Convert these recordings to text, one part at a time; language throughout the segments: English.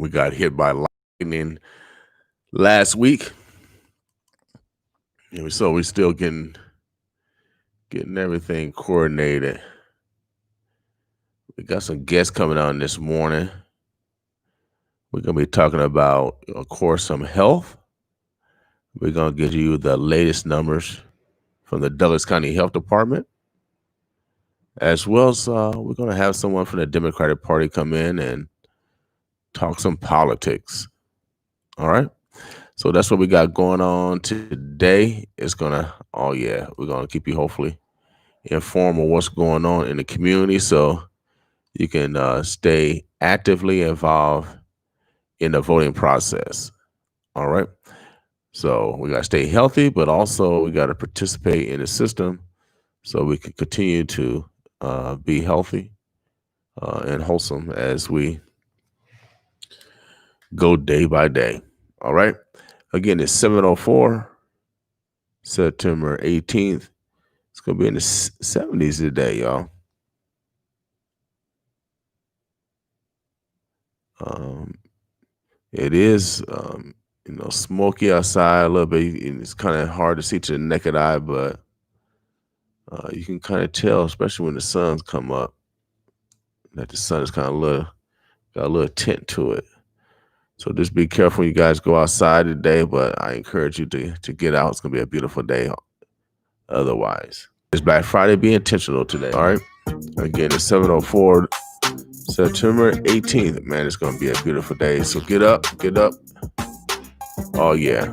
We got hit by lightning last week, and so we're still getting everything coordinated. We got some guests coming on this morning. We're gonna be talking about, of course, some health. We're gonna give you the latest numbers from the Douglas County Health Department, as well as we're gonna have someone from the Democratic Party come in and talk some politics. All right. So that's what we got going on today. We're gonna keep you hopefully informed of what's going on in the community, so you can stay actively involved in the voting process. All right. So we gotta stay healthy, but also we gotta participate in the system so we can continue to be healthy and wholesome as we go day by day. All right. Again, it's 7:04, September 18th. It's going to be in the 70s today, y'all. It is, smoky outside a little bit. It's kind of hard to see to the naked eye, but you can kind of tell, especially when the sun's come up, that the sun is kind of got a little tint to it. So just be careful when you guys go outside today, but I encourage you to get out. It's going to be a beautiful day otherwise. It's Black Friday. Be intentional today, all right? Again, it's 7:04, September 18th. Man, it's going to be a beautiful day. So get up. Oh, yeah.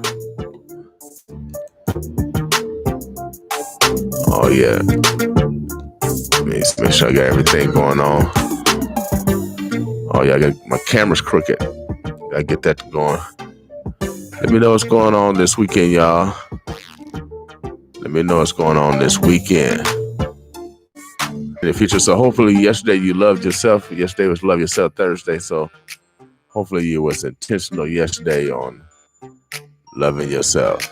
Make sure I got everything going on. Oh, yeah, my camera's crooked. I get that going. Let me know what's going on this weekend, y'all. Let me know what's going on this weekend in the future. So hopefully yesterday you loved yourself. Yesterday was Love Yourself Thursday. So hopefully you was intentional yesterday on loving yourself.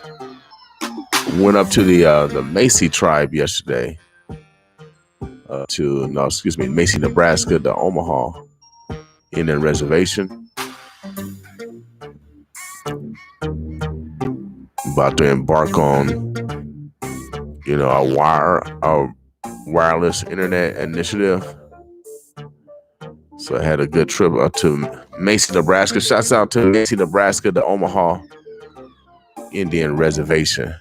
Went up to the Macy tribe yesterday. Macy, Nebraska, the Omaha Indian Reservation. About to embark on, a wireless internet initiative. So I had a good trip up to Macy, Nebraska. Shouts out to Macy, Nebraska, the Omaha Indian Reservation.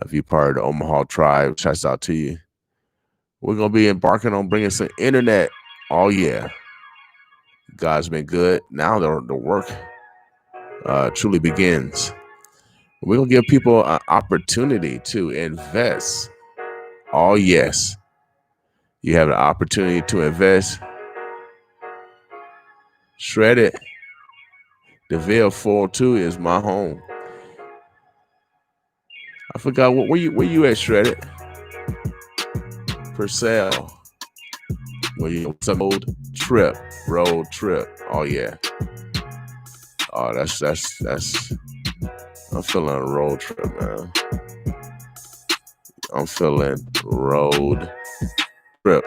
If you're part of the Omaha tribe, shouts out to you. We're going to be embarking on bringing some internet. Oh, yeah. God's been good. Now the work truly begins. We're going to give people an opportunity to invest. Oh, yes. You have an opportunity to invest. Shred it. DeVille 402 is my home. I forgot where you at, Shredded? Purcell. Where you some road trip. Oh yeah. Oh, that's I'm feeling a road trip, man. I'm feeling road trip.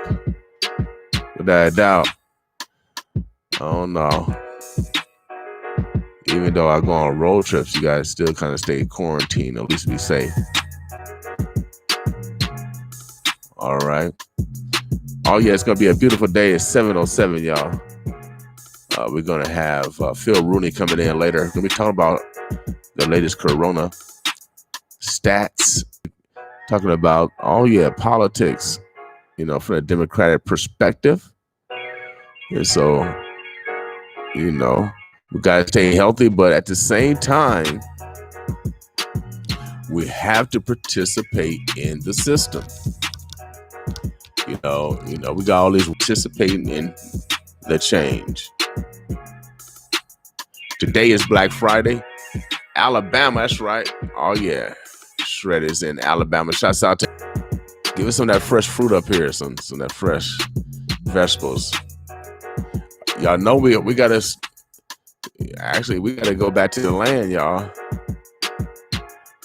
Without a doubt. I don't know. Even though I go on road trips, you guys still kind of stay quarantined. At least be safe. All right. Oh, yeah, it's going to be a beautiful day. It's 7:07, y'all. We're going to have Phil Rooney coming in later. We're going to be talking about the latest corona stats. Talking about, politics, from a Democratic perspective. And so, we got to stay healthy, but at the same time, we have to participate in the system. We got all these participating in the change. Today is Black Friday. Alabama, that's right. Oh, yeah. Shredders in Alabama. Shouts out to give us some of that fresh fruit up here, some of that fresh vegetables. Y'all know we got to... Actually, we got to go back to the land, y'all.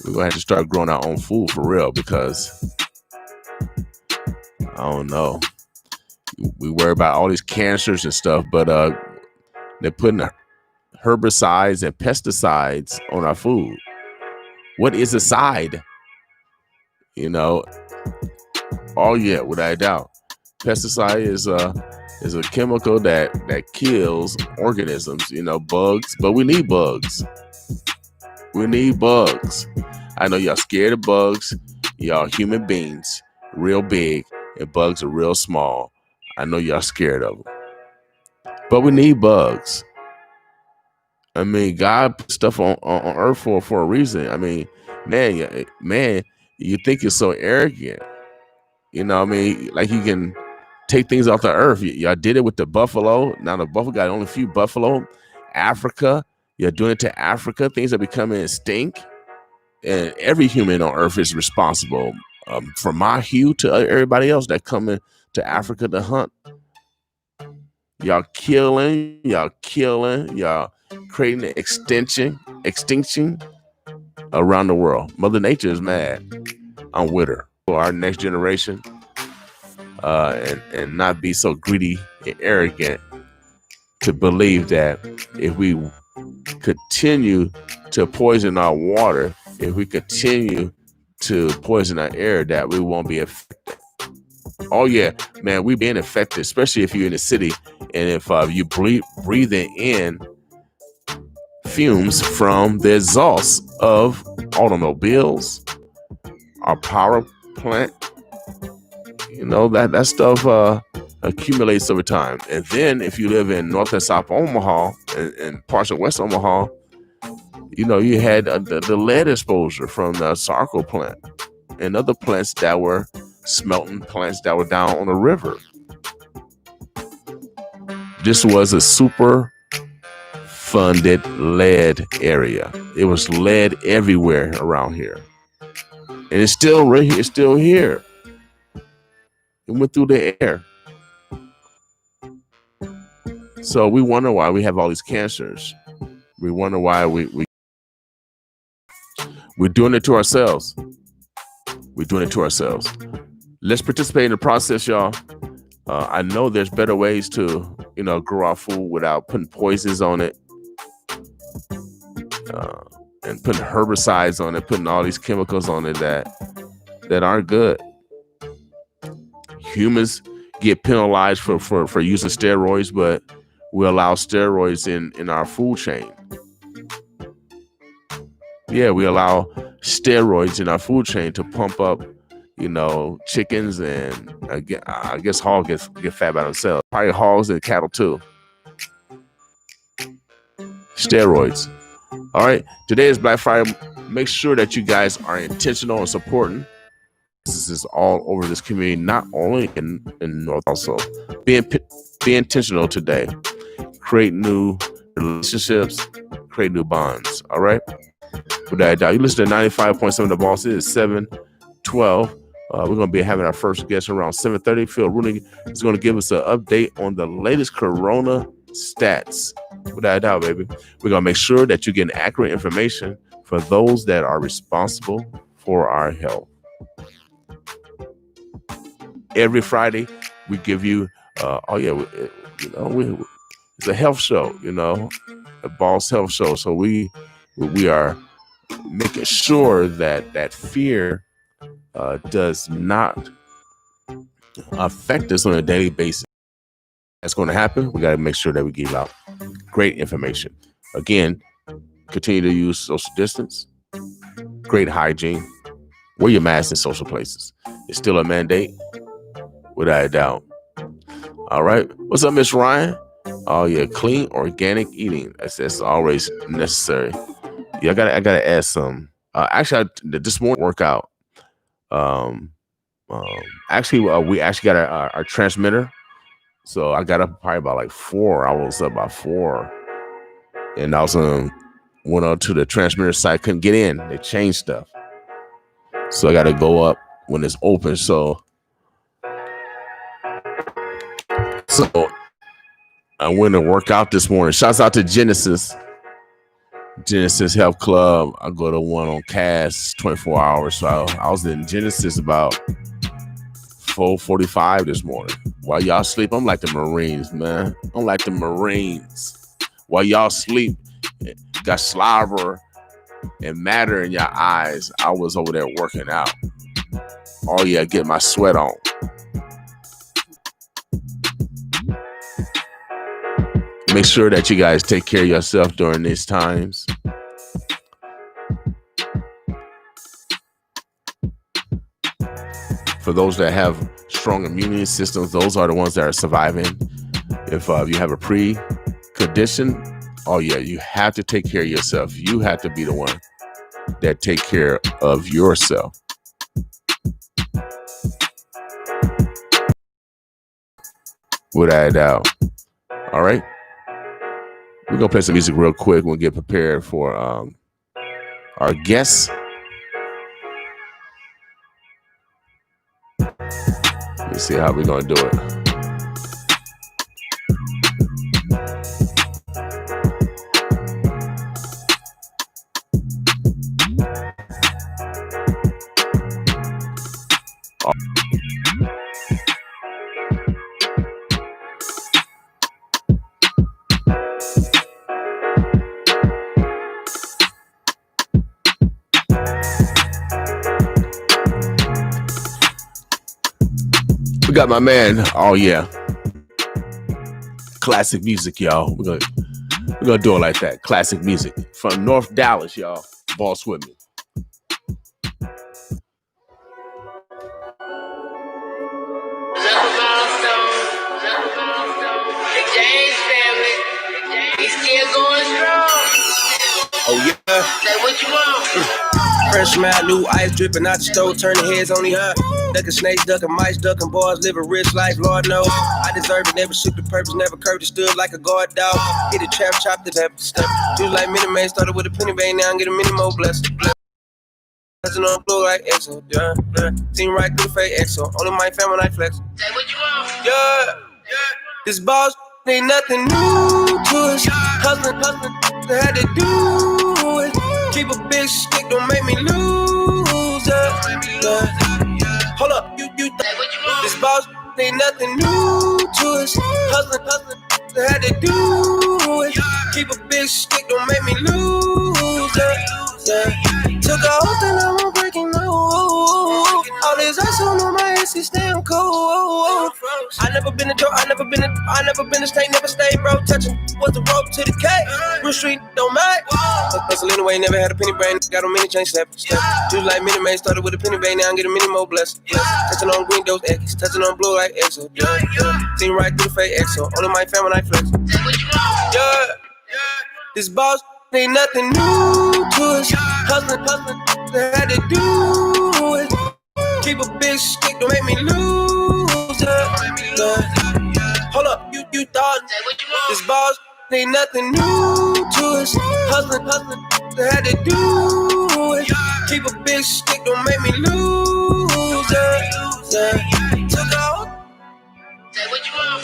We're going to have to start growing our own food for real because, I don't know. We worry about all these cancers and stuff, but they're putting herbicides and pesticides on our food. What is a side? Oh yeah, without a doubt. Pesticide is a chemical that kills organisms, bugs, but we need bugs. We need bugs. I know y'all scared of bugs. Y'all human beings, real big, and bugs are real small. I know y'all scared of them. But we need bugs. I mean, God put stuff on earth for a reason. I mean, man, you think you're so arrogant. Like you can take things off the earth. Y'all did it with the buffalo. Now the buffalo got only a few buffalo. Africa, you're doing it to Africa. Things are becoming extinct. And every human on earth is responsible, from my hue to everybody else that coming to Africa to hunt. Y'all killing, y'all creating an extinction around the world. Mother Nature is mad. I'm with her. For our next generation, and not be so greedy and arrogant to believe that if we continue to poison our water, if we continue to poison our air, that we won't be affected. Oh yeah, man, we've been affected, especially if you're in the city and if you breathing in fumes from the exhaust of automobiles, our power plant. That stuff accumulates over time. And then if you live in North and South Omaha and parts of West Omaha, you had the lead exposure from the Sarco plant and other plants that were smelting plants that were down on the river. This was a super funded lead area. It was lead everywhere around here. And it's still right here. It's still here. It went through the air. So we wonder why we have all these cancers. We wonder why we're doing it to ourselves. We're doing it to ourselves. Let's participate in the process, y'all. I know there's better ways to, grow our food without putting poisons on it, and putting herbicides on it, putting all these chemicals on it that aren't good. Humans get penalized for using steroids, but we allow steroids in our food chain. Yeah, we allow steroids in our food chain to pump up, chickens, and I guess hogs get fat by themselves. Probably hogs and cattle too. Steroids. All right, today is Black Friday. Make sure that you guys are intentional and supporting. This is all over this community, not only in North. Also, be intentional today. Create new relationships. Create new bonds. All right. Without a doubt, you listen to 95.7 The Boss. It is 7:12. We're going to be having our first guest around 7:30. Phil Rooney is going to give us an update on the latest corona stats. Without a doubt, baby. We're going to make sure that you get accurate information for those that are responsible for our health. Every Friday, we give you, it's a health show, a Boss Health Show. So we are making sure that fear does not affect us on a daily basis. That's going to happen. We got to make sure that we give out great information. Again, continue to use social distance, great hygiene, wear your mask in social places. It's still a mandate, without a doubt. All right. What's up, Miss Ryan? Oh yeah, clean organic eating. That's always necessary. Yeah, I gotta add some. This morning workout. We actually got our transmitter. So I got up probably about like 4. I was up about 4, and I was went on to the transmitter site. Couldn't get in. They changed stuff, so I got to go up when it's open. So I went to work out this morning. Shouts out to Genesis Health Club. I go to one on Cass 24 hours. So I was in Genesis about 4:45 this morning. While y'all sleep, I'm like the Marines, man. I'm like the Marines. While y'all sleep, got slobber and matter in your eyes, I was over there working out. Oh yeah, get my sweat on. Make sure that you guys take care of yourself during these times. For those that have strong immune systems, those are the ones that are surviving. If you have a pre-condition, oh yeah, you have to take care of yourself. You have to be the one that take care of yourself. Without a doubt. All right. We're going to play some music real quick. We'll get prepared for our guests. Let's see how we're going to do it. We got my man. Oh yeah, classic music, y'all. We're gonna do it like that. Classic music from North Dallas, y'all. Boss with me. Oh yeah. Say what you want. Fresh smile, new ice dripping out the stove, turning heads on the high. Ducking snakes, ducking mice, ducking boys, live a rich life, Lord knows. I deserve it, never shoot the purpose, never curved, stood like a guard dog. Hit a trap, chopped it, have to step. Just like Mini Man, started with a penny bang, now I'm getting many more blessed. Blessing on blue like EXO, yeah. Team right through the fake EXO, only my family when I flex. Say what you want. Yeah. This boss ain't nothing new to us. Hustling, had to do it. Keep a big stick, don't make me lose it. Yeah. Hold up, you this boss ain't nothing new to us. Hustling, had to do it. Keep a big stick, don't make me lose it. Yeah. Took a whole thing, I won't breaking no. All this ice on my ass is damn cold. I never been a joke, I never been a snake, never stayed broke. Touching was the rope to the cake. Real street don't matter. Hustle anyway, never had a penny brain. Got on many chains, step. Just like Mini Man, started with a penny bang, now I'm getting many more blessed. Touching on green, those X, touching on blue like EXO. Team right through the fake EXO, only my family when I flex. Yeah. This boss ain't nothing new to us. Hustling, had to do it. Keep a big stick, don't make me lose it. Hold up, you thought this boss ain't nothing new to us. Hustling, had to do it. Keep a big stick, don't make me lose it. Yeah. Took out. Say what you want.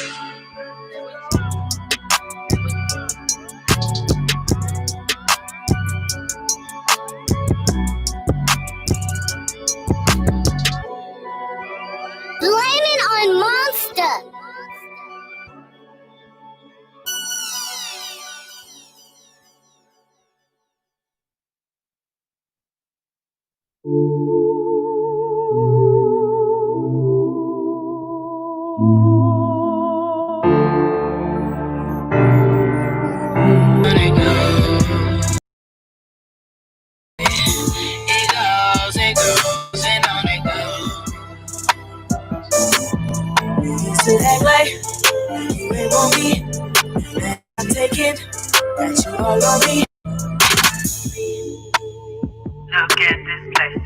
Blaming on Monster. To act like you ain't want me, I take it that you all on me. Look at this place.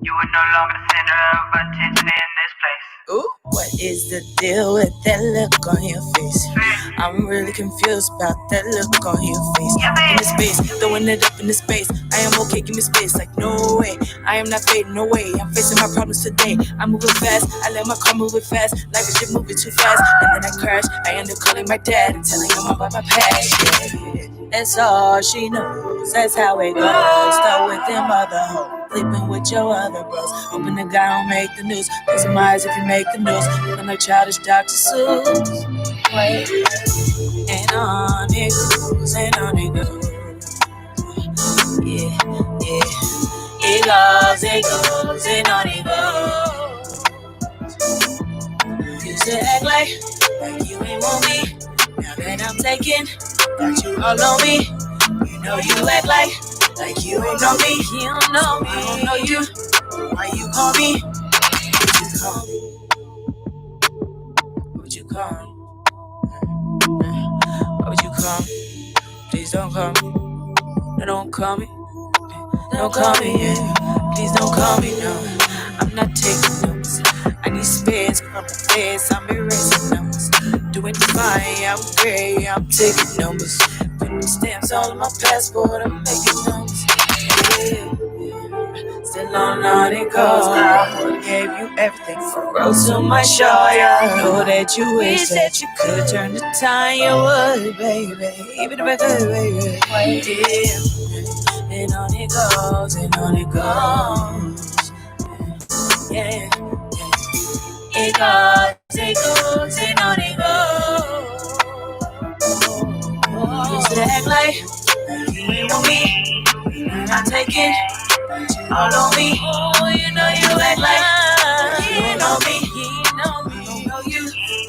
You are no longer the center of attention in this place. Ooh, what is the deal with that look on your face? I'm really confused about that look on your face. In the space, throwing it up in the space. I am okay, give me space. Like no way, I am not fading away. I'm facing my problems today. I'm moving fast, I let my car moving fast. Life is just moving too fast, and then I crash. I end up calling my dad and telling him about my past. Yeah. That's all she knows. That's how it goes. Start with them other hoes. Sleeping with your other bros. Hoping the guy don't make the news. Close my eyes if you make the news. Looking like childish Dr. Seuss. Wait. And on it goes, and on it goes. it goes, and on it goes. Used to act like you ain't want me. Now that I'm taking, got you all on me. You know you act like you ain't know me. You don't know me, I don't know you. Why you call me? What would you call me? What would you call me? Please don't call me. No, don't call me. Don't call me, yeah. Please don't call me, no. I'm not taking notes. I need space from the face. I'm erasing numbers. Doing fine, I'm great. I'm taking numbers. Putting stamps all on my passport. I'm making numbers. Yeah. Still on it goes. I gave you everything from rose to my shawl. Yeah, I know that you wish that you could turn the time. You would, baby. Even if I could, baby. Yeah. And on it goes, and on it goes. Yeah, yeah. It goes, and on it goes. Used to act like you ain't want me. I'm taking all on me. Oh, you know you act like you ain't know me. You ain't know me. I don't know you.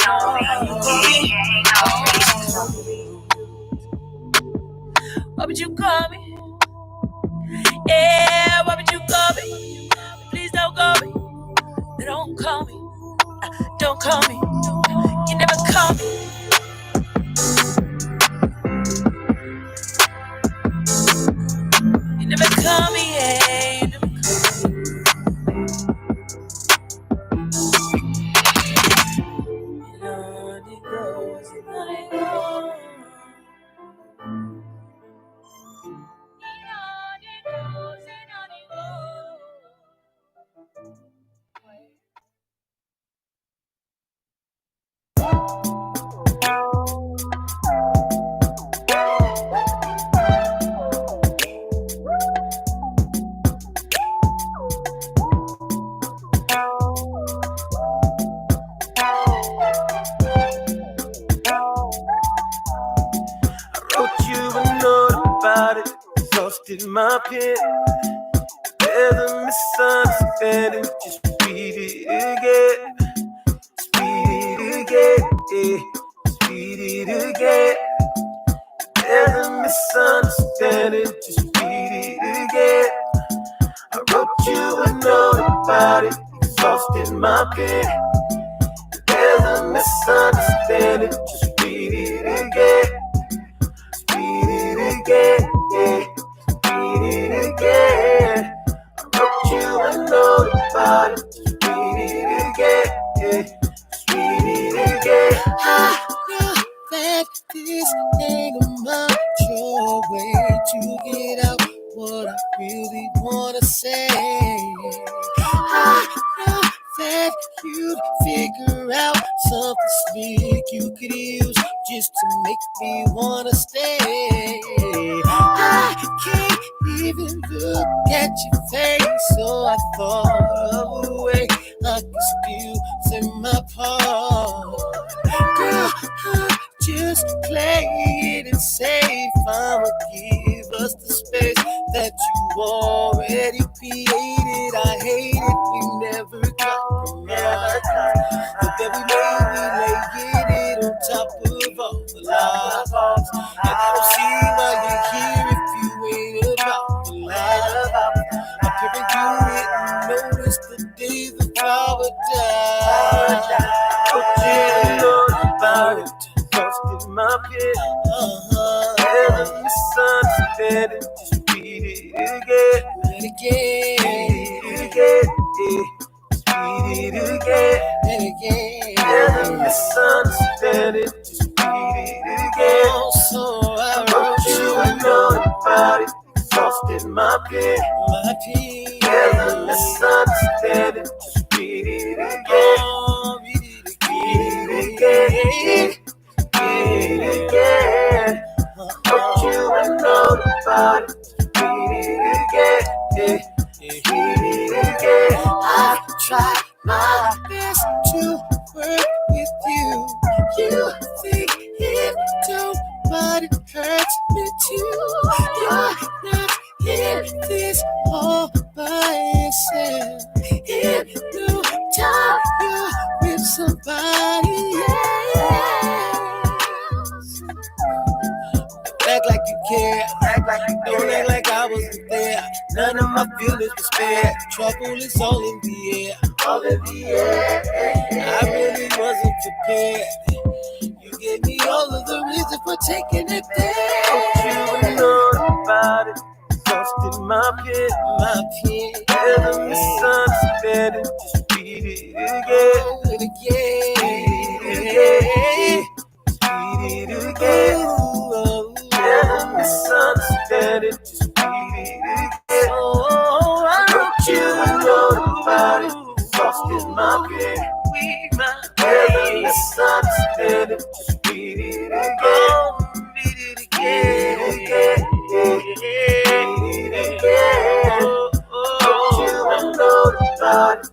Know me. What would you call me? Yeah, what would you call me? Please don't call me. Don't call me. Don't call me. You never call me. You never call me, yeah. You never call me. And on it goes, and on it goes. And on it goes, and on it goes. Wrote you a note about it, exhausted my pen. There's a misunderstanding, just read it again. Read it again, yeah. Read it again. There's a misunderstanding, just read it again. I wrote you a note about it, exhausted my pen. There's a misunderstanding, just read it again. Read it again, yeah. Read it again. I wrote you a note about it. Just read it again, yeah. Just read it again. I know that this ain't a mature way to get out what I really wanna say. I know that you'd figure out something slick you could use just to make me wanna stay. I can't even look at your face, so I thought of a way I could still say my part. Girl, I'm just playing it safe. I'ma give us the space that you already created. I hate it, we never compromise. But then we lay it on top of all the lies. And I don't see why you're here if you ain't about the life. I'm giving you didn't notice the day the flower died. Wrote you a note about it, exhausted my pen. There's a misunderstanding, just read it again. And again, Read it again, yeah. Just read it again. and again. There's a misunderstanding, just read it again. So I I wrote you a note about it, exhausted my pen. my peace. There's a misunderstanding, just read it again. Read Read it again, read it again. Wrote you a note about it, read it again, yeah. Read it again. I've tried my best to work with you. You think it don't, but it hurts me too. You're not in this all myself. If you talk, you're with somebody else. Act like you care. Don't act like I wasn't there. None of my feelings were spared. Trouble is all in the air. All in the air. I really wasn't prepared. You gave me all of the reason for taking it there. Don't you know about it? Lost in my pen. Never misunderstand it. Just read it again. Read it again. Never misunderstand it. Just read it again. Don't you know about it? Lost in my pen. Never misunderstand it. Just read it again. Read it again. Don't you know about it?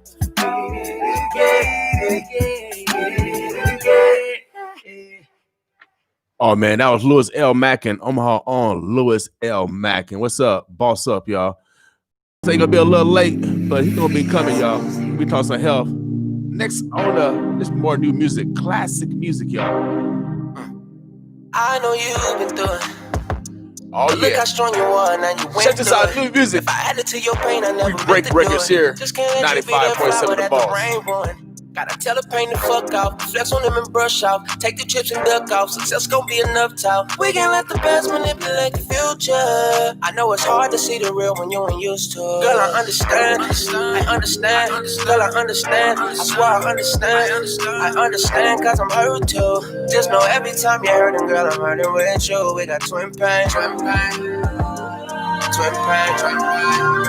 Oh man, that was Louis L. Mackin, Omaha on Louis L. Mackin. What's up? Boss up, y'all. So he's gonna be a little late, but he's gonna be coming, y'all. We talk some health. Next on this more new music, classic music, y'all. I know you've been through it. Oh Look how strong you are, and you went check this out, new music. If I added to your pain, I never We break records here. 95.7 The Boss. Gotta tell the pain to fuck off. Flex on them and brush off. Take the chips and duck off. Success gon' be enough talk. We can't let the past manipulate the future. I know it's hard to see the real when you ain't used to it. Girl, I understand. I understand. Girl, I understand. I swear I understand. I understand cause I'm hurt too. Just know every time you're hurting, girl, I'm hurting with you. We got twin pain. Twin pain. Twin pain. Twin pain.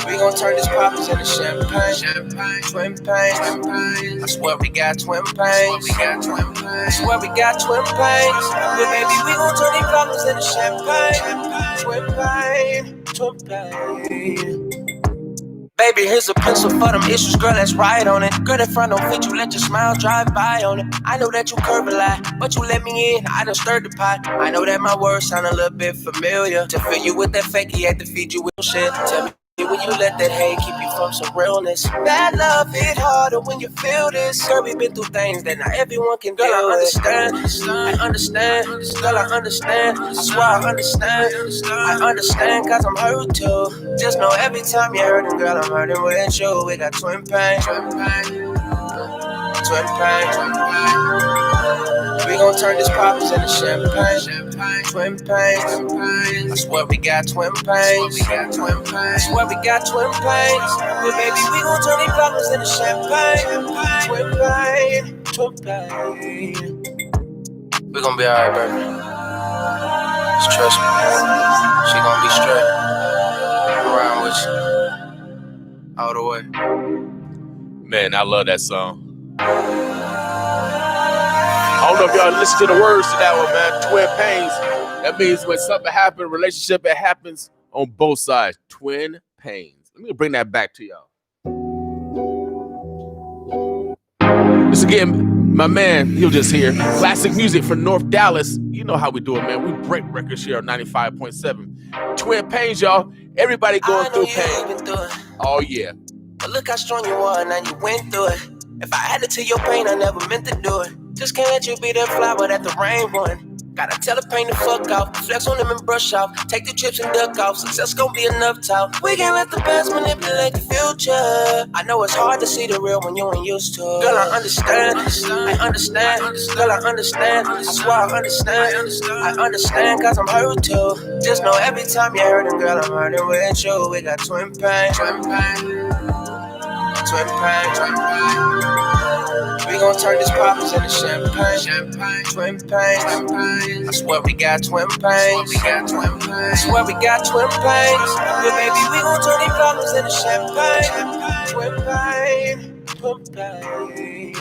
We gon' turn this problems into champagne. Twin pain. I swear we got twin pains. I swear we got twin pains. But baby, we gon' turn these problems into champagne. Twin pain. Baby, here's a pencil for them issues, girl, let's write on it. Girl, that front don't fit you, let your smile drive by on it. I know that you curve a lot, but you let me in, I done stirred the pot. I know that my words sound a little bit familiar. To fill you with that fake, he had to feed you with shit. Tell me when you let that hate keep you from some realness. Bad love hit harder when you feel this. Girl, we been through things that not everyone can deal with. Girl, I understand. I understand. Girl, I understand. I swear I understand. I understand cause I'm hurt too. Just know every time you're hurting, girl, I'm hurting with you. We got twin pain. Twin pain. Twin pain. We gon' turn this problems into champagne. Twin pains. I swear we got twin pains. I swear we got twin pains. But baby, we gon' turn these problems into champagne. Twin pain. Twin pain. We gon' be alright, baby. Just trust me. She gon' be straight. Around with you. All the way. Man, I love that song. I don't know if y'all listen to the words to that one, man. Twin pains. That means when something happens, relationship, it happens on both sides. Twin pains. Let me bring that back to y'all. This again, my man, he was just here. Classic music from North Dallas. You know how we do it, man. We break records here on 95.7. Twin pains, y'all. Everybody going through pain. Oh, yeah. But look how strong you are, now you went through it. If I added to your pain, I never meant to do it. Just can't let you be that flower that the rain won. Gotta tell the pain to fuck off. Flex on them and brush off. Take the chips and duck off. Success gon' be enough talk. We can't let the past manipulate the future. I know it's hard to see the real when you ain't used to it. Girl, I understand. I understand. Girl, I understand. I swear I understand. I understand cause I'm hurt too. Just know every time you're hurting, girl, I'm hurting with you. We got twin pain. Twin pain. Twin pain. Twin pain. We gon' turn these problems into champagne. Twin pains. I swear we got twin pains. I swear we got twin pains. But baby, we gon' turn these problems into champagne. Twin pain. Twin pain.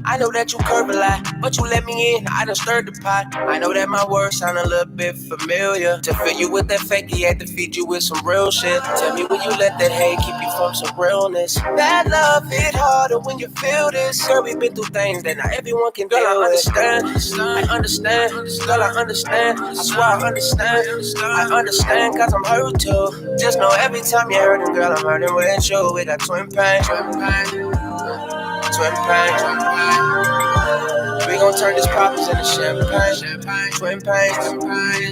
I know that you curve a lot, but you let me in, I done stirred the pot. I know that my words sound a little bit familiar. To fill you with that fake, he had to feed you with some real shit. Tell me, will you let that hate keep you from some realness? Bad love hit harder when you feel this. Girl, we've been through things that not everyone can deal with. I understand, girl, I understand. I swear I understand. I understand, cause I'm hurt too. Just know every time you're hurting, girl, I'm hurting with you. We got twin pain. Twin pain. We gon' turn these problems into champagne. Twin pains.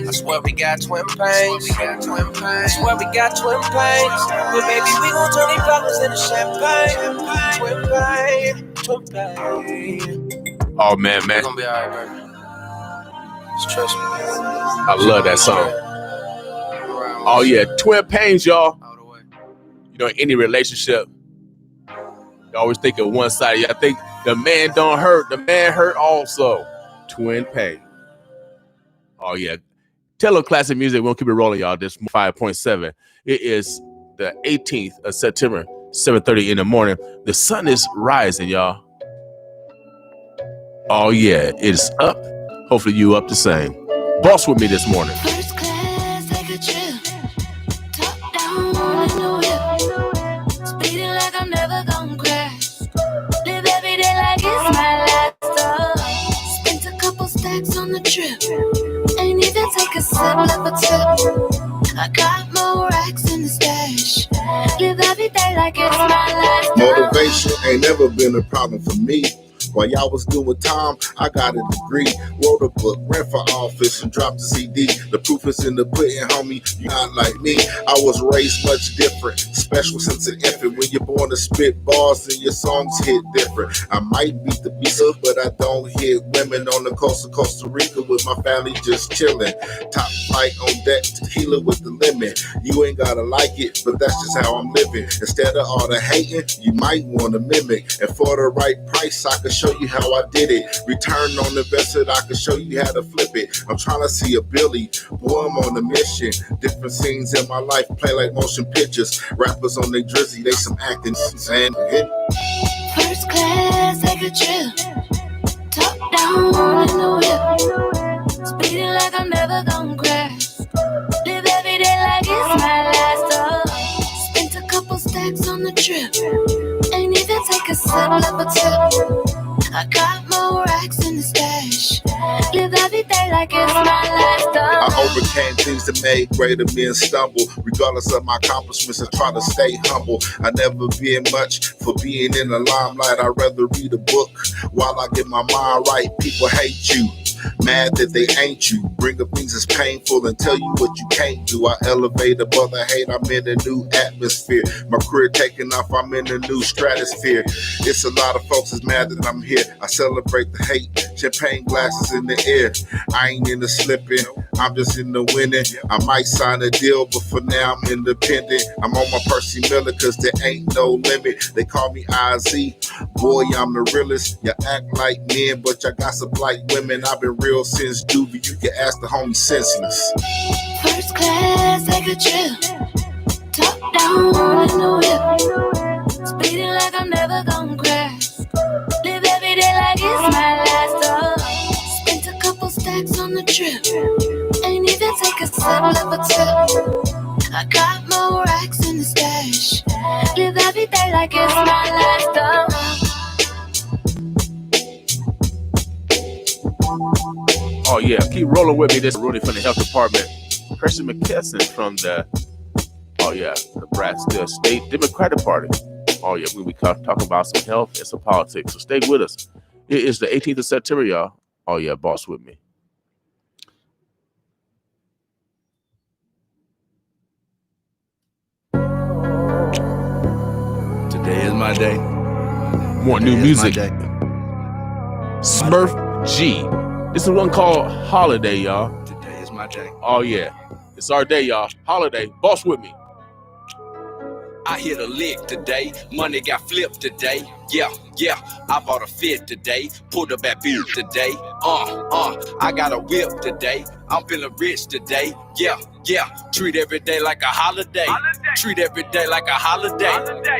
I swear we got twin pains. I swear we got twin pains. But baby, we gon' turn these problems into champagne. Twin pain. Oh man. We're gonna be alright, baby. Just trust me. I love that song. Oh yeah, twin pains, y'all. You know, any relationship, you always think of one side. I think the man don't hurt, the man hurt also. Twin pain. Oh yeah. Tell them classic music. We'll keep it rolling, y'all. This 5.7. It is the 18th of September, 7:30 in the morning. The sun is rising, y'all. Oh yeah, it's up. Hopefully you up the same. Boss with me this morning. First class, take a trip. Top down in the whip. Speeding like I'm never gonna crash. Live every day like it's my last stop. Spent a couple stacks on the trip. Ain't even take a sip of a tip. I got more racks in the stash. Live every day like it's my last stop. Motivation ain't never been a problem for me. While y'all was doing time, I got a degree, wrote a book, ran for office, and dropped a CD. The proof is in the pudding, homie. You not like me. I was raised much different, special since an infant. When you're born to spit bars, and your songs hit different. I might beat the beats up, but I don't hit women on the coast of Costa Rica with my family just chilling. Top flight on deck, tequila with the lemon. You ain't gotta like it, but that's just how I'm living. Instead of all the hating, you might want to mimic. And for the right price, I can show you how I did it. Return on investment, I can show you how to flip it. I'm trying to see a Billy, boy, I'm on a mission. Different scenes in my life play like motion pictures. Rappers on their drizzy, they some acting, saying hit. First class, take a trip. Top down in the whip. Speeding like I'm never gonna crash. Live every day like it's my last stop. Spent a couple stacks on the trip. Ain't even take a sip of a tip. I got more racks in the stash. Live every day like it's my last stop. I overcame things that made greater men stumble. Regardless of my accomplishments, I try to stay humble. I never been much for being in the limelight. I'd rather read a book while I get my mind right. People hate you, mad that they ain't you. Bring up things that's painful and tell you what you can't do. I elevate above the hate, I'm in a new atmosphere. My career taking off, I'm in a new stratosphere. It's a lot of folks that's mad that I'm here. I celebrate the hate, champagne glasses in the air. I ain't in the slipping, I'm just in the winning. I might sign a deal, but for now I'm independent. I'm on my Percy Miller, cause there ain't no limit. They call me IZ, boy I'm the realest. You act like men, but y'all got some like women. I've been real since Doobie, you can ask the homie Senseless. First class, take a trip. Top down in the whip. Speeding like I'm never gonna crash. Live every day like it's my last stop. Spent a couple stacks on the trip. Ain't even take a sip of a tip. I got more racks in the stash. Live every day like it's my last stop. Oh yeah, keep rolling with me. This is Rooney from the Health Department. Christian McKesson from the Nebraska State Democratic Party. Oh yeah, we'll be talking about some health and some politics. So stay with us. It is the 18th of September, y'all. Oh yeah, boss with me. Today is my day. More new music. Smurf G. This is one called Holiday, y'all. Today is my day. Oh yeah, it's our day, y'all. Holiday. Boss with me. I hit a lick today, money got flipped today. Yeah, I bought a fit today, pulled up at beer today. I got a whip today, I'm feeling rich today. Yeah, yeah. Treat every day like a holiday. Treat every day like a holiday.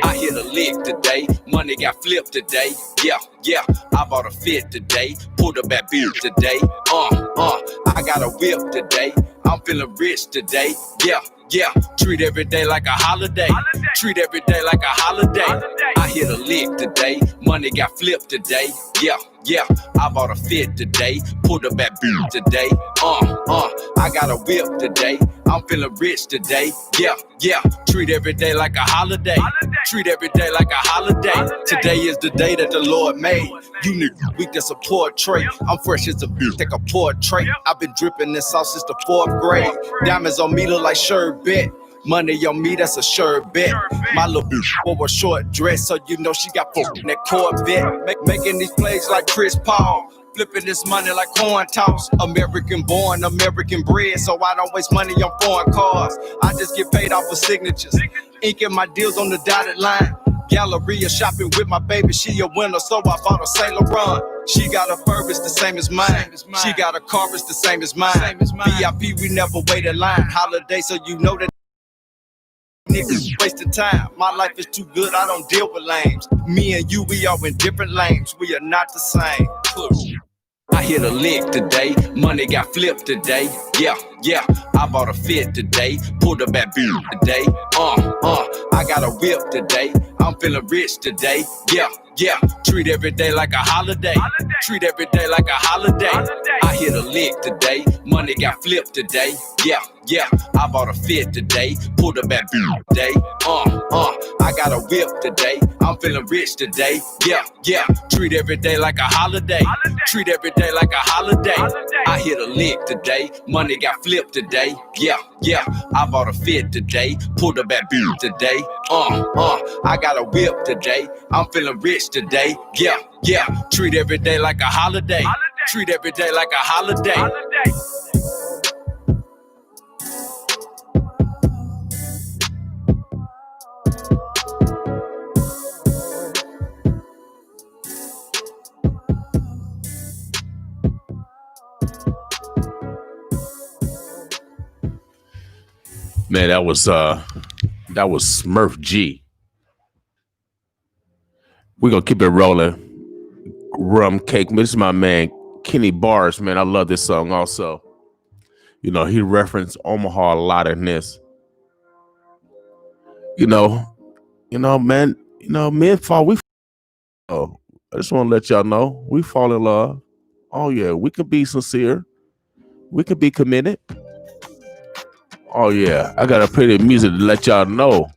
I hit a lick today. Money got flipped today. Yeah, yeah. I bought a fit today. Pulled up that beer today. I got a whip today. I'm feeling rich today. Yeah, yeah. Treat every day like a holiday. Treat every day like a holiday. I hit a lick today. Money got flipped today. Yeah, yeah. I bought a fit today. Pulled up that beer today. I got a whip today. I'm feeling rich today. Yeah, yeah. Treat every day like a holiday. Treat every day like a holiday. Today is the day that the Lord made. You niggas weak as a portrait. I'm fresh as a bitch, take a portrait. I've been dripping this sauce since the 4th grade. Diamonds on me look like sherbet. Money on me, that's a sherbet. My little bitch wore a short dress, so you know she got fucked in that Corvette. Making these plays like Chris Paul. Flipping this money like coin toss. American born, American bred, so I don't waste money on foreign cars. I just get paid off for signatures. Inking my deals on the dotted line. Galleria shopping with my baby, she a winner, so I bought a Saint Laurent. She got a fur, it's the same as mine. She got a car, it's the same as mine. VIP, we never wait in line. Holiday, so you know that niggas wasting time. My life is too good, I don't deal with lames. Me and you, we are in different lanes. We are not the same. Push. I hit a lick today, money got flipped today. Yeah, yeah, I bought a fit today, pulled up that beer today. I got a whip today, I'm feeling rich today. Yeah, yeah, treat every day like a holiday. Treat every day like a holiday. I hit a lick today, money got flipped today. Yeah, yeah, I bought a fit today, pulled up that beer today. I got a whip today, I'm feeling rich today. Yeah, yeah, treat every day like a holiday. Treat every day like a holiday. I hit a lick today, money got flipped today. Yeah, yeah, I bought a fit today, pulled up that beer today. I got a whip today, I'm feeling rich today. Yeah, yeah, treat every day like a holiday. Treat every day like a holiday. Man, that was Smurf G. We're gonna keep it rolling. Rum Cake. This is my man Kenny Bars, man. I love this song also. You know, he referenced Omaha a lot in this. You know, man, men fall. Oh, I just want to let y'all know we fall in love. Oh yeah, we can be sincere. We can be committed. Oh yeah, I gotta play the music to let y'all know.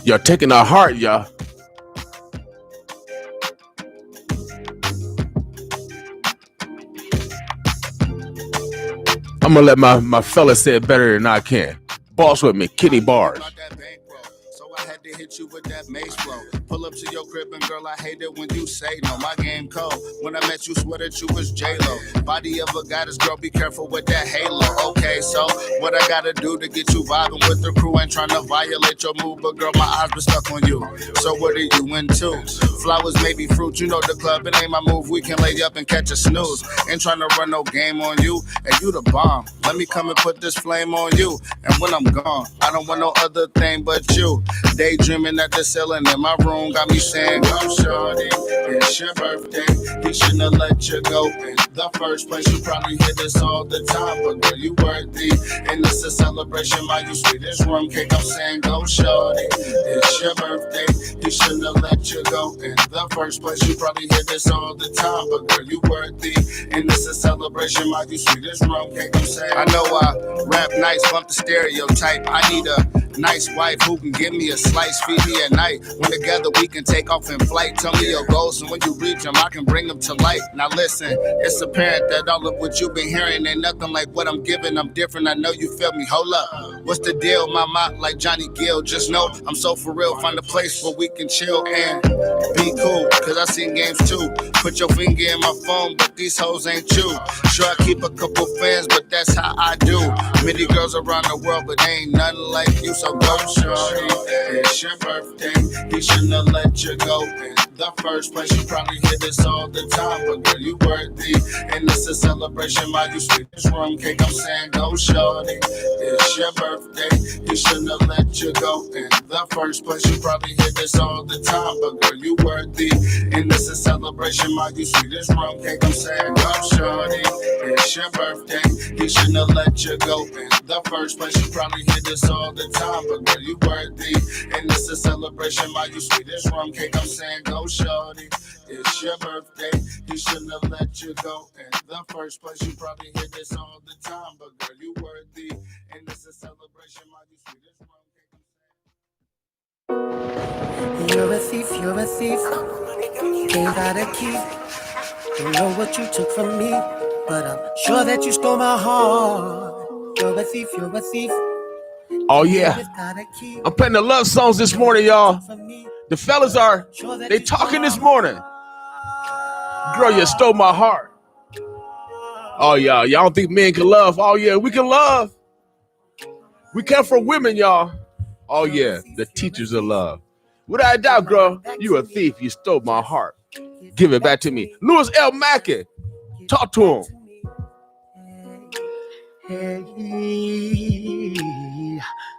Y'all taking our heart, y'all. I'm gonna let my fella say it better than I can. Boss with me, Kenny Bars. Hit you with that mace flow. Pull up to your crib and girl, I hate it when you say no. My game cold. When I met you, swear that you was J-Lo. Body of a goddess, girl, be careful with that halo. Okay, so what I gotta do to get you vibing with the crew? Ain't trying to violate your mood, but girl, my eyes been stuck on you. So what are you into? Flowers, maybe fruit. You know the club, it ain't my move. We can lay up and catch a snooze. Ain't trying to run no game on you. And you the bomb. Let me come and put this flame on you. And when I'm gone, I don't want no other thing but you. Daydreaming at the ceiling in my room got me saying, "Go, shorty, it's your birthday. He shouldn't have let you go in the first place. You probably hear this all the time, but girl, you worthy. And it's a celebration, my you sweet as rum cake. I'm saying, go, shorty, it's your birthday. He shouldn't have let you go in the first place. You probably hear this all the time, but girl, you worthy. And it's a celebration, my you sweet as rum cake. I'm saying, I know I rap nice, bump the stereotype. I need a nice wife who can give me a slice, feed me at night. When together we can take off in flight. Tell me your goals, and when you reach them, I can bring them to light. Now listen, it's apparent that all of what you've been hearing ain't nothing like what I'm giving. I'm different, I know you feel me. Hold up, what's the deal? My mind like Johnny Gill. Just know I'm so for real. Find a place where we can chill and be cool, cause I seen games too. Put your finger in my phone, but these hoes ain't you. Sure, I keep a couple fans, but that's how I do. Many girls around the world, but ain't nothing like you. So go, shorty. It's your birthday. He shouldn't have let you go. In the first place, you probably hear this all the time, but girl, you worthy. And it's a celebration, my you sweet as rum cake. I'm saying go, shorty. It's your birthday. He shouldn't have let you go. In the first place, you probably hear this all the time, but girl, you worthy. And it's a celebration, my you sweet as rum cake. I'm saying go, shorty. It's your birthday. He shouldn't have let you go. In the first place, you probably hear this all the time, but girl, you worthy. And it's a celebration, my you sweet as rum cake. I'm saying go, shorty. It's your birthday. He shouldn't have let you go. In the first place, you probably hear this all the time, but girl, you worthy. And it's a celebration, my you sweet as rum cake. You're a thief, you're a thief. Ain't got a key. Don't know what you took from me, but I'm sure that you stole my heart. You're a thief, you're a thief. Oh yeah, I'm playing the love songs this morning, y'all. The fellas they talking this morning. Girl, you stole my heart. Oh yeah, y'all don't think men can love? Oh yeah, we can love. We care for women, y'all. Oh yeah, the teachers of love. Without a doubt, girl, you a thief. You stole my heart. Give it back to me. Louis L. Mackey, talk to him. Hey,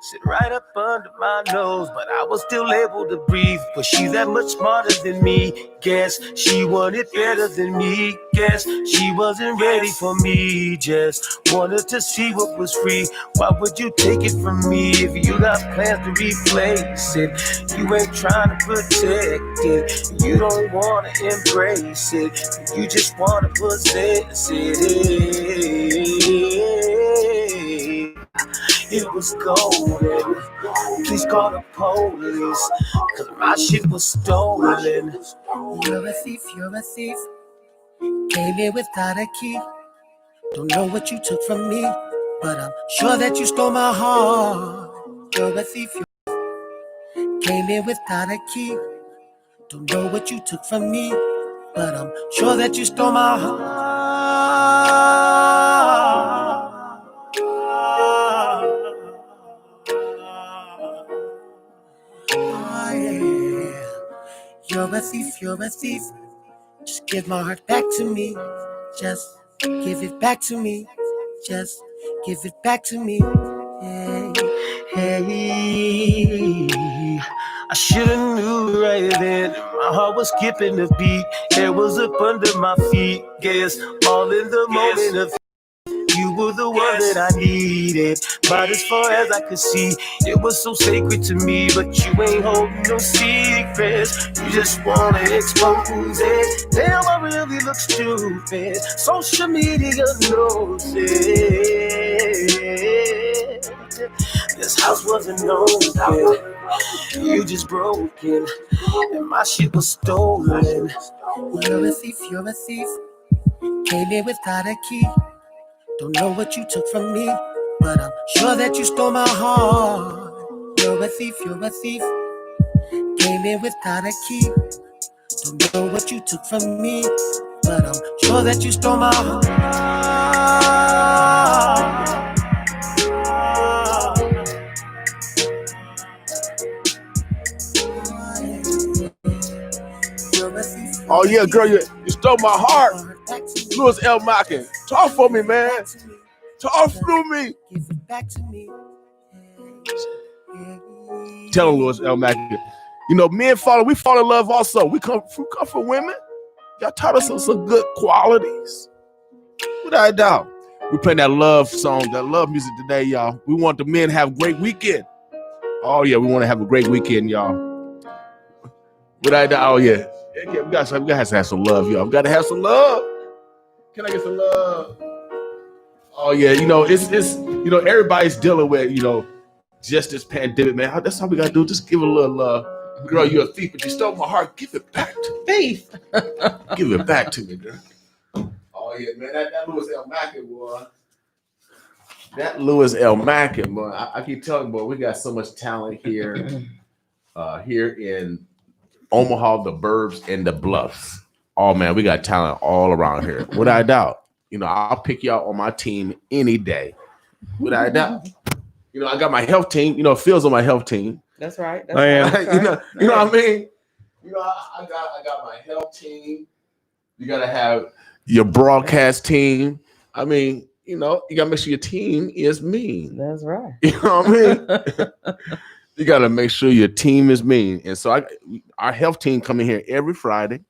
sit right up under my nose, but I was still able to breathe. But she's that much smarter than me. Guess she wanted better than me. Guess she wasn't ready for me. Just wanted to see what was free. Why would you take it from me if you got plans to replace it? You ain't trying to protect it. You don't wanna embrace it. You just wanna possess it. It was golden. Please call the police, cause my shit was stolen. You're a thief, you're a thief. Came in without a key. Don't know what you took from me, but I'm sure that you stole my heart. You're a thief, came in without a key. Don't know what you took from me, but I'm sure that you stole my heart. Oh, yeah. You're a thief, you're a thief. Just give my heart back to me. Just give it back to me. Just give it back to me. Hey, Hey, I should've knew right then. My heart was skipping a beat. It was up under my feet. Guess all in the moment of you were the one that I needed. But as far as I could see, it was so sacred to me. But you ain't holding no secrets. You just wanna expose it. Damn, I really look stupid. Social media knows it. This house wasn't open. You just broke it. And my shit was stolen. you're a thief, you're a thief. Came in without a key. Don't know what you took from me, but I'm sure that you stole my heart. You're a thief, you're a thief. Came in without a key. Don't know what you took from me, but I'm sure that you stole my heart. Oh yeah, girl, you stole my heart. Louis L. Mackey, talk for me, man. Talk through me. Give it back to me. Tell him, Louis L. Mackey. You know, we fall in love also. We come for women. Y'all taught us some good qualities. Without a doubt. We playing that love song, that love music today, y'all. We want the men to have a great weekend. Oh yeah, we want to have a great weekend, y'all. Without a doubt, oh yeah. We got to have some love, y'all. We got to have some love. Can I get some love? Oh yeah, it's everybody's dealing with just this pandemic, man. That's all we gotta do. Just give it a little love. Girl, you're a thief, but you stole my heart. Give it back to me. Thief. Give it back to me, girl. Oh yeah, man. That Louis L. Mackey, boy. That Louis L. Mackey, boy. I keep telling you, boy, we got so much talent here in Omaha, the Burbs, and the Bluffs. Oh man, we got talent all around here, without a doubt. I'll pick you out on my team any day, without a doubt. I got my health team. Phil's on my health team. That's right. I am. That's you right. know what I mean. I got my health team. You gotta have your broadcast team. I mean, you gotta make sure your team is mean. That's right. You know what I mean? You gotta make sure your team is mean. And so our health team come in here every Friday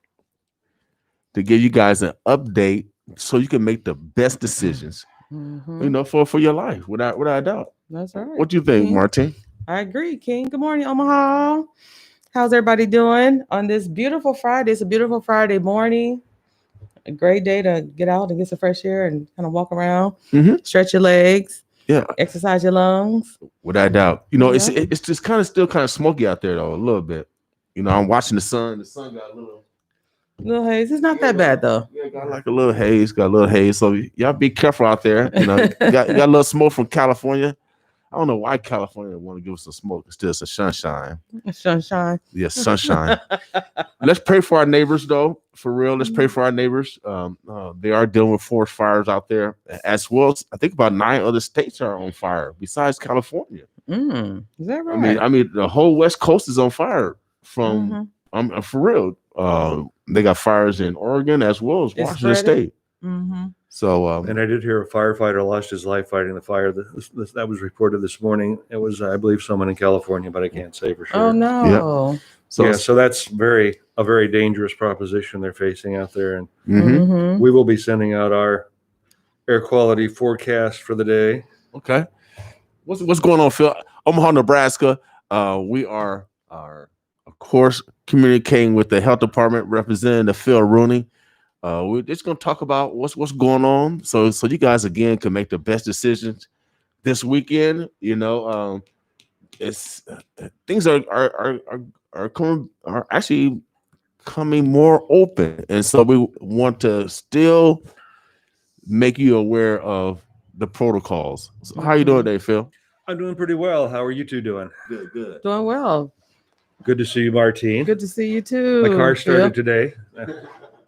to give you guys an update so you can make the best decisions, for your life, without a doubt. That's right. What do you think, King? Martine? I agree, King. Good morning, Omaha. How's everybody doing on this beautiful Friday? It's a beautiful Friday morning. A great day to get out and get some fresh air and kind of walk around, stretch your legs, exercise your lungs. Without a doubt. It's just still kind of smoky out there though, a little bit. I'm watching the sun. The sun got a little haze. It's not that bad though. Yeah, got like a little haze. So y'all be careful out there. Got a little smoke from California. I don't know why California want to give us some smoke. It's still some sunshine. Sunshine. Yes, sunshine. Let's pray for our neighbors, though. For real, let's pray for our neighbors. They are dealing with forest fires out there, as well as I think about 9 other states are on fire besides California. Is that right? I mean, the whole West Coast is on fire. For real. They got fires in Oregon as well as Washington State. So, and I did hear a firefighter lost his life fighting the fire. That was reported this morning. It was, I believe, someone in California, but I can't say for sure. Oh no! Yeah. So that's a very dangerous proposition they're facing out there, and we will be sending out our air quality forecast for the day. Okay, what's going on, Phil? Omaha, Nebraska. We are of course communicating with the health department representative Phil Rooney. We're just going to talk about what's going on, so you guys again can make the best decisions this weekend. It's things are actually coming more open, and so we want to still make you aware of the protocols. So how you doing today, Phil? I'm doing pretty well. How are you two doing? Good. Doing well. Good to see you, Martine. Good to see you too. My car started today.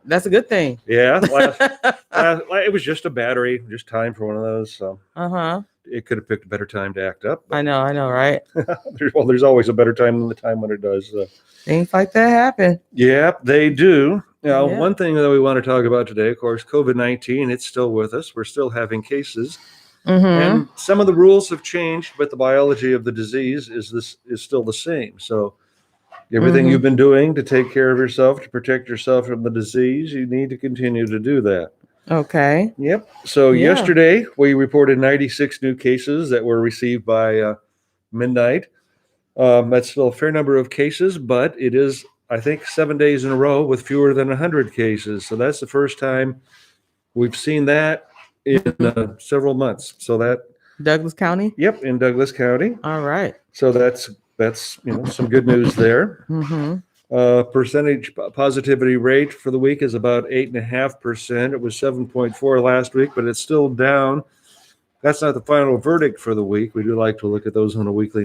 That's a good thing. Yeah, it was just a battery, just time for one of those. So it could have picked a better time to act up. I know, right? There's always a better time than the time when it does. Things like that happen. Yeah, they do. One thing that we want to talk about today, of course, COVID-19. It's still with us. We're still having cases, and some of the rules have changed, but the biology of the disease is still the same. So. Everything you've been doing to take care of yourself, to protect yourself from the disease, you need to continue to do that. Okay. Yep. So yesterday, we reported 96 new cases that were received by midnight. That's still a fair number of cases, but it is, I think, 7 days in a row with fewer than 100 cases. So that's the first time we've seen that in several months. So that Douglas County? Yep, in Douglas County. All right. So that's some good news there. Percentage positivity rate for the week is about 8.5%. It was 7.4 last week, but it's still down. That's not the final verdict for the week. We do like to look at those on a weekly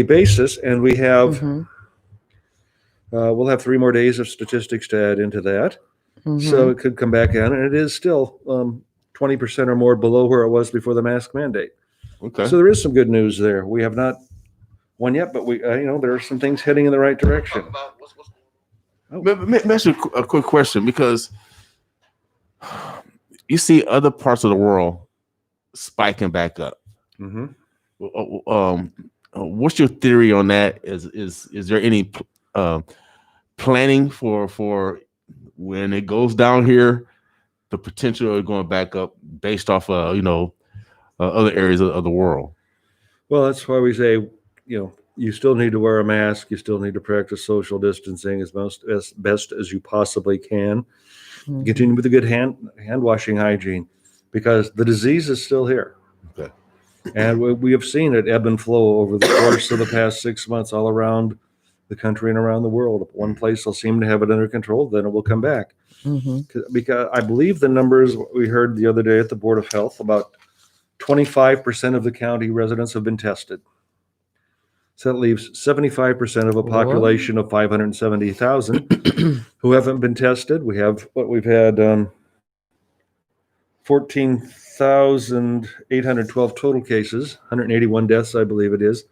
basis, and we have we'll have 3 more days of statistics to add into that. So it could come back down, and it is still 20% or more below where it was before the mask mandate. Okay. So there is some good news there. We have not won yet, but we, there are some things heading in the right direction. Let me ask you a quick question, because you see other parts of the world spiking back up. What's your theory on that? Is there any planning for when it goes down here, the potential of going back up based off other areas of the world? Well, that's why we say, you still need to wear a mask. You still need to practice social distancing as best as you possibly can. Continue with the good hand washing hygiene, because the disease is still here. Okay. And we have seen it ebb and flow over the course of the past 6 months all around the country and around the world. If one place will seem to have it under control, then it will come back. Because I believe the numbers we heard the other day at the Board of Health, about 25% of the county residents have been tested. So that leaves 75% of a population of 570,000 who haven't been tested. We've had 14,812 total cases, 181 deaths, I believe it is.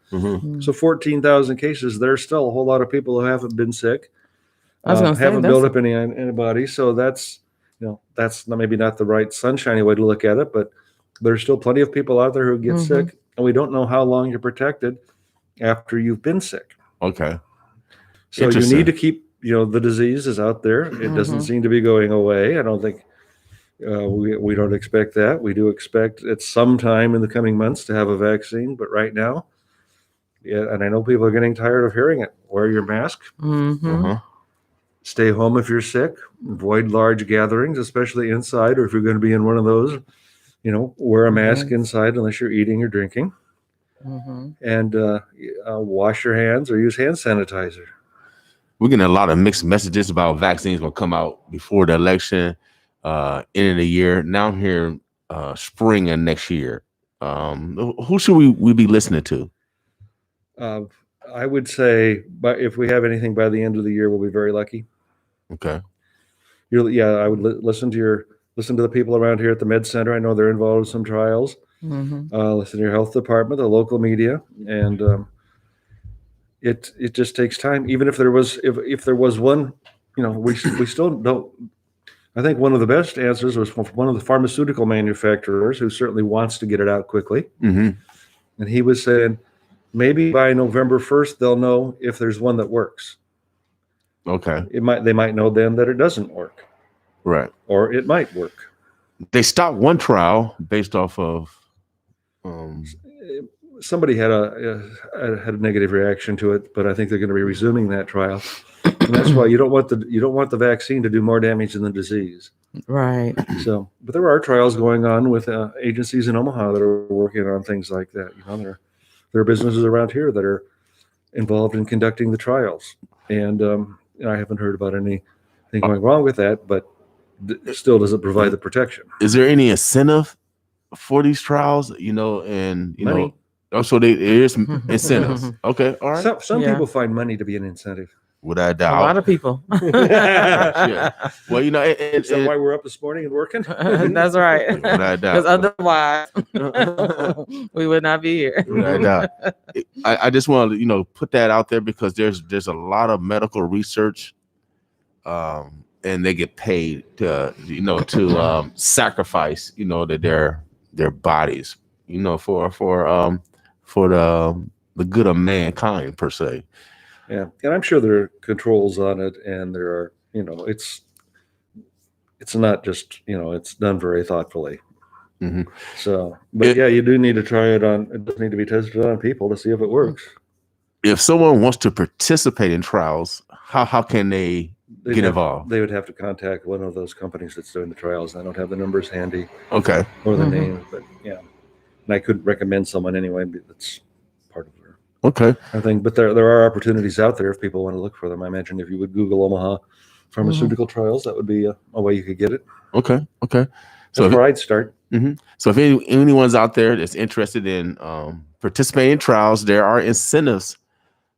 So 14,000 cases. There's still a whole lot of people who haven't been sick, I was gonna say, haven't built up any antibodies. So that's maybe not the right sunshiny way to look at it, but there's still plenty of people out there who get sick, and we don't know how long you're protected after you've been sick. Okay. So you need to keep, the disease is out there. It doesn't seem to be going away. I don't think we don't expect that. We do expect at some time in the coming months to have a vaccine, but right now, and I know people are getting tired of hearing it. Wear your mask. Stay home if you're sick. Avoid large gatherings, especially inside, or if you're going to be in one of those, wear a mask inside unless you're eating or drinking. And wash your hands or use hand sanitizer. We're getting a lot of mixed messages about vaccines going to come out before the election, end of the year. Now I'm hearing spring of next year. Who should we be listening to? I would say, but if we have anything by the end of the year, we'll be very lucky. Okay. I would listen to the people around here at the Med Center. I know they're involved in some trials. Listen to your health department, the local media, and it just takes time. Even if there was one, we still don't. I think one of the best answers was from one of the pharmaceutical manufacturers who certainly wants to get it out quickly, and he was saying maybe by November 1st they'll know if there's one that works. Okay. They might know then that it doesn't work. Right. Or it might work. They stopped one trial based off of somebody had a negative reaction to it, but I think they're going to be resuming that trial. And that's why you don't want the vaccine to do more damage than the disease. Right. So, but there are trials going on with agencies in Omaha that are working on things like that. There are businesses around here that are involved in conducting the trials, and I haven't heard about anything going wrong with that, but it still doesn't provide the protection. Is there any incentive for these trials? Money. So there is incentives. Okay, all right. Some people find money to be an incentive. Without a doubt. A lot of people. Yeah. Well, is that why we're up this morning and working? That's right. Without a doubt. Because otherwise, we would not be here. Without a doubt. I just want to, put that out there because there's a lot of medical research, and they get paid to sacrifice, their bodies, for the good of mankind per se. Yeah, and I'm sure there are controls on it, and there are, it's not just, it's done very thoughtfully. So, but you do need to try it on. It does need to be tested on people to see if it works. If someone wants to participate in trials, how can they get involved? They would have to contact one of those companies that's doing the trials. I don't have the numbers handy. Okay. Or the names, but yeah, and I could recommend someone anyway. But that's part of it. Okay. I think, but there are opportunities out there if people want to look for them. I imagine if you would Google Omaha pharmaceutical trials, that would be a way you could get it. Okay. So that's where I'd start. So if anyone's out there that's interested in participating in trials, there are incentives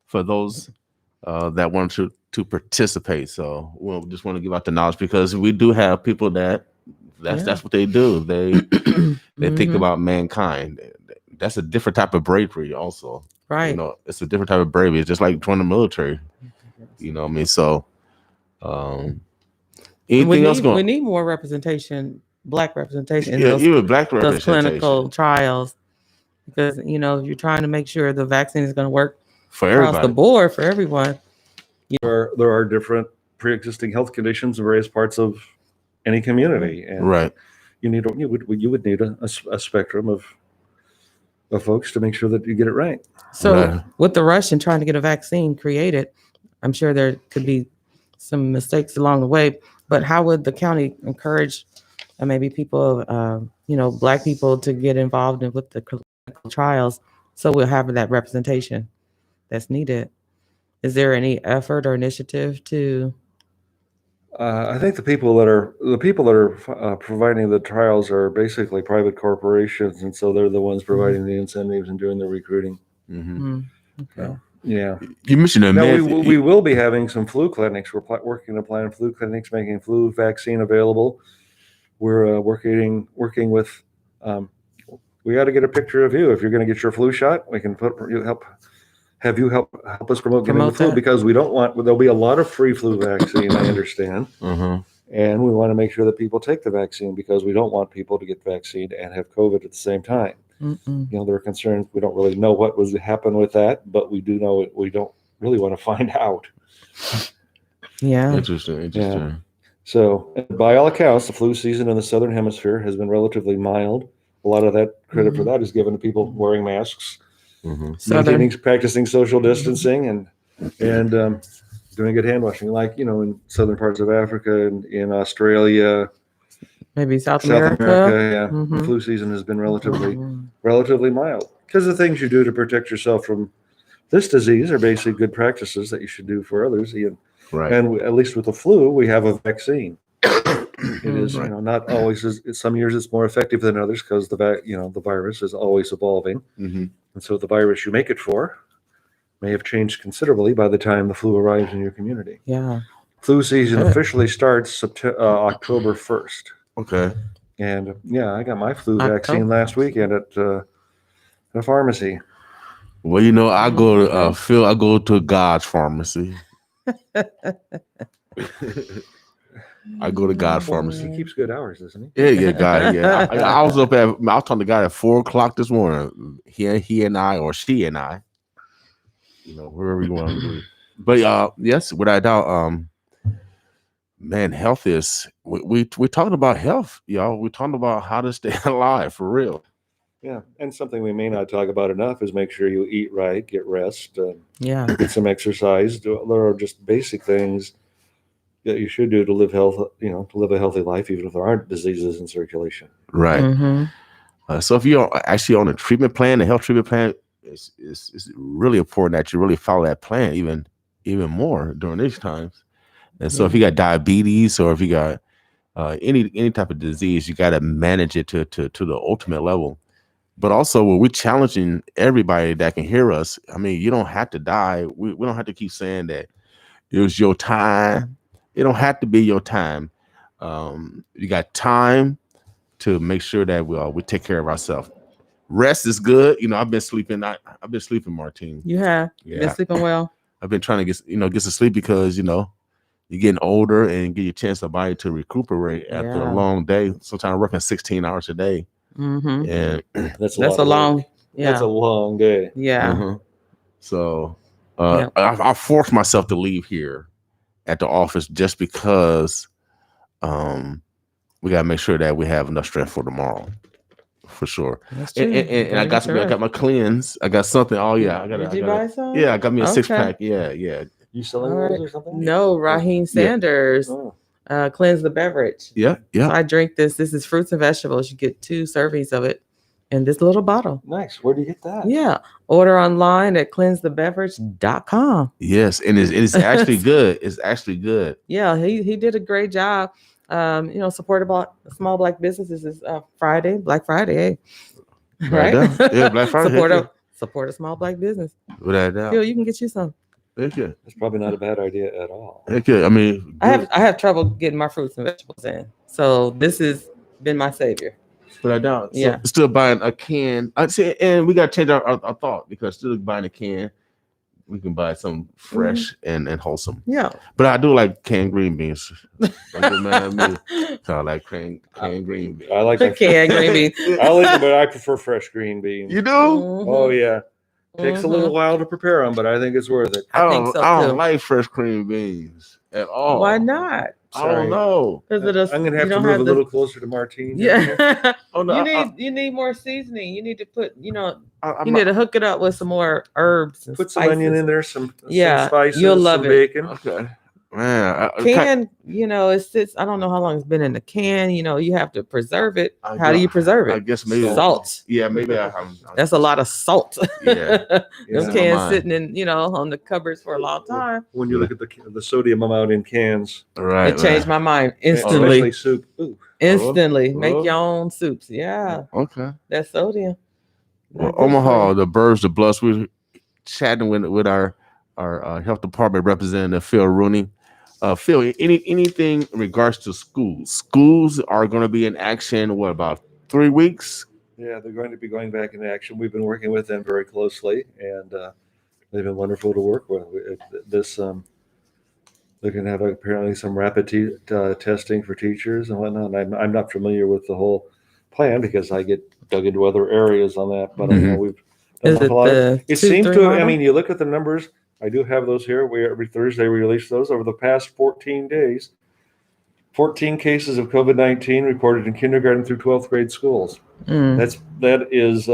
for those that want to participate. So we'll just want to give out the knowledge because we do have people that's what they do. They think about mankind. That's a different type of bravery also. Right. It's a different type of bravery. It's just like joining the military. You know what I mean? So anything else going on? We need more representation, Black representation in even Black those representation. clinical trials. Because, if you're trying to make sure the vaccine is going to work for everybody. Across the board for everyone. There are different pre-existing health conditions in various parts of any community. And right. You would need a spectrum of folks to make sure that you get it right. So with the rush and trying to get a vaccine created, I'm sure there could be some mistakes along the way, but how would the county encourage maybe people, Black people to get involved with the clinical trials so we'll have that representation that's needed? Is there any effort or initiative to? I think the people that are providing the trials are basically private corporations, and so they're the ones providing the incentives and doing the recruiting. Okay. Yeah. You mentioned that. Now we will be having some flu clinics. We're working to plan flu clinics, making flu vaccine available we're working with. We got to get a picture of you if you're going to get your flu shot. We can help us promote getting the flu that. because we don't want. There'll be a lot of free flu vaccine. I understand. And we want to make sure that people take the vaccine because we don't want people to get vaccine and have COVID at the same time. There are concerns. We don't really know what was to happen with that, but we do know we don't really want to find out. Yeah. Interesting. Yeah. So, by all accounts, the flu season in the Southern Hemisphere has been relatively mild. A lot of that credit for that is given to people wearing masks, practicing social distancing, and doing good hand washing, like in southern parts of Africa and in Australia, maybe South America. Yeah, the flu season has been relatively mild because the things you do to protect yourself from this disease are basically good practices that you should do for others. Right. And at least with the flu, we have a vaccine. It is, not always. Some years it's more effective than others because the virus is always evolving, and so the virus you make it for may have changed considerably by the time the flu arrives in your community. Yeah. Flu season officially starts October 1st. Okay. And I got my flu vaccine last weekend at a pharmacy. Well, I go to Phil. I go to God's pharmacy. I go to God's pharmacy. He keeps good hours, doesn't he? Yeah, God. Yeah, I was talking to God at 4:00 this morning. He and I, or she and I, wherever you want to do. But yes, without doubt, man, health is. We're talking about health, y'all. We're talking about how to stay alive for real. Yeah, and something we may not talk about enough is make sure you eat right, get rest, get some exercise. There are just basic things that you should do to live to live a healthy life, even if there aren't diseases in circulation. Right. So if you're actually on a treatment plan, a health treatment plan, it's really important that you really follow that plan even more during these times. And so if you got diabetes or if you got any type of disease, you got to manage it to the ultimate level. But also, we're challenging everybody that can hear us. I mean, you don't have to die. We don't have to keep saying that it was your time. It don't have to be your time. You got time to make sure that we take care of ourselves. Rest is good. I've been sleeping. I've been sleeping, Martine. You have? Yeah. Been sleeping well? I've been trying to get some sleep because, you're getting older and get your chance of body to recuperate after a long day. Sometimes working 16 hours a day. And that's a long day. Yeah. So I forced myself to leave here at the office just because we gotta make sure that we have enough strength for tomorrow, for sure. And I got my cleanse. I got something. Oh yeah, Did you buy some? Yeah, I got me a 6-pack. Yeah. You selling those or something? No, Raheem Sanders. Cleanse the beverage. Yeah. So I drink this. This is fruits and vegetables. You get 2 servings of it in this little bottle. Nice. Where do you get that? Yeah. Order online at cleansethebeverage.com. Yes, and it's actually good. It's actually good. Yeah, he did a great job. Support about small black businesses is Friday, Black Friday, right? Yeah, Black Friday. Support a small black business. Without doubt. Phil, you can get you some. It's probably not a bad idea at all. I mean, I have trouble getting my fruits and vegetables in, so this has been my savior. But I don't. So still buying a can. I'd say, and we got to change our thought because still buying a can, we can buy some fresh and wholesome. Yeah. But I do like canned green beans. Don't get mad at me. So I like canned green beans. I like canned green beans. I like them, but I prefer fresh green beans. You do? Oh yeah. Takes a little while to prepare them, but I think it's worth it. I think so, I don't like fresh green beans at all. Why not? I don't know. I'm gonna have to move a little closer to Martine. Yeah. Oh no. You need more seasoning. You need to put, you need to hook it up with some more herbs and put spices. Some onion in there, some spices, you'll love some bacon. Okay. Man, it sits. I don't know how long it's been in the can. You have to preserve it. How do you preserve it? I guess maybe salt. Yeah, maybe that's a lot of salt. Yeah, those cans sitting in on the cupboards for a long time. When you look at the sodium amount in cans, right? It changed my mind instantly. Especially soup. Ooh. Instantly, make your own soups. Yeah. Okay. That sodium. Well, Omaha, the birds, the bloods. We're chatting with our health department representative Phil Rooney. Phil, anything in regards to schools? Schools are going to be in action. What about 3 weeks? Yeah, they're going to be going back into action. We've been working with them very closely, and they've been wonderful to work with. They're going to have apparently some rapid testing for teachers and whatnot. And I'm not familiar with the whole plan because I get dug into other areas on that. But I know we've done Is an it awful lot. the It seems 2-3 to. I model? mean, you look at the numbers. I do have those here. Every Thursday we release those. Over the past 14 days, 14 cases of COVID-19 reported in kindergarten through 12th grade schools. That is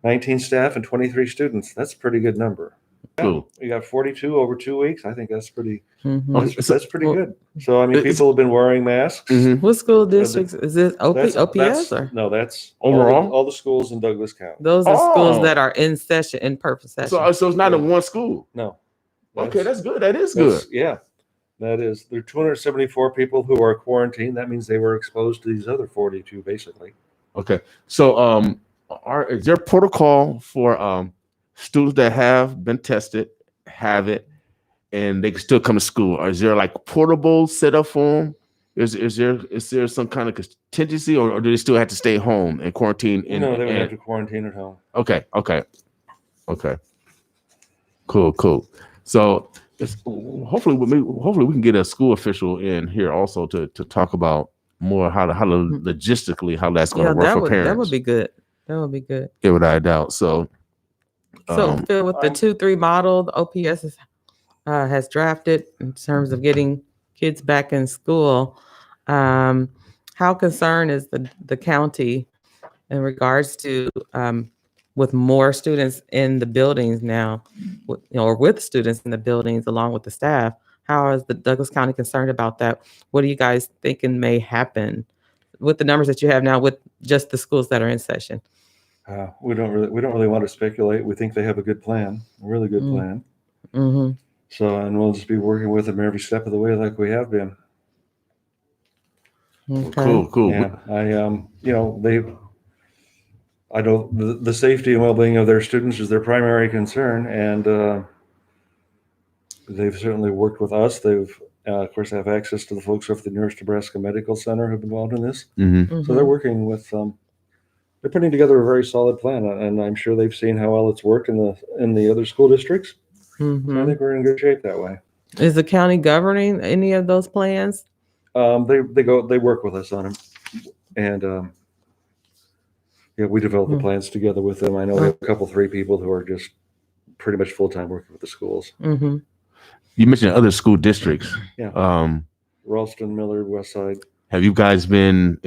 19 staff and 23 students. That's a pretty good number. Cool. You got 42 over 2 weeks. I think that's pretty. Mhm. That's pretty good. So I mean, people have been wearing masks. What school districts is it? OPS or No, that's overall all the schools in Douglas County. those are schools that are in session, in purpose session. So it's not in one school. No. Okay, that's good. That is good. Yeah, that is. There are 274 people who are quarantined. That means they were exposed to these other 42, basically. Okay, so is there protocol for students that have been tested, have it, and they can still come to school? Or is there like portable setup for them? Is there some kind of contingency, or do they still have to stay home and quarantine? No, they would have to quarantine at home. Okay. Cool. So hopefully we can get a school official in here also to talk about more how to logistically how that's going to work for parents. That would be good. That would be good. Yeah, without a doubt. So Phil, with the 2-3 model, the OPS has drafted in terms of getting kids back in school. How concerned is the county in regards to with more students in the buildings now, or with students in the buildings along with the staff? How is the Douglas County concerned about that? What are you guys thinking may happen with the numbers that you have now with just the schools that are in session? We don't really want to speculate. We think they have a good plan, a really good plan. Mm-hmm. So, and we'll just be working with them every step of the way, like we have been. Okay. Cool. Yeah, I don't. The safety and well-being of their students is their primary concern, and they've certainly worked with us. They've, of course, have access to the folks of the University of Nebraska Medical Center who've been involved in this. So they're working with. They're putting together a very solid plan, and I'm sure they've seen how well it's worked in the other school districts. So I think we're in good shape that way. Is the county governing any of those plans? They work with us on them, and we develop the plans together with them. I know we have a couple, 3 people who are just pretty much full-time working with the schools. Mm-hmm. You mentioned other school districts. Yeah. Ralston, Millard, Westside. Have you guys been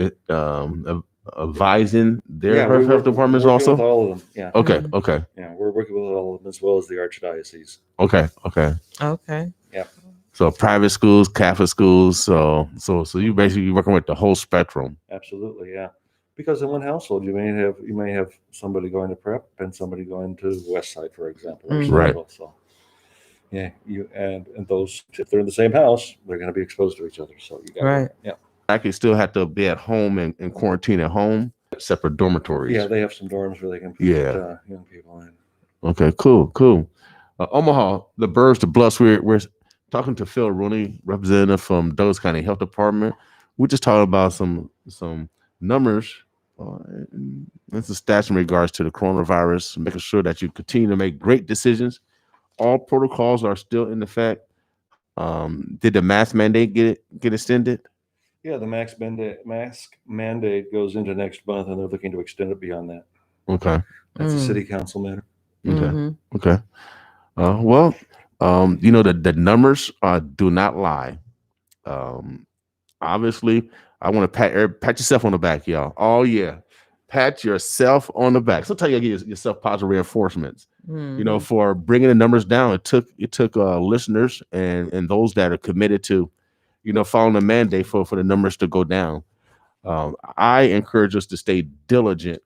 advising their health departments also? With all of them. Yeah. Okay. Yeah, we're working with all of them as well as the archdiocese. Okay. Yeah. So private schools, Catholic schools. So you basically working with the whole spectrum. Absolutely, yeah. Because in one household, you may have somebody going to prep and somebody going to Westside, for example. Or Right. So yeah, and those, if they're in the same house, they're going to be exposed to each other. So you got Right. Yeah. Actually, still have to be at home and quarantine at home, separate dormitories. Yeah, they have some dorms where they can put young people in. Okay, cool. Omaha, the birds, the bluffs. We're talking to Phil Rooney, representative from Douglas County Health Department. We're just talking about some numbers and some stats in regards to the coronavirus, making sure that you continue to make great decisions. All protocols are still in effect. Did the mask mandate get extended? Yeah, the mask mandate goes into next month, and they're looking to extend it beyond that. Okay. That's a city council matter. Okay. Well, the numbers do not lie. Obviously, I want to pat yourself on the back, y'all. Oh yeah, pat yourself on the back. Sometimes you give yourself positive reinforcements. For bringing the numbers down. It took listeners and those that are committed to, following the mandate for the numbers to go down. I encourage us to stay diligent.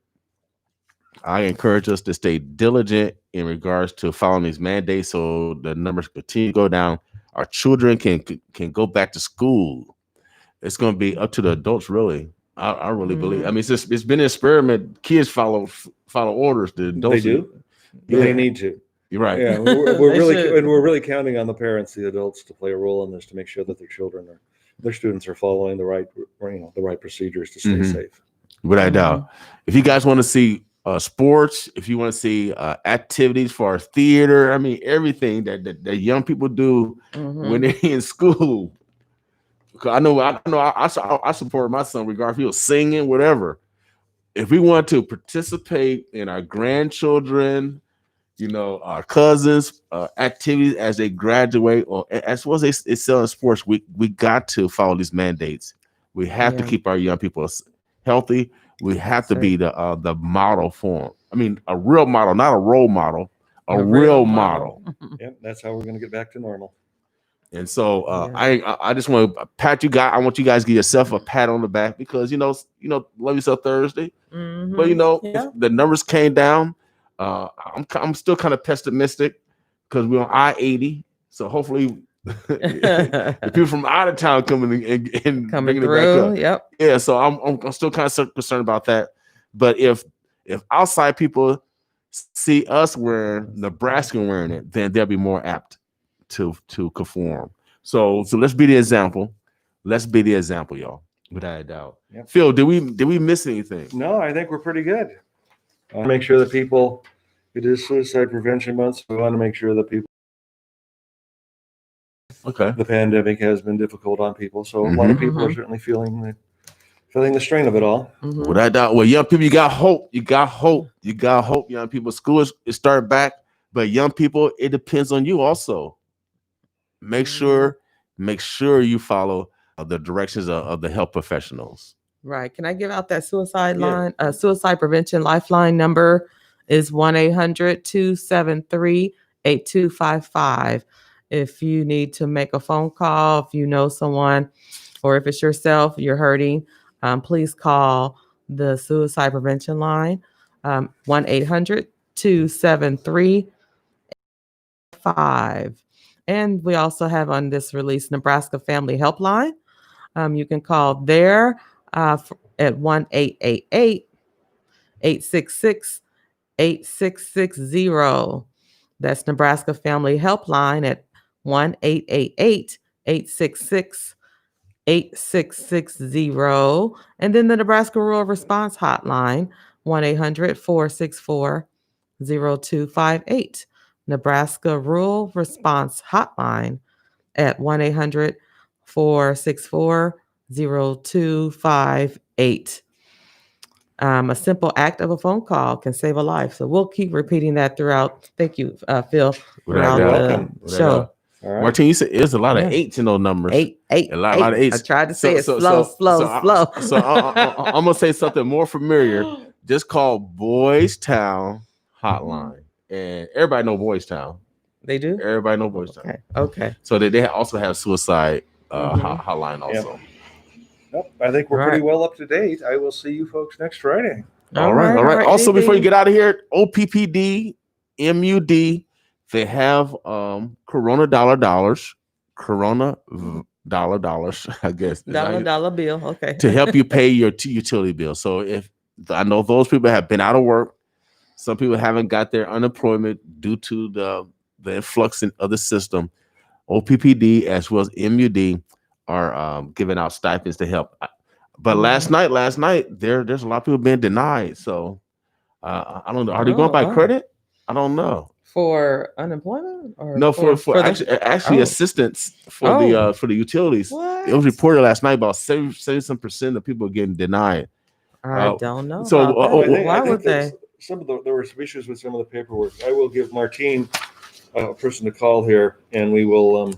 In regards to following these mandates, so the numbers continue to go down. Our children can go back to school. It's going to be up to the adults, really. I really believe. I mean, it's been an experiment. Kids follow orders. The adults they do. Yeah. They need to. You're right. Yeah, we're really counting on the parents, the adults, to play a role in this to make sure that their students are following the right procedures to stay safe. Without a doubt. If you guys want to see sports, if you want to see activities for our theater, I mean everything that young people do when they're in school. I know I support my son regardless if he was singing, whatever. If we want to participate in our grandchildren, our cousins activities as they graduate, or as well as they excel in sports, we got to follow these mandates. We have to keep our young people healthy. We have to be the model for them. I mean, a real model, not a role model, a real model. Yep, that's how we're going to get back to normal. And so I just want to pat you guys. I want you guys to give yourself a pat on the back because love yourself Thursday. But if the numbers came down. I'm still kind of pessimistic because we're on I-80, so hopefully the people from out of town coming bringing through. It back up. Yep. Yeah, so I'm still kind of concerned about that. But if outside people see us wearing Nebraska wearing it, then they'll be more apt to conform. So let's be the example. Let's be the example, y'all. Without a doubt. Yep. Phil, did we miss anything? No, I think we're pretty good. I want to make sure that people. It is Suicide Prevention Month, so we want to make sure that people. Okay. The pandemic has been difficult on people, so a lot of people are certainly feeling the strain of it all. Without a doubt. Well, young people, you got hope. You got hope. You got hope, young people. School is starting back, but young people, it depends on you also. Make sure you follow the directions of the health professionals. Right. Can I give out that suicide line? Suicide prevention lifeline number is 1-800-273-8255. If you need to make a phone call, if you know someone, or if it's yourself, you're hurting, please call the suicide prevention line, 1-800-273-8255. And we also have on this release Nebraska Family Helpline. You can call there at 1-888-866-8660. That's Nebraska Family Helpline at 1-888-866-8660. And then the Nebraska Rural Response Hotline, 1-800-464-0258. Nebraska Rural Response Hotline at 1-800-464-0258. A simple act of a phone call can save a life. So we'll keep repeating that throughout. Thank you, Phil, throughout the show. All right. Martine, you said there's a lot of eights in those numbers. Eight. A lot of eights. I tried to say it slow. So I'm gonna say something more familiar. Just call Boys Town Hotline, and everybody know Boys Town. They do. Everybody know Boys Town. Okay. So they also have suicide hotline also. Yep. I think we're pretty well up to date. I will see you folks next Friday. All right. Also, before you get out of here, OPPD, MUD, they have Corona dollars, I guess. Dollar bill. Okay. To help you pay your utility bill. So if I know those people have been out of work, some people haven't got their unemployment due to the influx of the system. OPPD as well as MUD are giving out stipends to help. But last night, there's a lot of people being denied. So I don't know. Are they going by credit? I don't know. For unemployment, or no, for actually assistance for the utilities. What? It was reported last night about 70% of people are getting denied. I don't know. So why would they? There were some issues with some of the paperwork. I will give Martine a person to call here, and we will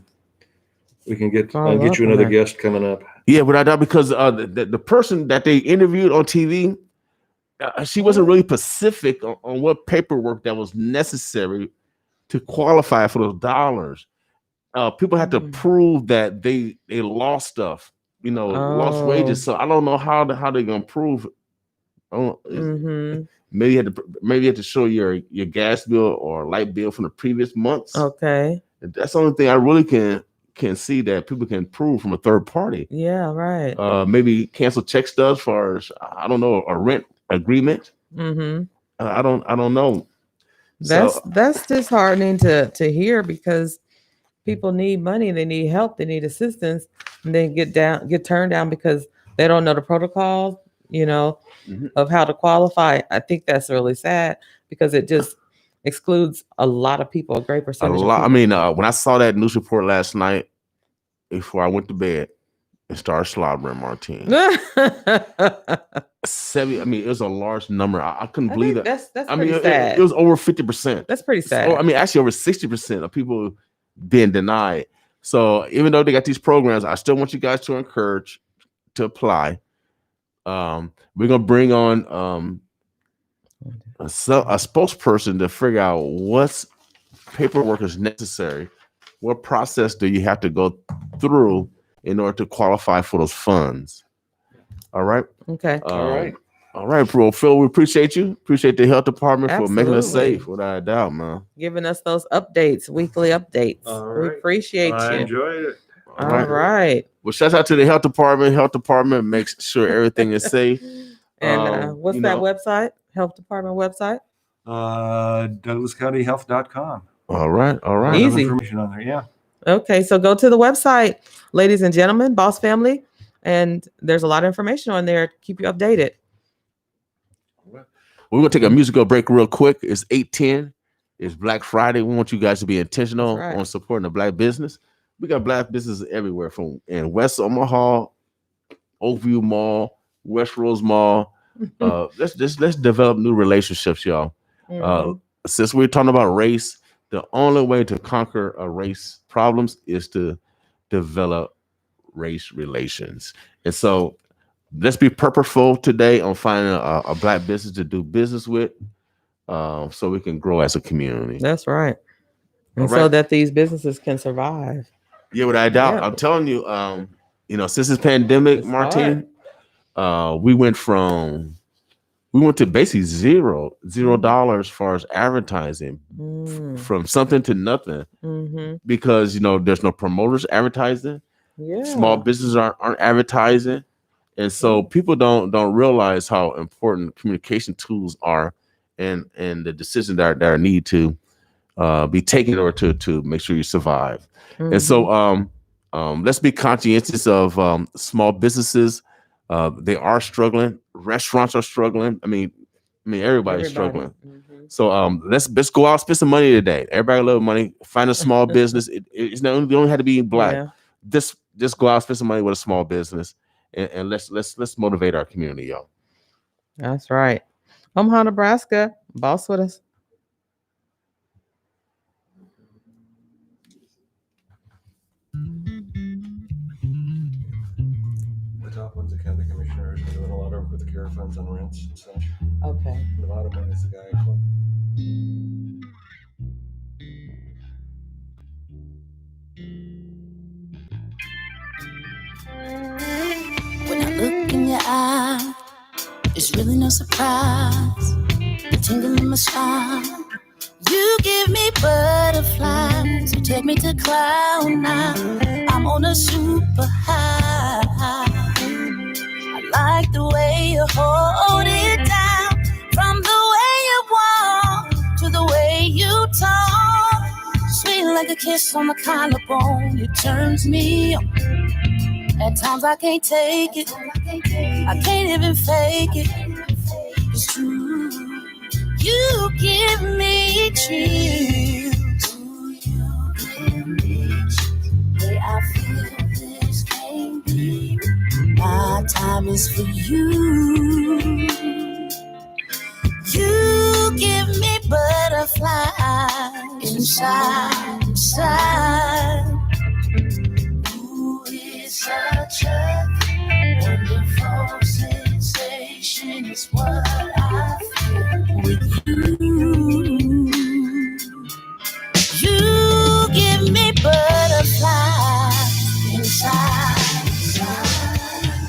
we can get you another guest coming up. Yeah, but I doubt because the person that they interviewed on TV, she wasn't really specific on what paperwork that was necessary to qualify for those dollars. People have to prove that they lost stuff, lost wages. So I don't know how they're gonna prove. Maybe you have to show your gas bill or light bill from the previous months. Okay, that's the only thing I really can see that people can prove from a third party. Yeah, right. Maybe cancel check stubs for I don't know, a rent agreement. I don't know. That's disheartening to hear, because people need money, they need help, they need assistance, and they get turned down because they don't know the protocols, Mhm. of how to qualify. I think that's really sad, because it just excludes a lot of people, a great A percentage of lot. I people. mean, when I saw that news report last night before I went to bed and started slobbering, Martine. 70. I mean, it was a large number. I couldn't I believe think that. that's I mean, pretty it sad. was over 50%. That's pretty Oh, sad. I mean, actually, over 60% of people being denied. So even though they got these programs, I still want you guys to encourage to apply. We're gonna bring on a spokesperson to figure out what's paperwork is necessary. What process do you have to go through in order to qualify for those funds? All right. Okay. All right. All right, bro. Phil, we appreciate you. Appreciate the health department for making us Absolutely. safe, without a doubt, man. Giving us those updates, weekly updates. All We right. appreciate I you. enjoyed it. All right. Well, shout out to the health department. Health department makes sure everything is safe. And what's that website? Health department website? DouglasCountyHealth.com. All right. All A lot right. of Easy. information on there. Yeah. Okay, so go to the website, ladies and gentlemen, Boss Family, and there's a lot of information on there to keep you updated. We're gonna take a musical break real quick. It's 8:10. It's Black Friday. We want you guys to be intentional That's right. on supporting the black business. We got black businesses everywhere, from in West Omaha, Oakview Mall, West Rose Mall. Let's develop new relationships, y'all. Mhm. Since we're talking about race, the only way to conquer a race problems is to develop race relations. And so let's be purposeful today on finding a black business to do business with, so we can grow as a community. That's right. And All so right. that these businesses can survive. Yeah, without a doubt. Yeah. I'm telling you, since this pandemic, It's Martine, we went to basically $0 as far as advertising, from something to nothing, Mm-hmm. because there's no promoters advertising. Yeah. Small businesses aren't advertising, and so people don't realize how important communication tools are, and the decisions that are need to be taken in order to make sure you survive. And so let's be conscientious of small businesses. They are struggling. Restaurants are struggling. I mean everybody's struggling. Mhm. So let's go out, spend some money today. Everybody love money. Find a small business. It's not, you don't have to be black. Yeah. Just go out, spend some money with a small business, and let's motivate our community, y'all. That's right. Omaha, Nebraska. Boss with us. The top one's the county commissioner who's been doing a lot of with the care funds on rents and such. Okay. The bottom one is the guy from When I look in your eye, it's really no surprise. The tingle in my spine. You give me butterflies. You take me to cloud nine. I'm on a super high. I like the way you hold it down. From the way you walk to the way you talk. Sweet like a kiss on the collarbone. It turns me on. At times I can't take it. I can't even fake it. It's true. You give me chills. You give me chills. Way I feel this can't be. My time is for you. You give me butterflies inside. Such a wonderful sensation is what I feel with you. You give me butterflies inside.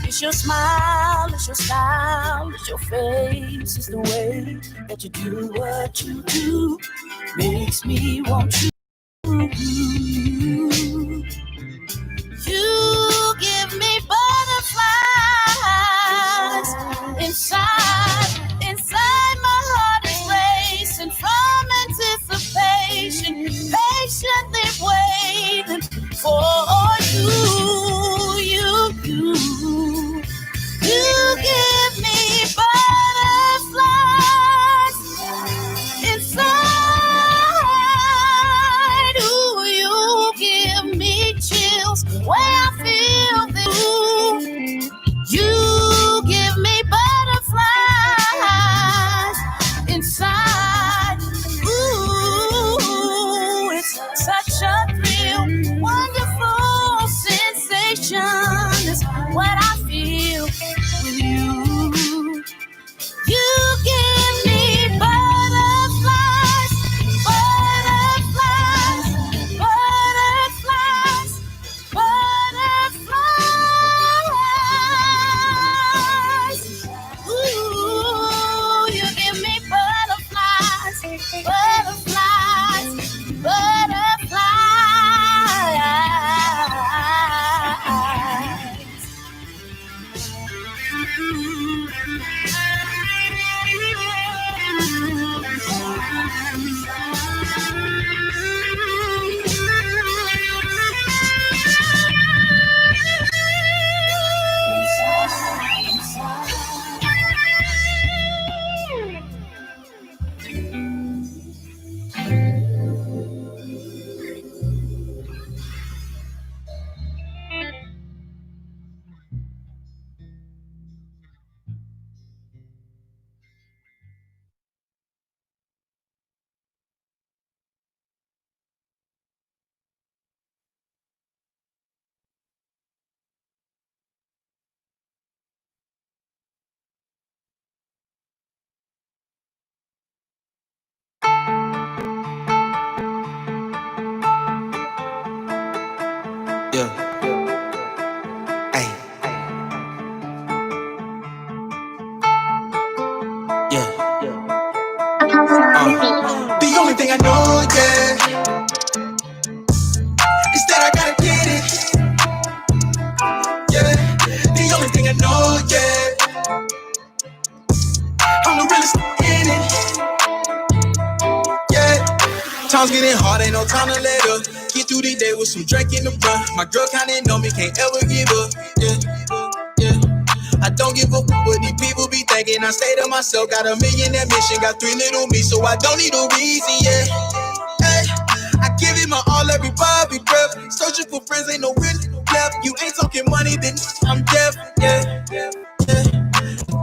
It's your smile, it's your style, it's your face, it's the way that you do what you do. Makes me want you. You give me butterflies inside my heart is racing from end to Yeah. Ay. Yeah. The only thing I know, yeah, is that I gotta get it. Yeah. The only thing I know, yeah, I'm the realest in it. Yeah. Times getting hard, ain't no time to let up. Get through the day with some drink in the front. My girl counting on me, can't ever give up. Yeah. Yeah. I don't give a fuck what these people be thinking. I say to myself, got a million ambition, got 3 little me, so I don't need a reason, yeah. Hey, I give it my all, every Bobby breath. Searching for friends, ain't no real left. You ain't talking money, then I'm deaf, yeah.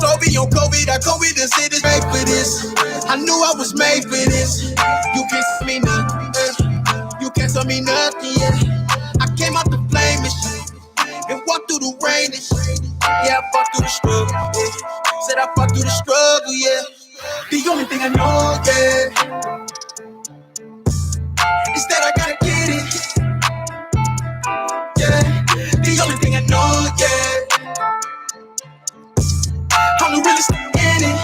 Throw me on COVID, I COVID the city made for this. I knew I was made for this. You can't tell me nothing, you can't tell me nothing, yeah. I came out the flame and shit, and walked through the rain and shit. Yeah, I fought through the struggle, yeah. Said I fought through the struggle, yeah. The only thing I know, yeah, is that I gotta get it. Yeah, the only thing I know, yeah, I'm the realest in it.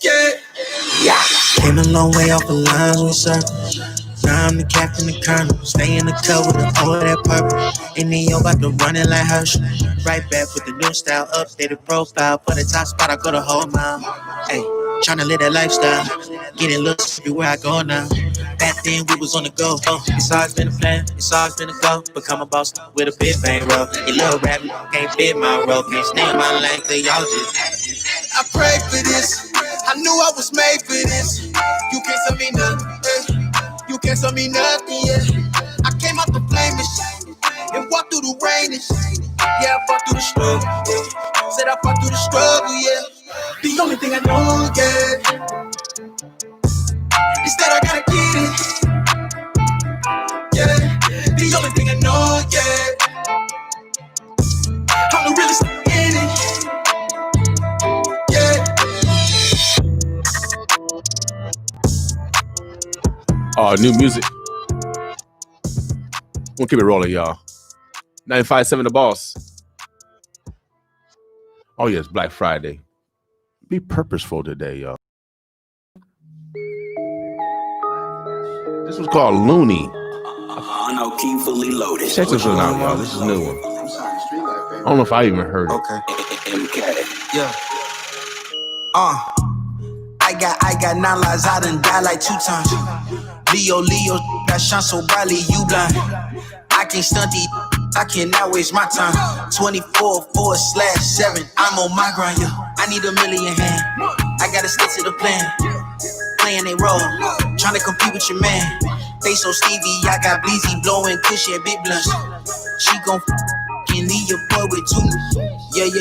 Yeah, yeah. Came a long way off the lines with circles. Now I'm the captain of colonel. Stay in the club with the all that purple. And then yo about to run it like Herschel. Right back with the new style, updated profile. For the top spot, I go the whole mile. Hey, tryna live that lifestyle. Getting looks everywhere I go now. Back then we was on the go. It's always been a plan, it's always been a go. Become a boss with a big bang roll. You little rabbit, can't fit my role. Can't stay in my lane, cause y'all just. I prayed for this. I knew I was made for this. You can't tell me nothing. You can't tell me nothing, yeah. I came out the flame and shit, and walked through the rain and shit. Yeah, I fought through the struggle, yeah. Said I fought through the struggle, yeah. The only thing I know, yeah, is that I gotta get it. Yeah, the only thing I know, yeah, I'm the realest in it. Yeah. Oh, new music. We'll keep it rolling, y'all. 95.7 The Boss. Oh, yes, Black Friday. Be purposeful today, y'all. This was called Looney. No key fully loaded. Check this one out, y'all. This is a new one. I don't know if I even heard it. Okay. Yeah. I got 9 lives, I done died like 2 times. Leo, that shine so brightly, you blind. I can't stunt these, I cannot waste my time. 24/7, I'm on my grind, yeah. I need $1 million hand. I gotta stick to the plan. Playing they role, trying to compete with your man. They so Stevie, I got Bleezy blowing cushy and big blunts. She gon' and leave your boy with 2. Yeah,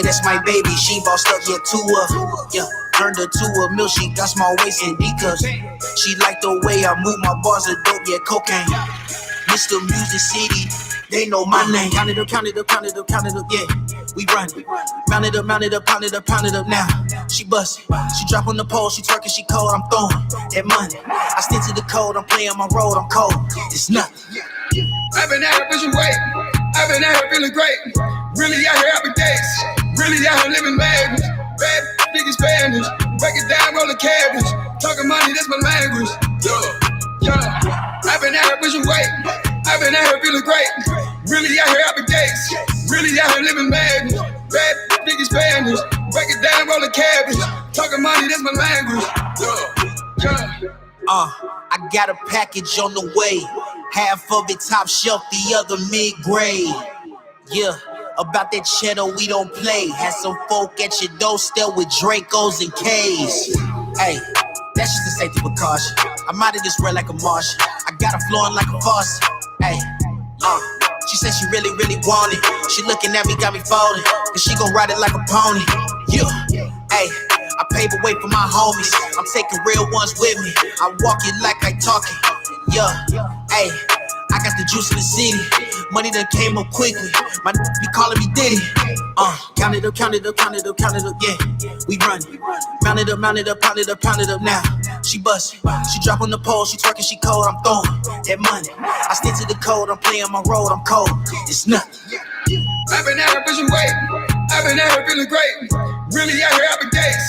that's my baby. She bossed up, yeah, 2 up. Yeah, turned her to a mill. She got small waist and D cups. She like the way I move my bars of dope, yeah, cocaine. Mr. Music City, they know my name. Count it up, yeah. We run it. Mount it up, pound it up now. She bustin', she drop on the pole, she twerking, she cold. I'm throwing that money. I stick to the code, I'm playing my road, I'm cold. It's nothing. I've been out here pushing weight. I've been out here feeling great. Really out here happy days. Really out here living madness. Bad niggas Spanish. Break it down, roll the cabbage. Talking money, that's my language. Yeah. I've been out here pushing weight. I've been out here feeling great. Really out here happy days. Really out here living madness. Bad niggas spanish. Break it down, roll the cabbage. Talking money, that's my language. I got a package on the way. Half of it top shelf, the other mid-grade. Yeah, about that cheddar we don't play. Had some folk at your doorstep with Dracos and K's. Hey, that's just a safety precaution. I'm out of this red like a Martian. I got her flowing like a faucet. Hey, she said she really, really want it. She looking at me, got me folding. Cause she gon' ride it like a pony. Yeah, hey, I pave a way for my homies. I'm taking real ones with me. I walk it like I talk it. Yeah, hey, I got the juice in the city. Money done came up quickly. My be calling me Diddy. Count it up, count it up, count it up, count it up, yeah. We run it. Mount it up, mount it up, pound it up, pound it up now. She bustin'. She drop on the pole, she twerking, she cold, I'm throwing that money. I stick to the code, I'm playing my road, I'm cold. It's nothing. I've been out here pushing weight. I've been out here feeling great. Really out here out days.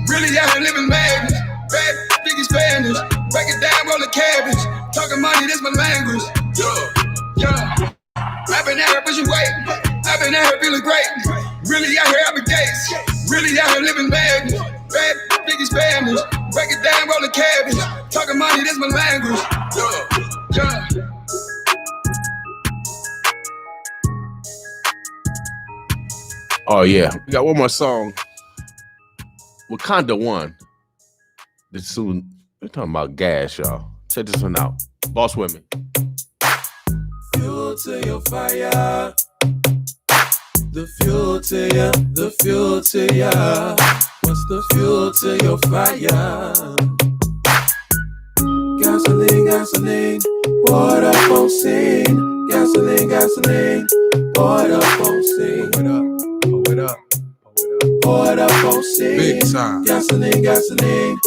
Really out here living madness. Bad niggas Spanish. Break it down, roll the cabbage. Talking money, that's my language. Yeah. I've been out here pushing weight. I've been out here feeling great. Really out here out days. Really out here living madness. Bad niggas Spanish. Break it down, roll the cabbage. Talking money, that's my language. Yeah. Oh yeah, we got one more song. Wakanda 1. This soon. We're talking about gas, y'all. Check this one out. Boss with me. Fuel to your fire. The fuel to ya. The fuel to ya. What's the fuel to your fire? Gasoline, gasoline. Poured up on scene. Gasoline, gasoline. Poured up on scene. Pour it up. Pour it up on scene. Big time. Gasoline, gasoline.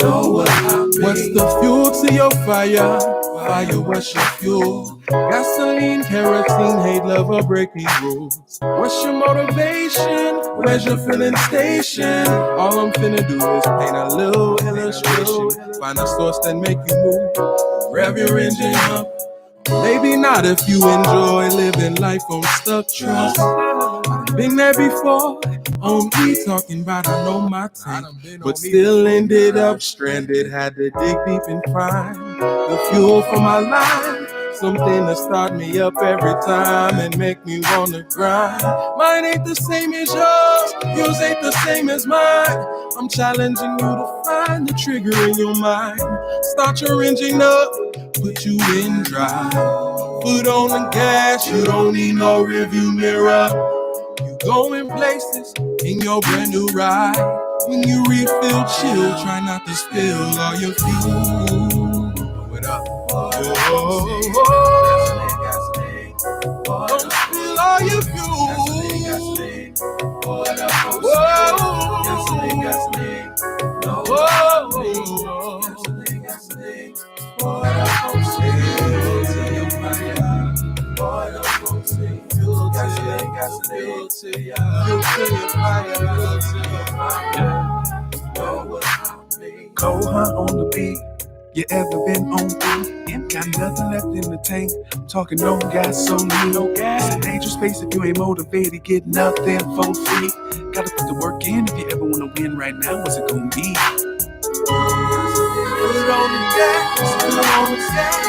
Know what I mean. What's the fuel to your fire? Fire, what's your fuel? Gasoline, kerosene, hate, love, or breaking rules. What's your motivation? Where's your filling station? All I'm finna do is paint a little illustration. Find a source that make you move. Rev your engine up. Maybe not if you enjoy living life on stuck trust. I've been there before, on me talking about I know my time, but still ended up stranded, had to dig deep and find the fuel for my life. Something to start me up every time and make me wanna grind. Mine ain't the same as yours, yours ain't the same as mine. I'm challenging you to find the trigger in your mind. Start your engine up, put you in drive. Foot on the gas, you don't need no review mirror. You going places in your brand new ride. When you refill, chill, try not to spill all your fuel. Blow it up. Don't spill all your fuel. Cold hunt on the beat. You ever been on beat and got nothing left in the tank? Talking no gasoline, no gas. It's a dangerous space if you ain't motivated. Get nothing for free. Gotta put the work in if you ever wanna win. Right now, what's it gonna be? Put on the gas, put on the gas,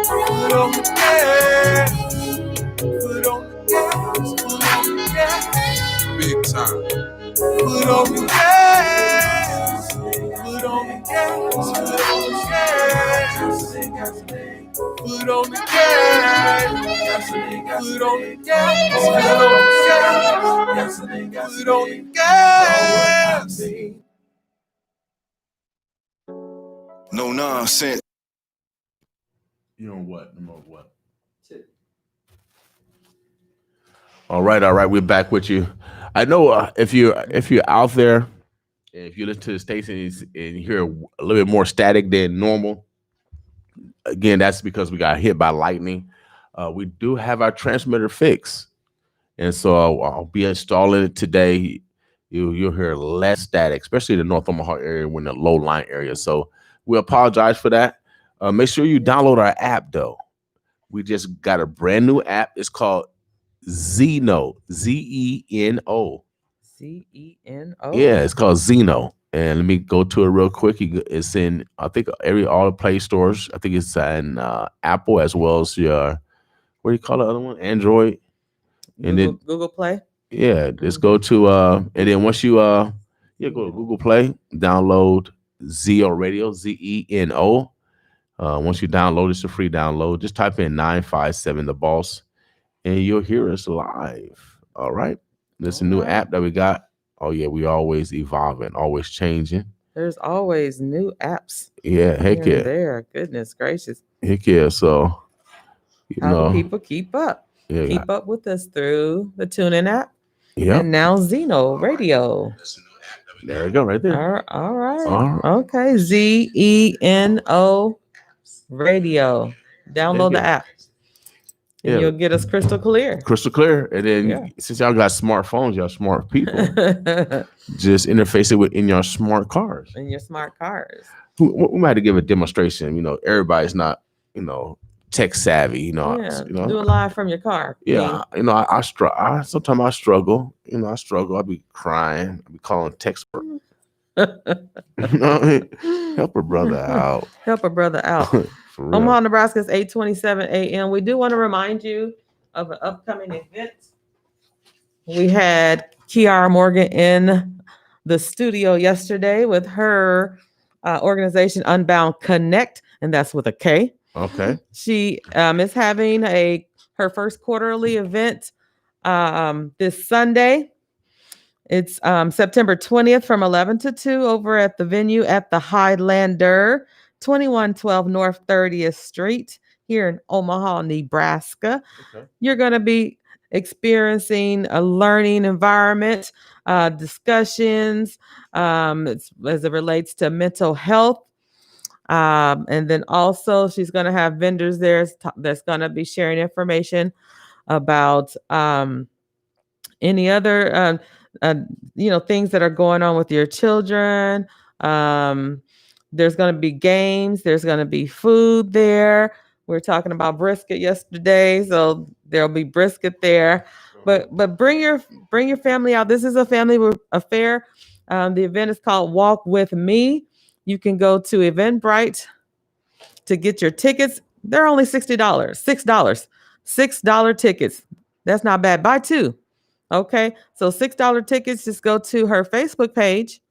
put on the gas, put on the gas, put on the gas. Big time. Put on the gas, put on the gas, put on the gas, put on the gas, put on the gas, put on the gas. No nonsense. You know what? Number what? All right. We're back with you. I know if you're out there, if you listen to the station and you hear a little bit more static than normal, again, that's because we got hit by lightning. We do have our transmitter fixed, and so I'll be installing it today. You'll hear less static, especially in the North Omaha area when the low line area. So we apologize for that. Make sure you download our app, though. We just got a brand new app. It's called Zeno, Zeno. Zeno. Yeah, it's called Zeno. And let me go to it real quick. It's in, I think, all the Play stores. I think it's in Apple as well as your, what do you call the other one? Android. And then Google Play. yeah, just go to and then once you yeah, go to Google Play, download Zeo Radio, Zeno. Once you download, it's a free download. Just type in 957 the boss and you'll hear us live. All right. There's a new app that we got. Oh yeah, we always evolving, always changing. There's always new apps. Yeah, heck here yeah. and there. Goodness gracious. Heck yeah. So how do people keep up? Yeah, keep up with us through the TuneIn app. Yeah. And now Zeno Radio. There we go, right there. All right. Okay. Zeno Radio. Download the app. And you'll get us crystal clear. Crystal clear. And then since y'all got smartphones, y'all smart people, just interface it in your smart cars. In your smart cars. We might have to give a demonstration. Everybody's not, tech savvy. Yeah, do it live from your car. Yeah, I struggle. Sometimes I struggle. I struggle. I be crying. I be calling tech support. Help a brother out. Help a brother out. Omaha, Nebraska is 8:27 a.m. We do want to remind you of an upcoming event. We had Kiara Morgan in the studio yesterday with her organization Unbound Connect, and that's with a K. Okay. She is having her first quarterly event this Sunday. It's September 20th from 11 to 2 over at the venue at the Highlander, 2112 North 30th Street here in Omaha, Nebraska. Okay. You're going to be experiencing a learning environment, discussions as it relates to mental health. And then also she's going to have vendors there that's going to be sharing information about any other things that are going on with your children. There's going to be games. There's going to be food there. We were talking about brisket yesterday, so there'll be brisket there. But bring your family out. This is a family affair. The event is called Walk With Me. You can go to Eventbrite to get your tickets. They're only $60. $6 tickets. That's not bad. Buy two. Okay. So $6 tickets. Just go to her Facebook page,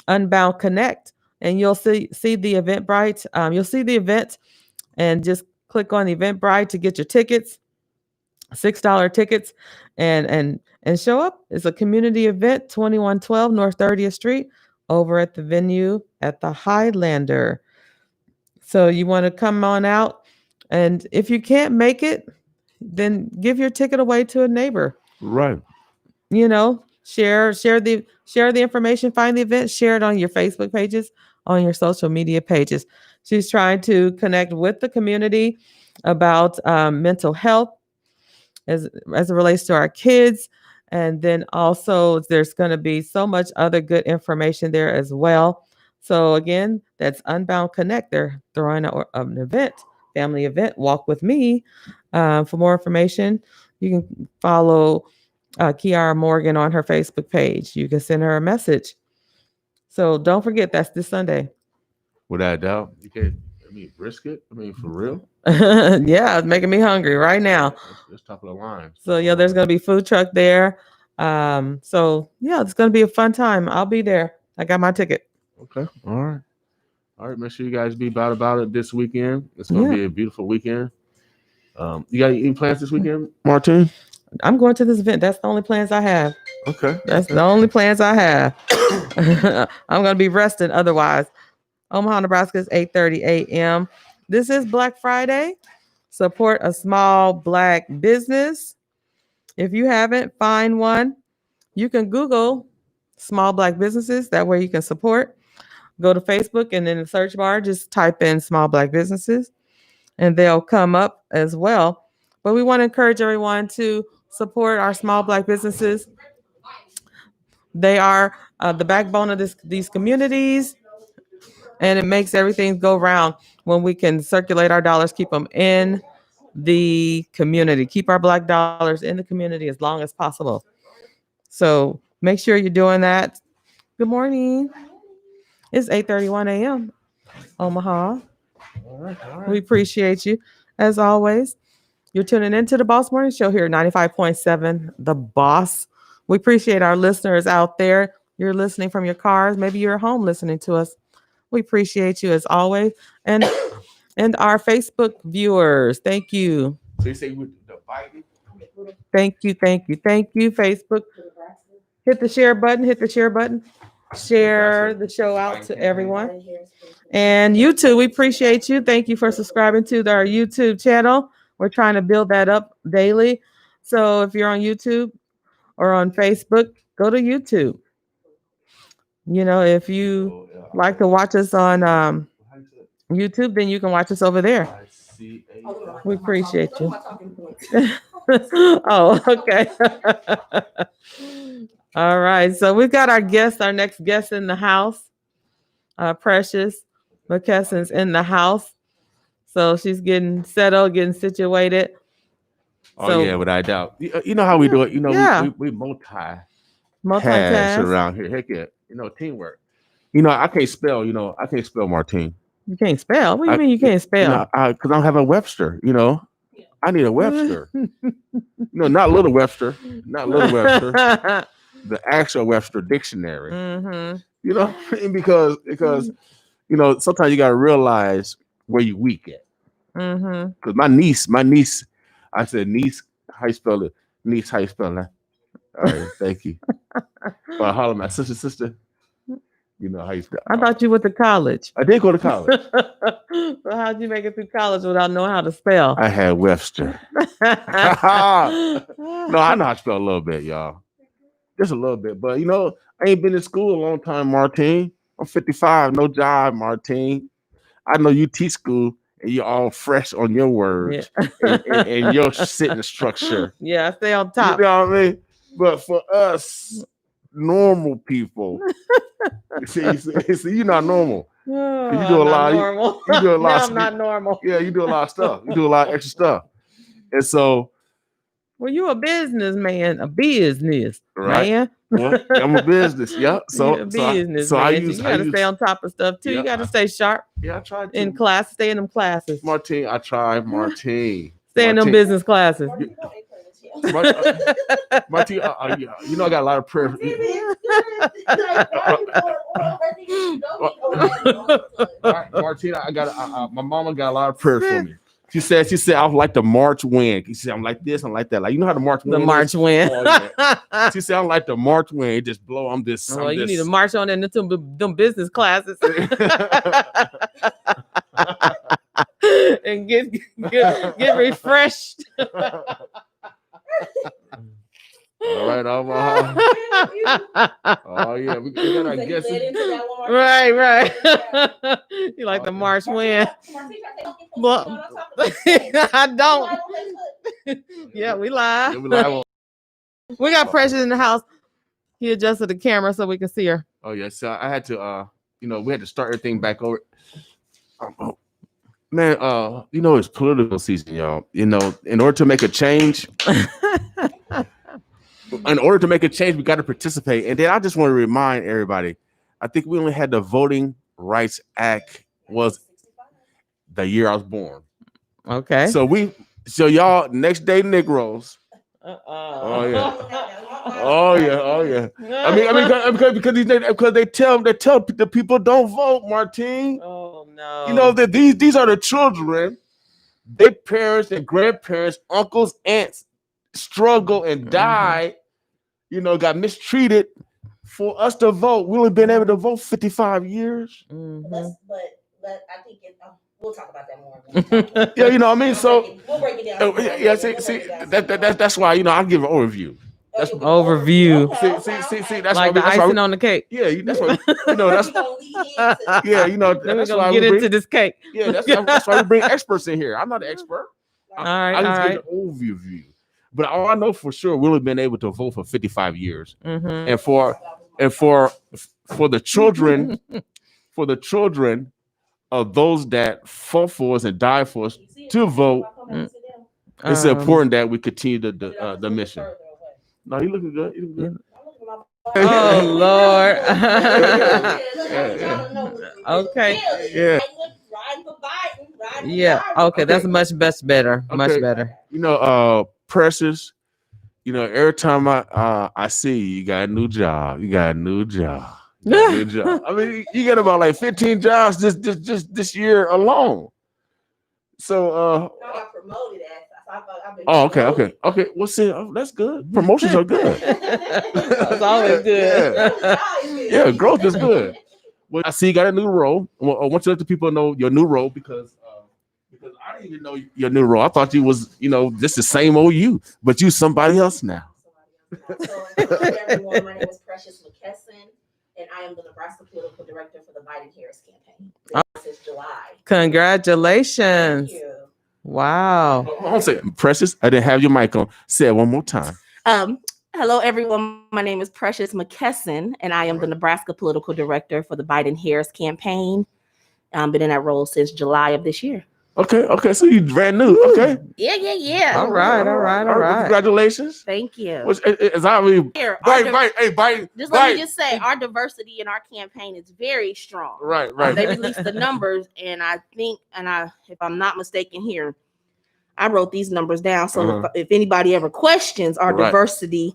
Unbound Connect, and you'll see the Eventbrite. You'll see the event and just click on Eventbrite to get your tickets. $6 tickets and show up. It's a community event, 2112 North 30th Street over at the venue at the Highlander. So you want to come on out, and if you can't make it, then give your ticket away to a neighbor. Right. Share the information, find the event, share it on your Facebook pages, on your social media pages. She's trying to connect with the community about mental health as it relates to our kids. And then also there's going to be so much other good information there as well. So again, that's Unbound Connect. They're throwing an event, family event, Walk With Me. For more information, you can follow Kiara Morgan on her Facebook page. You can send her a message. So don't forget, that's this Sunday. Without a doubt. You can't, brisket? For real? Yeah, it's making me hungry right now. Let's top of the line. So yeah, there's going to be food truck there. So yeah, it's going to be a fun time. I'll be there. I got my ticket. Okay. All right. Make sure you guys be about it this weekend. It's going to be a beautiful weekend. You got any plans this weekend, Martine? I'm going to this event. That's the only plans I have. Okay. That's the only plans I have. I'm going to be resting otherwise. Omaha, Nebraska is 8:30 a.m. This is Black Friday. Support a small Black business. If you haven't, find one. You can Google small Black businesses. That way you can support. Go to Facebook and in the search bar, just type in small Black businesses and they'll come up as well. But we want to encourage everyone to support our small Black businesses. They are the backbone of these communities, and it makes everything go round when we can circulate our dollars, keep them in the community. Keep our Black dollars in the community as long as possible. So make sure you're doing that. Good morning. It's 8:31 a.m. Omaha. We appreciate you as always. You're tuning into the Boss Morning Show here, 95.7 The Boss. We appreciate our listeners out there. You're listening from your cars. Maybe you're at home listening to us. We appreciate you as always. And our Facebook viewers. Thank you. So you say with the Biden? Thank you, Facebook. Hit the share button. Share the show out to everyone. And YouTube, we appreciate you. Thank you for subscribing to our YouTube channel. We're trying to build that up daily. So if you're on YouTube or on Facebook, go to YouTube. You know, if you like to watch us on YouTube, then you can watch us over there. We appreciate you. Oh, okay. All right. So we've got our next guest in the house. Precious McKesson's in the house. So she's getting settled, getting situated. Oh, yeah, without a doubt. You know how we do it. You know, we multitask around here. Heck yeah. You know, teamwork. You know, I can't spell Martine. You can't spell? What do you mean you can't spell? Because I don't have a Webster, you know. I need a Webster. No, not Little Webster. Not Little Webster. The actual Webster dictionary. Mm-hmm. You know, because you know, sometimes you gotta realize where you weak at. Mm-hmm. Because my niece, I said, niece, how you spell it? Niece, how you spell that? All right, thank you. But I holler at my sister. You know how you spell. I thought you went to college. I did go to college. So how'd you make it through college without knowing how to spell? I had Webster. No, I know how to spell a little bit, y'all. Just a little bit. But, you know, I ain't been in school a long time, Martine. I'm 55, no job, Martine. I know you teach school and you're all fresh on your words and your sitting structure. Yeah, I stay on top. You know what I mean? But for us normal people, see, you're not normal. Oh, You do a lot. Normal. You do a lot. I'm not normal. Yeah, you do a lot of stuff. You do a lot of extra stuff, and so. Well, you a businessman, a business man. Well, I'm a business. Yeah, so a business so man. I use. You gotta stay on top of stuff too. Yeah, you gotta stay sharp. Yeah, I tried to. In class, stay in them classes. Martine, I tried. Martine, stay in them business classes. Martine, you know I got a lot of prayer. Martine, I got my mama got a lot of prayer for me. She said I was like the March wind. She said I'm like this, I'm like that. Like you know how the March wind. The March wind. Oh, yeah. She said I'm like the March wind. It just blow. I'm this. Well, you need to march on into them business classes and get refreshed. All right, Omaha. Oh yeah, we got our guests. Right. You like the March wind? Well, I don't. Yeah, we live. We got Precious in the house. He adjusted the camera so we can see her. Oh yeah, so I had to, we had to start everything back over. Man, it's political season, y'all. You know, in order to make a change. We got to participate. And then I just want to remind everybody, I think we only had the Voting Rights Act was the year I was born. Okay. So y'all, next day Negroes. Oh yeah. I mean, because they tell the people don't vote, Martine. Oh no. You know that these are the children, their parents and grandparents, uncles, aunts struggle and die. You know, got mistreated for us to vote. We've only been able to vote 55 years. Mm-hmm. But I think we'll talk about that more. Yeah, you know what I mean? So we'll break it down. Yeah, see, that's why, I'll give an overview. That's overview. See, that's like the icing on the cake. Yeah, that's what that's. Yeah, that's why we get into this cake. Yeah, that's why we bring experts in here. I'm not an expert. I just give an overview. But all I know for sure, we'll have been able to vote for 55 years, and for the children, of those that fought for us and died for us to vote. It's important that we continue the mission. No, you looking good. You looking good. Oh Lord. Okay. Yeah. Yeah. Okay. That's much better. Much Okay. better. You know, Precious. You know, every time I see you, you got a new job. You got a new job. You got a new job. I mean, you got about like 15 jobs just this year alone. So I got promoted I've been oh, promoted. okay. Well, see, that's good. Promotions are good. It's always good. Yeah, growth is good. Well, I see you got a new role. Well, I want you to let the people know your new role because I didn't even know your new role. I thought you was, just the same old you, but you somebody else now. So, everyone, my name is Precious McKesson, and I am the Nebraska Political Director for the Biden-Harris campaign. This is July. Congratulations. Thank you. Wow. Hold on a second. Precious, I didn't have your mic on. Say it one more time. Hello, everyone. My name is Precious McKesson, and I am the Nebraska Political Director for the Biden-Harris campaign. I've been in that role since July of this year. Okay. So you brand new. Okay. Yeah. All right. Congratulations. Thank you. As I mean, Biden. Just let me just say, our diversity in our campaign is very strong. Right. They released the numbers, and I think, if I'm not mistaken here, I wrote these numbers down. So if anybody ever questions our diversity,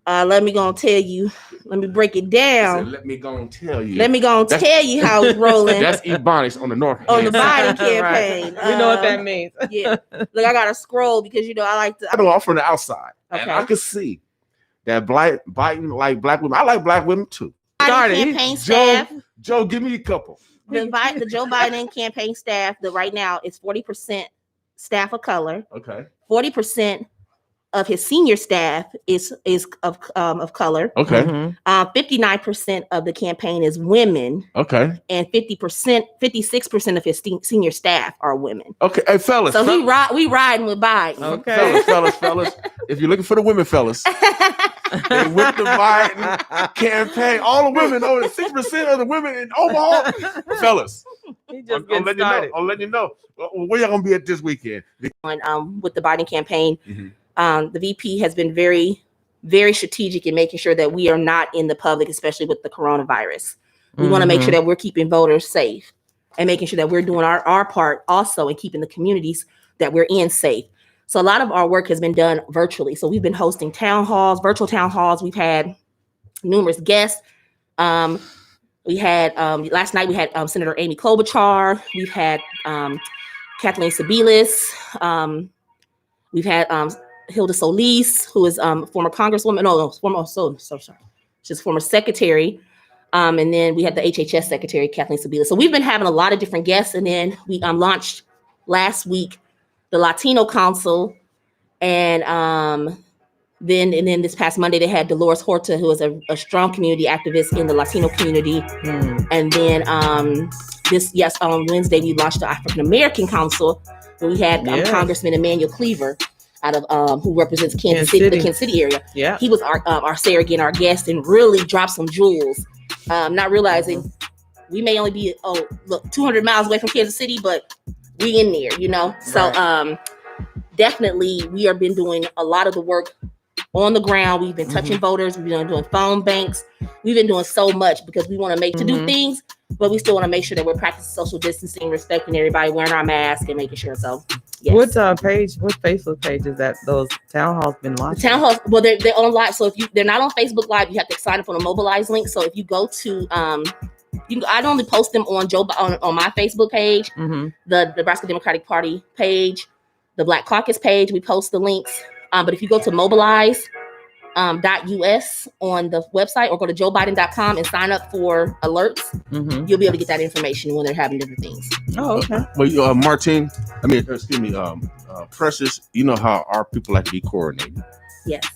let me go and tell you. Let me break it down. Let me go and tell you. Let me go and tell you how it's rolling. That's Ebonics on the north. On the Biden campaign. We know what that means. Yeah. Look, I got to scroll because, I like to. I know I'm from the outside. Okay. And I can see that Biden like black women. I like black women too. Campaign staff. Joe, give me a couple. The Joe Biden campaign staff, right now, is 40% staff of color. Okay. 40% of his senior staff is of color. Okay. 59% of the campaign is women. Okay. And 56% of his senior staff are women. Okay. Hey, fellas. So we riding with Biden. Okay. Fellas. If you're looking for the women, fellas, they with the Biden campaign. All the women, over 6% of the women in Omaha, fellas. I'm letting you know. Where y'all gonna be at this weekend? With the Biden campaign. The VP has been very, very strategic in making sure that we are not in the public, especially with the coronavirus. We want to make sure that we're keeping voters safe and making sure that we're doing our part also in keeping the communities that we're in safe. So a lot of our work has been done virtually. So we've been hosting virtual town halls. We've had numerous guests. We had last night we had Senator Amy Klobuchar. We've had Kathleen Sebelius. We've had Hilda Solis, who is former congresswoman. She's former secretary. And then we had the HHS secretary, Kathleen Sebelius. So we've been having a lot of different guests. And then we launched last week the Latino Council. And then this past Monday, they had Dolores Horta, who is a strong community activist in the Latino community. And then on Wednesday, we launched the African American Council, where we had Congressman Emmanuel Cleaver out of who represents Kansas City, the Kansas City area. Yeah, he was our surrogate, our guest, and really dropped some jewels. Not realizing we may only be 200 miles away from Kansas City, but we in there, So definitely, we have been doing a lot of the work on the ground. We've been touching voters. We've been doing phone banks. We've been doing so much because we want to do things, but we still want to make sure that we're practicing social distancing, respecting everybody, wearing our mask, and making sure. So, yes. What Facebook page is that those town halls been launched? The town halls, well, they're on live. So if they're not on Facebook Live, you have to sign up on a Mobilize link. So if you go to, I only post them on on my Facebook page, the Nebraska Democratic Party page, the Black Caucus page. We post the links. But if you go to mobilize.us on the website, or go to joebiden.com and sign up for alerts, you'll be able to get that information when they're having different things. Oh, okay. Well, Martine, Precious, you know how our people like to be coordinated. Yes.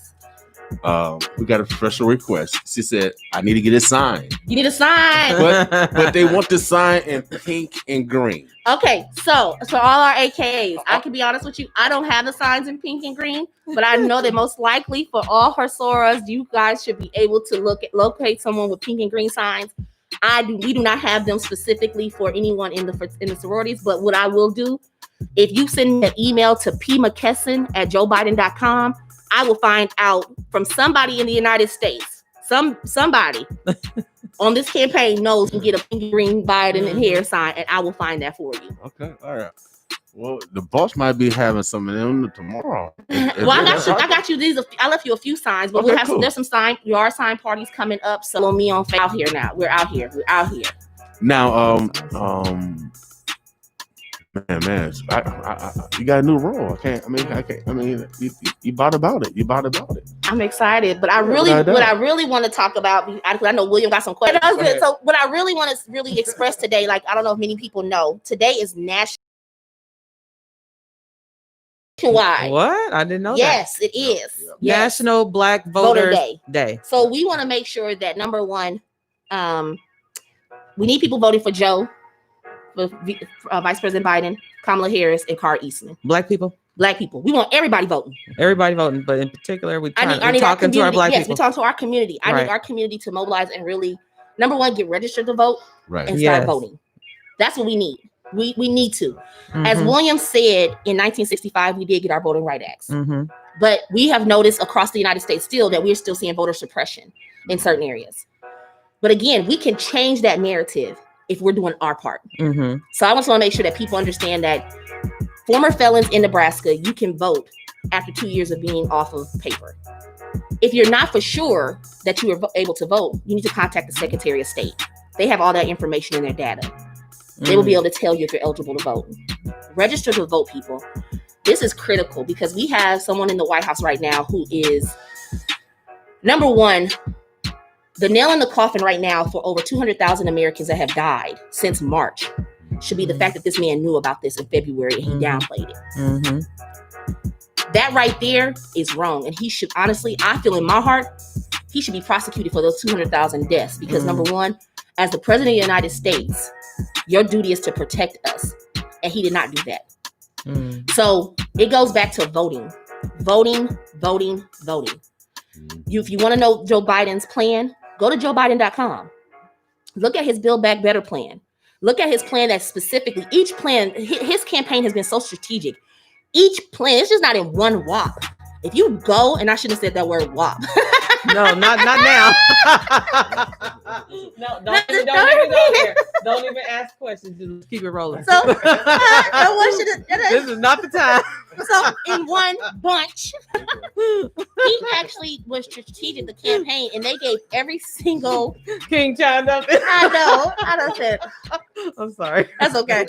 We got a special request. She said, I need to get a sign. You need a sign. But they want the sign in pink and green. Okay, so for all our AKAs, I can be honest with you, I don't have the signs in pink and green, but I know that most likely for all her Soras, you guys should be able to locate someone with pink and green signs. We do not have them specifically for anyone in the sororities, but what I will do If you send me an email to pmckesson@joebiden.com, I will find out from somebody in the United States. Somebody on this campaign knows and get a green Biden and hair sign, and I will find that for you. Okay, all right. Well, the boss might be having some of them tomorrow. Well, I got you these. I left you a few signs, but we'll have cool. There's some sign. There are sign parties coming up. So me on out here now. We're out here. Now, man, you got a new role. I mean, you bought about it. I'm excited, but what I really want to talk about, I know William got some questions. So what I really want to really express today, like, I don't know if many people know, today is nationwide. What? I didn't know yes, that. It is. Yes. National Black Voter Day. So we want to make sure that, number one, we need people voting for Joe, for Vice President Biden, Kamala Harris, and Carl Eastman. Black people. We want everybody voting. But in particular, we're talking to our Black people. We're talking to our community. I need our community to mobilize and really, number one, get registered to vote and start voting. That's what we need. We need to. Mm-hmm. As William said, in 1965, we did get our Voting Rights Acts. Mm-hmm. But we have noticed across the United States still that we're still seeing voter suppression in certain areas. But again, we can change that narrative if we're doing our part. Mm-hmm. So I just want to make sure that people understand that former felons in Nebraska, you can vote after 2 years of being off of paper. If you're not for sure that you were able to vote, you need to contact the Secretary of State. They have all that information in their data. They will be able to tell you if you're eligible to vote. Register to vote, people. This is critical because we have someone in the White House right now who is, number one, the nail in the coffin right now for over 200,000 Americans that have died since March should be the fact that this man knew about this in February and he downplayed it. Mm-hmm. That right there is wrong. And he should, honestly, I feel in my heart, he should be prosecuted for those 200,000 deaths because number one, as the President of the United States, your duty is to protect us. And he did not do that. So it goes back to voting. If you want to know Joe Biden's plan, go to joebiden.com. Look at his Build Back Better plan. Look at his plan that specifically, each plan, his campaign has been so strategic. Each plan, it's just not in one WAP. If you go, and I shouldn't have said that word WAP. No, not now. No, don't even go there. Don't even ask questions. Just keep it rolling. So, this is not the time. So, in one bunch, he actually was strategic, the campaign, and they gave every single King chimed up. I don't say it. I'm sorry. That's okay.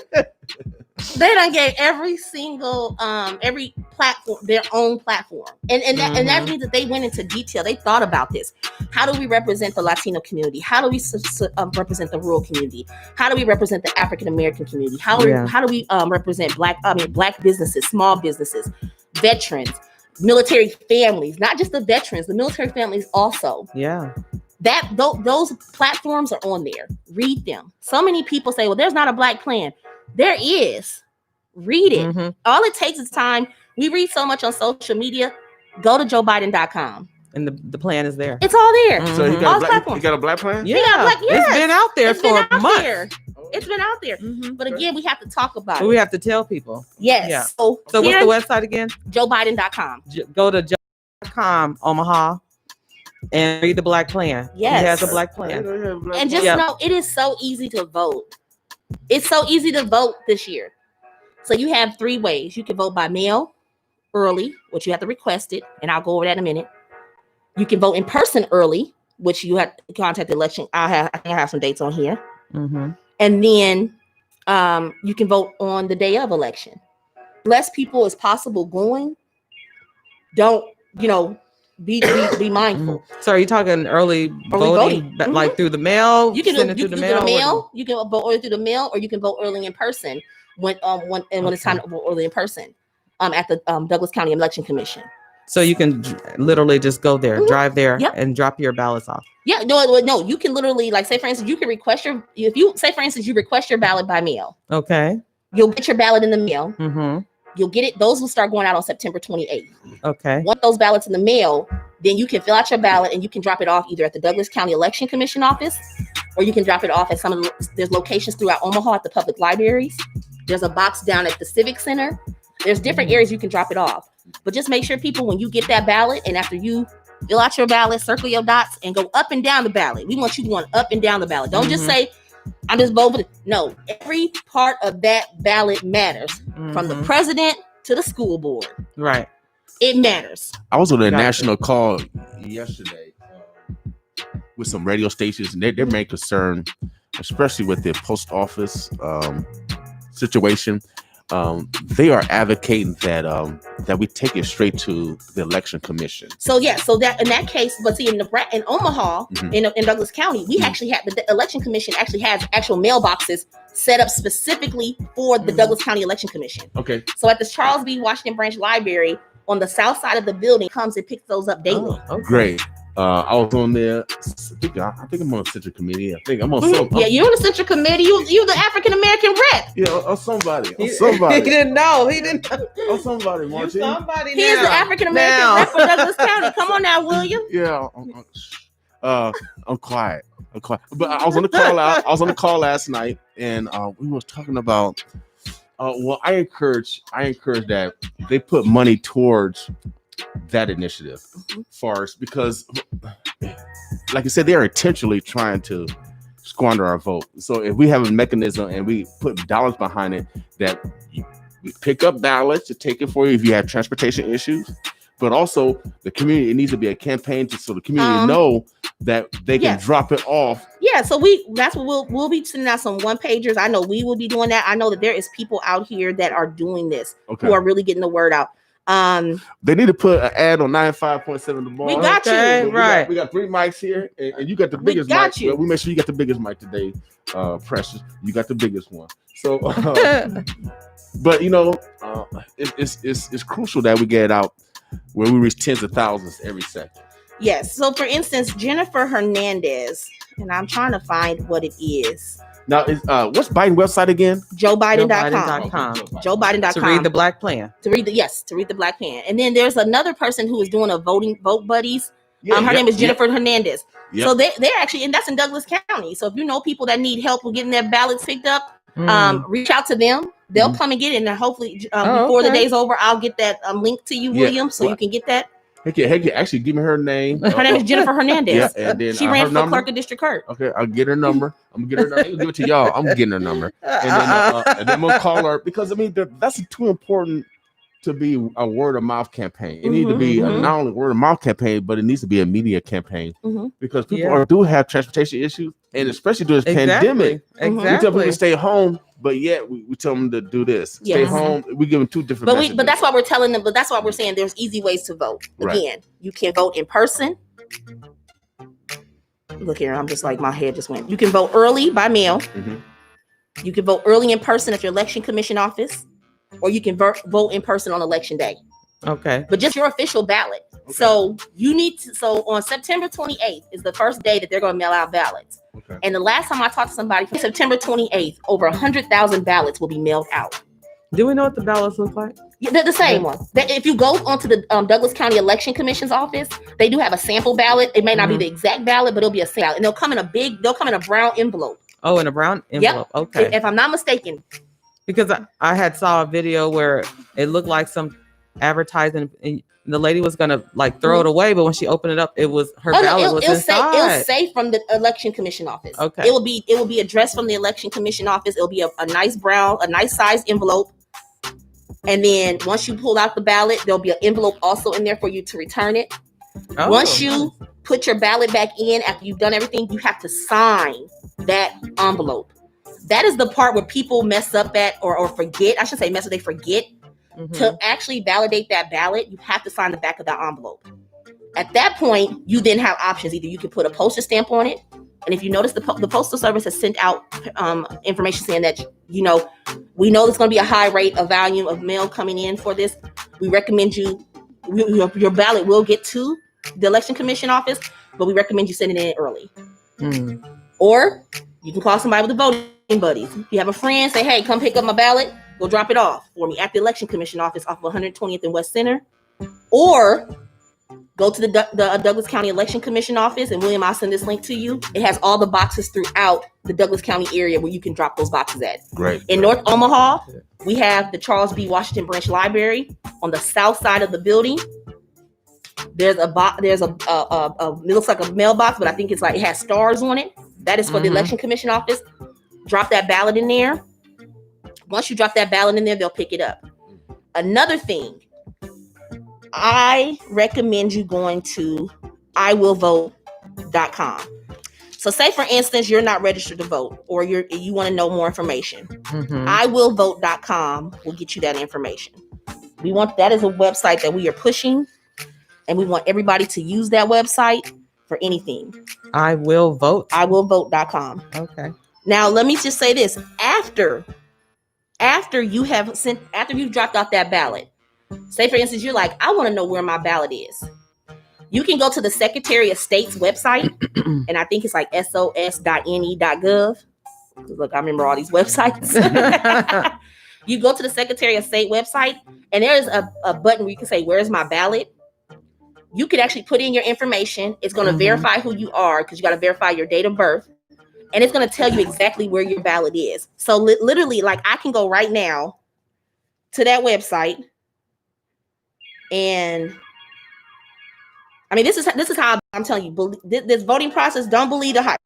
They done gave every single every platform their own platform, and that means that they went into detail. They thought about this. How do we represent the Latino community? How do we represent the rural community? How do we represent the African American community? How do we represent black businesses, small businesses, veterans, military families? Not just the veterans, the military families also. Yeah. Those platforms are on there. Read them. So many people say, "Well, there's not a black plan." There is. Read it. Mm-hmm. All it takes is time. We read so much on social media. Go to joebiden.com. And the plan is there. It's all there. Mm-hmm. So he got a black plan? Yeah. It's been out there for a month. It's been out there. Mm-hmm. But again, we have to talk about it. We have to tell people. Yes. Yeah. So what's the website again? joebiden.com. Go to joe.com, Omaha, and read the black plan. Yes. He has a black plan. And just know it is so easy to vote. It's so easy to vote this year. So you have 3 ways. You can vote by mail early, which you have to request it, and I'll go over that in a minute. You can vote in person early, which you have to contact the election. I think I have some dates on here. Mm-hmm. And then you can vote on the day of election. Less people as possible going. Don't, be mindful. So are you talking early voting. Like through the mail? You can send it through the mail. You can vote early through the mail, or you can vote early in person when it's time to vote early in person at the Douglas County Election Commission. So you can literally just go there, drive there, and drop your ballots off. Yeah, no. You can literally, like, say for instance, you can request you request your ballot by mail. Okay. You'll get your ballot in the mail. Mm-hmm. You'll get it. Those will start going out on September 28th. Okay. Once those ballots in the mail, then you can fill out your ballot and you can drop it off either at the Douglas County Election Commission office, or you can drop it off at there's locations throughout Omaha at the public libraries, There's a box down at the Civic Center. There's different areas you can drop it off. But just make sure people, when you get that ballot, and after you fill out your ballot, circle your dots, and go up and down the ballot. We want you going up and down the ballot. Don't just say, I'm just voting. No, every part of that ballot matters, from the president to the school board. Right. It matters. I was on a national call yesterday with some radio stations, and their main concern, especially with the post office situation, they are advocating that we take it straight to the election commission. So that in that case, but see, in Omaha, in Douglas County, we actually have the election commission actually has actual mailboxes set up specifically for the Douglas County Election Commission. Okay. So at the Charles B. Washington Branch Library on the south side of the building, comes and picks those up daily. Oh, okay. Great. I was on there. I think I'm on the Central Committee. I think I'm on some. Yeah, you're on the Central Committee. You the African American rep. Yeah, or somebody. He didn't know. He didn't know. Or somebody, Martine. Somebody. He is the African American rep for Douglas County. Come on now, William. Yeah. I'm quiet. But I was on the call out. I was on the call last night, and we was talking about. Well, I encourage that they put money towards that initiative first, because, like I said, they are intentionally trying to squander our vote. So if we have a mechanism and we put dollars behind it, that we pick up ballots to take it for you if you have transportation issues, but also the community, it needs to be a campaign so the community know that they can drop it off. Yeah, so that's what we'll be sending out some one pagers. I know we will be doing that. I know that there is people out here that are doing this who are really getting the word out. They need to put an ad on 95.7 The Bar. We got you. Right. We got 3 mics here, and you got the biggest mic. Well, we make sure you got the biggest mic today, Precious. You got the biggest one. So, but it's crucial that we get it out where we reach tens of thousands every second. Yes. So, for instance, Jennifer Hernandez, and I'm trying to find what it is. Now, what's Biden website again? JoeBiden.com. JoeBiden.com. To read the Black Plan. To read the Black Plan. And then there's another person who is doing a vote buddies. Her name is Jennifer Hernandez. Yep. So they're actually, and that's in Douglas County. So if you know people that need help with getting their ballots picked up, reach out to them. They'll come and get it. And hopefully before the day's over, I'll get that link to you, William, so you can get that. Hey, actually, give me her name. Her name is Jennifer Hernandez. Yeah, and then she ran for clerk of District Court. Okay, I'll get her number. I'm gonna get her number. I'll give it to y'all. I'm getting her number, and then I'm gonna call her, because I mean that's too important to be a word of mouth campaign. It needs to be not only word of mouth campaign, but it needs to be a media campaign, because people do have transportation issues, and especially during this pandemic, we tell people to stay home. But yet we tell them to do this. Stay home. We give them 2 different messages. But that's why we're telling them. But that's why we're saying there's easy ways to vote. Again, you can vote in person. Look here, I'm just like, my head just went. You can vote early by mail. You can vote early in person at your election commission office, or you can vote in person on election day. Okay. But just your official ballot. Okay. So you need to. So on September 28th is the first day that they're going to mail out ballots. Okay. And the last time I talked to somebody, from September 28th, over 100,000 ballots will be mailed out. Do we know what the ballots look like? Yeah, they're the same one. If you go onto the Douglas County Election Commission's office, they do have a sample ballot. It may not be the exact ballot, but it'll be a sample. And they'll come in a brown envelope. Oh, in a brown envelope. Yep. Okay. If I'm not mistaken. Because I saw a video where it looked like some advertising, and the lady was gonna throw it away, but when she opened it up, it was her ballot was inside. It'll say from the Election Commission office. Okay. It will be addressed from the Election Commission office. It'll be a nice brown, a nice sized envelope. And then once you pull out the ballot, there'll be an envelope also in there for you to return it. Oh. Once you put your ballot back in after you've done everything, you have to sign that envelope. That is the part where people mess up at or forget. I should say mess up. They forget. To actually validate that ballot, you have to sign the back of that envelope. At that point, you then have options. Either you can put a postage stamp on it, and if you notice, the Postal Service has sent out information saying that we know there's going to be a high rate of volume of mail coming in for this. We recommend your ballot will get to the Election Commission office, but we recommend you send it in early. Or you can call somebody with the voting buddies. If you have a friend, say, "Hey, come pick up my ballot. Go drop it off for me at the Election Commission office off of 120th and West Center." Or Go to the Douglas County Election Commission office, and William, I'll send this link to you. It has all the boxes throughout the Douglas County area where you can drop those boxes at. Great. In North Omaha, we have the Charles B. Washington Branch Library on the south side of the building. There's a it looks like a mailbox, but I think it's like it has stars on it. That is for the Election Commission office. Drop that ballot in there. Once you drop that ballot in there, they'll pick it up. Another thing, I recommend you going to iwillvote.com. So say, for instance, you're not registered to vote, or you want to know more information. iwillvote.com will get you that information. That is a website that we are pushing, and we want everybody to use that website for anything. iwillvote.com. Okay. Now, let me just say this. After you've dropped off that ballot, say, for instance, you're like, I want to know where my ballot is. You can go to the Secretary of State's website, and I think it's like sos.ne.gov. Look, I remember all these websites. You go to the Secretary of State website, and there's a button where you can say, where's my ballot? You can actually put in your information. It's going to verify who you are, because you got to verify your date of birth. And it's going to tell you exactly where your ballot is. So literally, like, I can go right now to that website, and I mean, this is how I'm telling you. This voting process, don't believe the hype.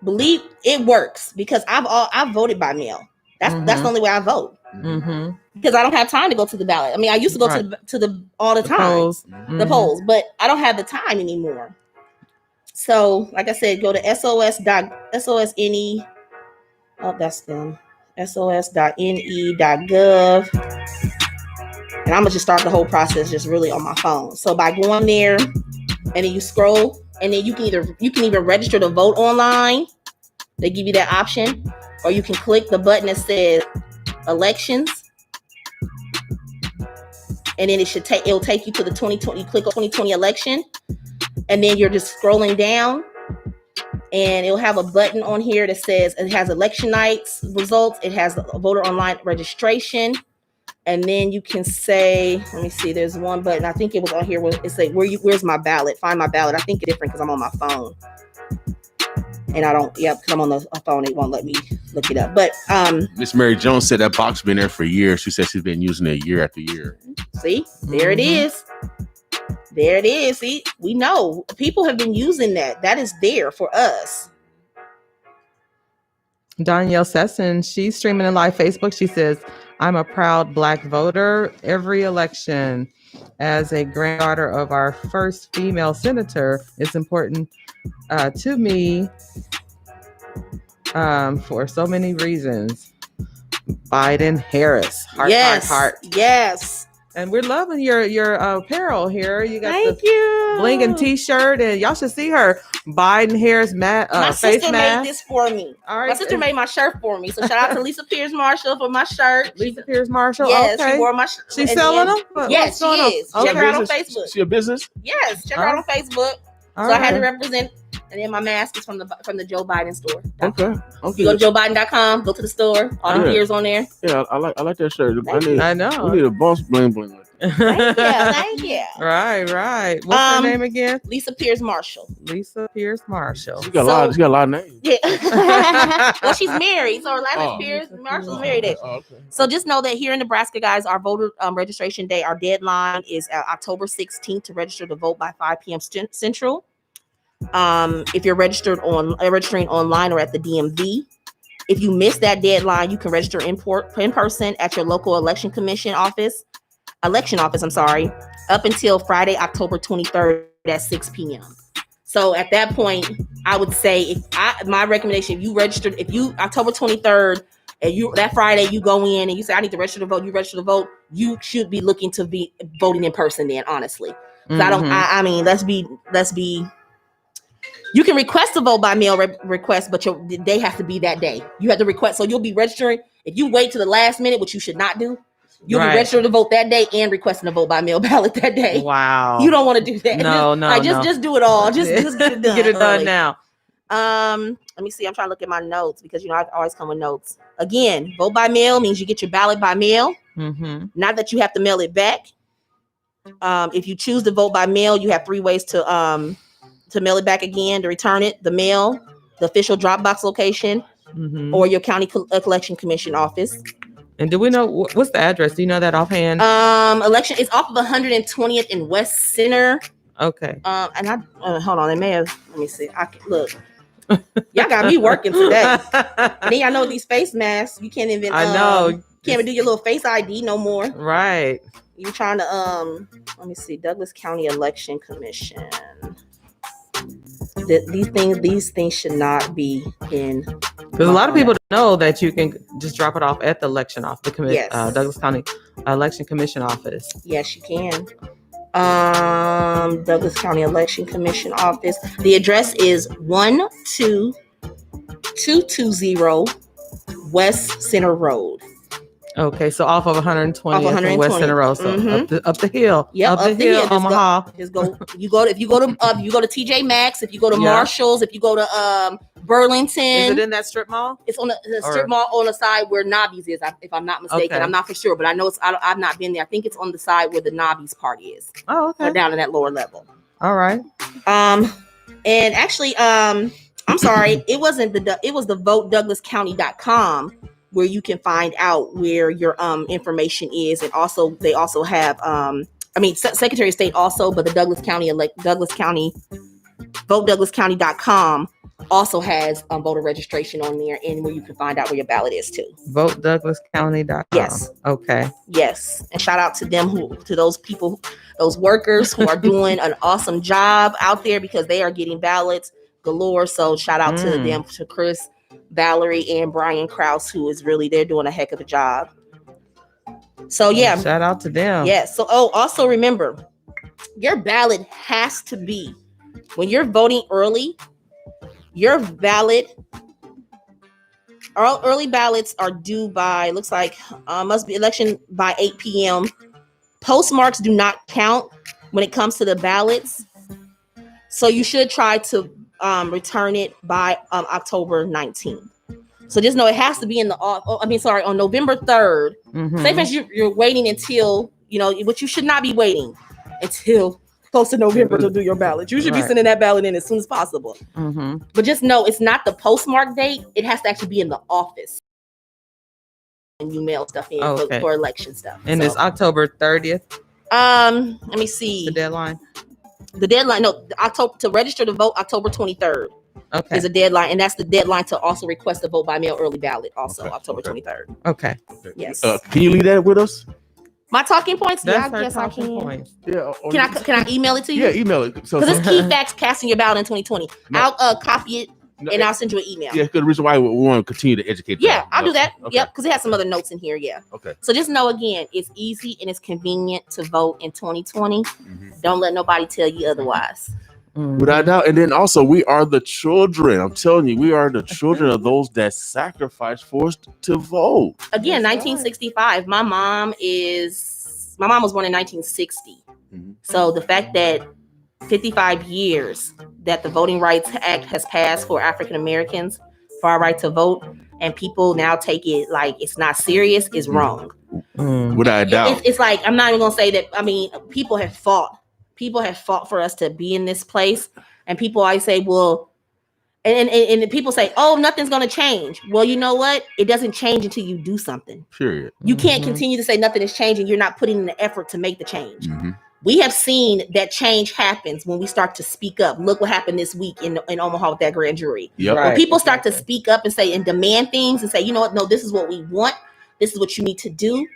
Believe it works, because I've voted by mail. That's the only way I vote. Because I don't have time to go to the ballot. I mean, I used to go to the all the time, the polls, but I don't have the time anymore. So, like I said, go to sos.ne. Oh, that's them. sos.ne.gov. And I'm gonna just start the whole process just really on my phone. So by going there, and then you scroll, and then you can either register to vote online. They give you that option, or you can click the button that says elections, and then it'll take you to the 2020. You click on 2020 election, and then you're just scrolling down, and it'll have a button on here that says it has election night's results. It has voter online registration. And then you can say, let me see, there's one button. I think it was on here where it say, where's my ballot? Find my ballot. I think it's different because I'm on my phone. And because I'm on the phone, it won't let me look it up. But Miss Mary Jones said that box been there for years. She said she's been using it year after year. See, there it is. There it is. See, we know people have been using that. That is there for us. Danielle Sesson, she's streaming in live Facebook. She says, I'm a proud Black voter. Every election, as a granddaughter of our first female senator, it's important to me for so many reasons. Biden Harris. Heart, yes. Heart. Yes. And we're loving your apparel here. You got Thank you. Blinging t-shirt, and y'all should see her Biden Harris my face sister mask. made this for me. All right. My sister made my shirt for me. So shout out to Lisa Pierce Marshall for my shirt. Lisa Pierce Marshall. Yes, okay. she wore my shirt. She's selling them? Yes, she is. Okay. Check her out on Facebook. She a business? Yes, check her out on Facebook. All so right. I had to represent. And then my mask is from the Joe Biden store. Okay. You go to joebiden.com, go to the store. All the gears on there. Yeah, I like that shirt. I know. We need a boss bling bling. Thank you. Right. What's her name again? Lisa Pierce Marshall. Lisa Pierce Marshall. She got a lot of names. Yeah. Well, she's married, so her last name Pierce Marshall's married. Okay. So just know that here in Nebraska, guys, our voter registration day, our deadline is October 16th to register to vote by 5 p.m. Central. If you're registering online or at the DMV. If you miss that deadline, you can register in person at your local election office, up until Friday, October 23rd at 6 p.m. So at that point, I would say my recommendation, if you October 23rd and that Friday you go in and you say, I need to register to vote, you register to vote, you should be looking to be voting in person then, honestly. I mean, let's be, you can request to vote by mail request, but the day has to be that day. You have to request. So you'll be registering. If you wait to the last minute, which you should not do, you'll be registered to vote that day and requesting to vote by mail ballot that day. Wow. You don't want to do that. No. Just do it all. Just get it done. Get it done now. Let me see. I'm trying to look at my notes because, I always come with notes. Again, vote by mail means you get your ballot by mail. Mm-hmm. Not that you have to mail it back. If you choose to vote by mail, you have 3 ways to mail it back again, to return it: the mail, the official drop box location, or your county election commission office. And do we know what's the address? Do you know that offhand? Election is off of 120th in West Center. Okay. And I hold on, they may have. Let me see. I can look. Y'all got me working today. And then y'all know these face masks. You can't even. I know. Can't even do your little face ID no more. Right. You trying to Let me see. Douglas County Election Commission. These things should not be in. Because a lot of people don't know that you can just drop it off at the election office, Yes. Douglas County Election Commission office. Yes, you can. Douglas County Election Commission office. The address is 12220 West Center Road. Okay, so off of 120 West Center Road, so up the hill. Yep, up the hill, Omaha. If you go to TJ Maxx, if you go to Marshalls, if you go to Burlington. Is it in that strip mall? It's on the strip mall on the side where Nobby's is, if I'm not mistaken. Okay. I'm not for sure, but I know I've not been there. I think it's on the side where the Nobby's party is. Oh, okay. Or down in that lower level. All right. And actually, I'm sorry, it was the votedouglascounty.com where you can find out where your information is, and also they also have Secretary of State also, but the Douglas County votedouglascounty.com also has voter registration on there, and where you can find out where your ballot is too. votedouglascounty.com. Yes. Okay. Yes, and shout out to them, to those people, those workers who are doing an awesome job out there, because they are getting ballots galore. So shout out to them, to Chris, Valerie, and Brian Krause, who is really, they're doing a heck of a job. So yeah, shout out to them. Yes. So also remember, your ballot has to be, when you're voting early, your ballot, early ballots are due by, looks like must be election by 8 p.m. Postmarks do not count when it comes to the ballots, so you should try to return it by October 19th. So just know it has to be on November 3rd. Say for instance you're waiting until, but you should not be waiting until close to November to do your ballot. You should be sending that ballot in as soon as possible. But just know it's not the postmark date. It has to actually be in the office. And you mail stuff in for election stuff. And it's October 30th. Let me see. The deadline. October to register to vote, October 23rd. Okay. Is a deadline, and that's the deadline to also request a vote by mail early ballot. Also, October 23rd. Okay. Yes. Can you leave that with us? My talking points. That's I guess I can. points. Yeah. Can I email it to you? Yeah, email it. Because it's key facts casting your ballot in 2020. No. I'll copy it and I'll send you an email. Yeah, because the reason why we want to continue to educate. I'll do that. Okay. Yep, because it has some other notes in here. Yeah. Okay. So just know, again, it's easy and it's convenient to vote in 2020. Don't let nobody tell you otherwise. Without doubt. And then also, we are the children. I'm telling you, we are the children of those that sacrificed for us to vote. Again, 1965. My mom was born in 1960. So the fact that 55 years that the Voting Rights Act has passed for African Americans for our right to vote, and people now take it like it's not serious, is wrong. Without doubt. It's like, I'm not even going to say that. I mean, people have fought. People have fought for us to be in this place, and people always say, well, and people say, oh, nothing's going to change. Well, you know what? It doesn't change until you do something. Period. You can't continue to say nothing is changing. You're not putting in the effort to make the change. We have seen that change happens when we start to speak up. Look what happened this week in Omaha with that grand jury. Yep. When people start to speak up and say, and demand things and say, you know what? No, this is what we want. This is what you need to do.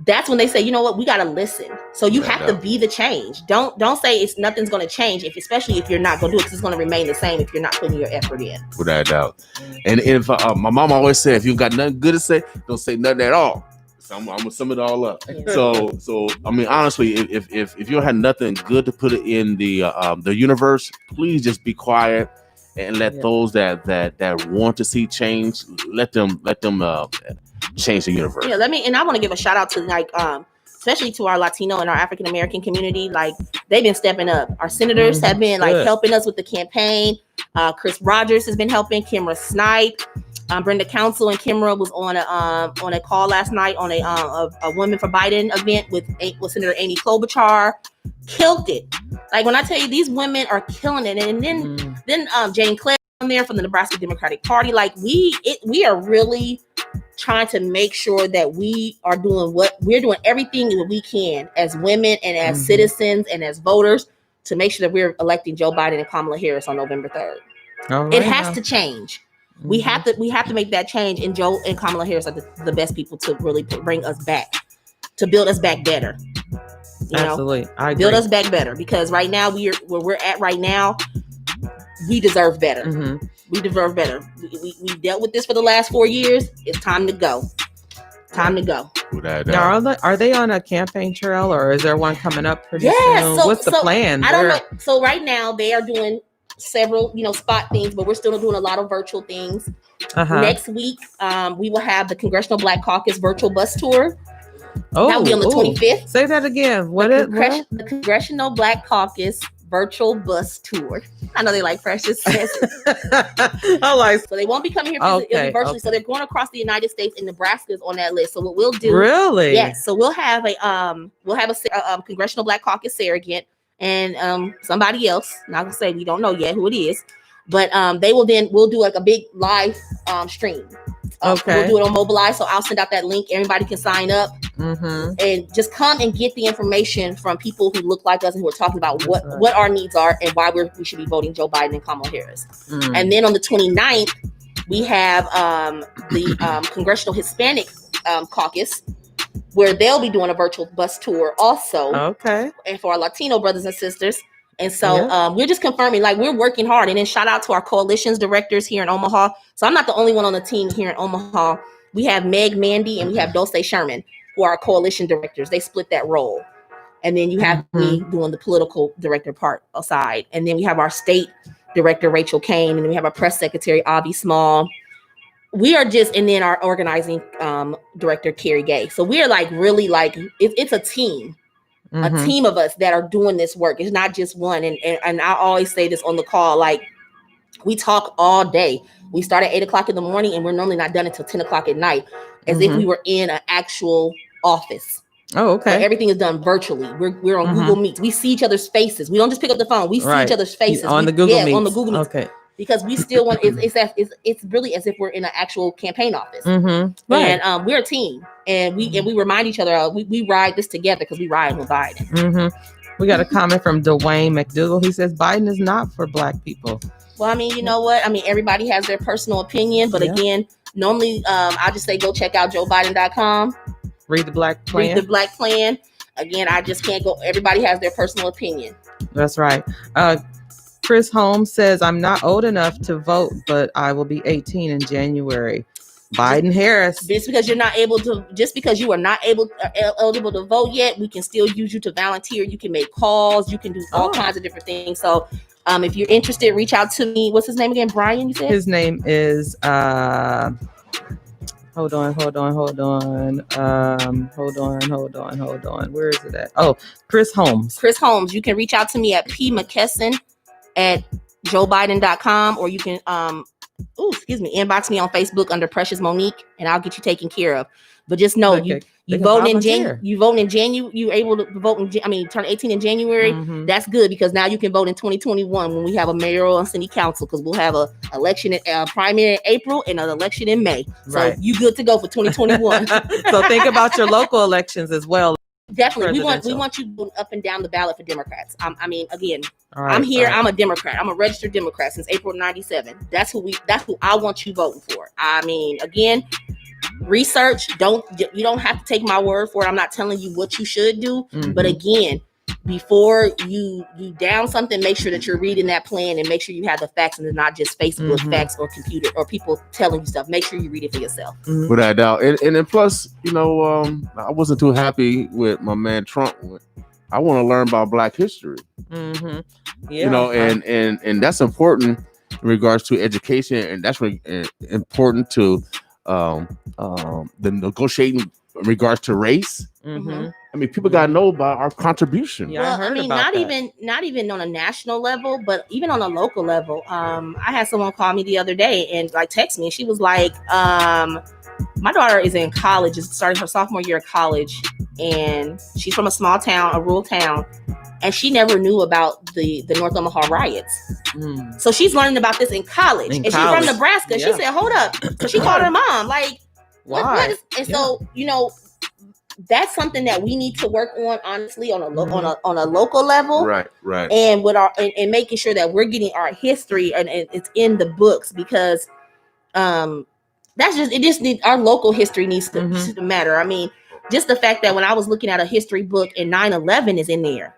That's when they say, you know what, we got to listen. So you have to be the change. Don't say nothing's going to change, especially if you're not going to do it, because it's going to remain the same if you're not putting your effort in. Without doubt. And if my mom always said, if you got nothing good to say, don't say nothing at all. So I'm gonna sum it all up. So I mean, honestly, if you don't have nothing good to put it in the universe, please just be quiet and let those that want to see change, let them change the universe. Yeah, and I want to give a shout out to especially to our Latino and our African American community. Like, they've been stepping up. Our senators have been helping us with the campaign. Chris Rogers has been helping. Kimra Snipe. Brenda Council and Kimra was on a call last night on a Women for Biden event with Senator Amy Klobuchar. Killed it. Like when I tell you, these women are killing it. And then Jane Clare on there from the Nebraska Democratic Party. Like we are really trying to make sure that we are doing everything that we can as women and as citizens and as voters to make sure that we're electing Joe Biden and Kamala Harris on November 3rd. Right, it has to change. We have to make that change, and Joe and Kamala Harris are the best people to really bring us back, to build us back better. Absolutely. I agree. Build us back better, because right now where we're at right now, we deserve better. We deserve better. We dealt with this for the last 4 years. It's time to go. Time to go. Now, are they on a campaign trail, or is there one coming up pretty soon? What's the plan? I don't know. So right now they are doing several, spot things, but we're still doing a lot of virtual things. Next week, we will have the Congressional Black Caucus virtual bus tour. That'll be on the 25th. Say that again. The Congressional Black Caucus virtual bus tour. I know they like Precious. So they won't be coming here physically, it'll be virtually. So they're going across the United States, and Nebraska is on that list. So what we'll do, really? Yes. So we'll have a Congressional Black Caucus surrogate and somebody else. Not gonna say, we don't know yet who it is, but we'll do like a big live stream. We'll do it on Mobilize, so I'll send out that link. Everybody can sign up and just come and get the information from people who look like us and who are talking about what our needs are and why we should be voting Joe Biden and Kamala Harris. And then on the 29th, we have the Congressional Hispanic Caucus, where they'll be doing a virtual bus tour also. And for our Latino brothers and sisters. And so we're just confirming, like, we're working hard. And then shout out to our coalitions directors here in Omaha. So I'm not the only one on the team here in Omaha. We have Meg Mandy and we have Dulce Sherman, who are our coalition directors. They split that role. And then you have me doing the political director part aside. And then we have our state director, Rachel Kane. And then we have our press secretary, Avi Small. We are and then our organizing director, Carrie Gay. So we are like, really like, it's a team. A team of us that are doing this work. It's not just one. And I always say this on the call, like, we talk all day. We start at 8 o'clock in the morning, and we're normally not done until 10 o'clock at night, as if we were in an actual office. But everything is done virtually. We're on Google Meets. We see each other's faces. We don't just pick up the phone. We see each other's faces. On the Google Meets. On the Google Meets. Because we still want, it's really as if we're in an actual campaign office. And we're a team. And we remind each other, we ride this together, because we ride with Biden. We got a comment from Dwayne McDougal. He says Biden is not for Black people. Well, I mean, you know what? I mean, everybody has their personal opinion, but again, normally I just say go check out joebiden.com. Read the Black Plan. Again, I just can't go. Everybody has their personal opinion. That's right. Chris Holmes says, I'm not old enough to vote, but I will be 18 in January. Biden Harris. Just because you are not eligible to vote yet, we can still use you to volunteer. You can make calls. You can do all kinds of different things. So if you're interested, reach out to me. What's his name again? Brian, you said? His name is hold on. Where is it at? Oh, Chris Holmes. Chris Holmes. You can reach out to me at pmckesson@joebiden.com, or you can inbox me on Facebook under Precious Monique, and I'll get you taken care of. But just know you voting in January. You're able to vote turn 18 in January. That's good, because now you can vote in 2021 when we have a mayoral and city council, because we'll have a election primary in April and an election in May. So you good to go for 2021. So think about your local elections as well. Definitely. We want you going up and down the ballot for Democrats. I'm here. I'm a Democrat. I'm a registered Democrat since April '97. That's who I want you voting for. I mean, again, research. You don't have to take my word for it. I'm not telling you what you should do. But again, before you down something, make sure that you're reading that plan and make sure you have the facts and not just Facebook facts or computer or people telling you stuff. Make sure you read it for yourself. Without doubt. And then plus, I wasn't too happy with my man Trump. I want to learn about Black history. And that's important in regards to education, and that's important to the negotiating in regards to race. Mm-hmm. I mean, people gotta know about our contribution. Yeah, well, I heard mean, about not even on a national level, but even on a local level. I had someone call me the other day and like text me, and she was like, my daughter is in college, is starting her sophomore year of college, and she's from a small town, a rural town, and she never knew about the North Omaha riots. So she's learning about this in college. She's from Nebraska. Yeah. She said, hold up. So she called her mom, like, what is, and so, you know, that's something that we need to work on, honestly, on a local level, right, and with our and making sure that we're getting our history and it's in the books, because that's just, it just needs, our local history needs to matter. I mean, just the fact that when I was looking at a history book and 9/11 is in there,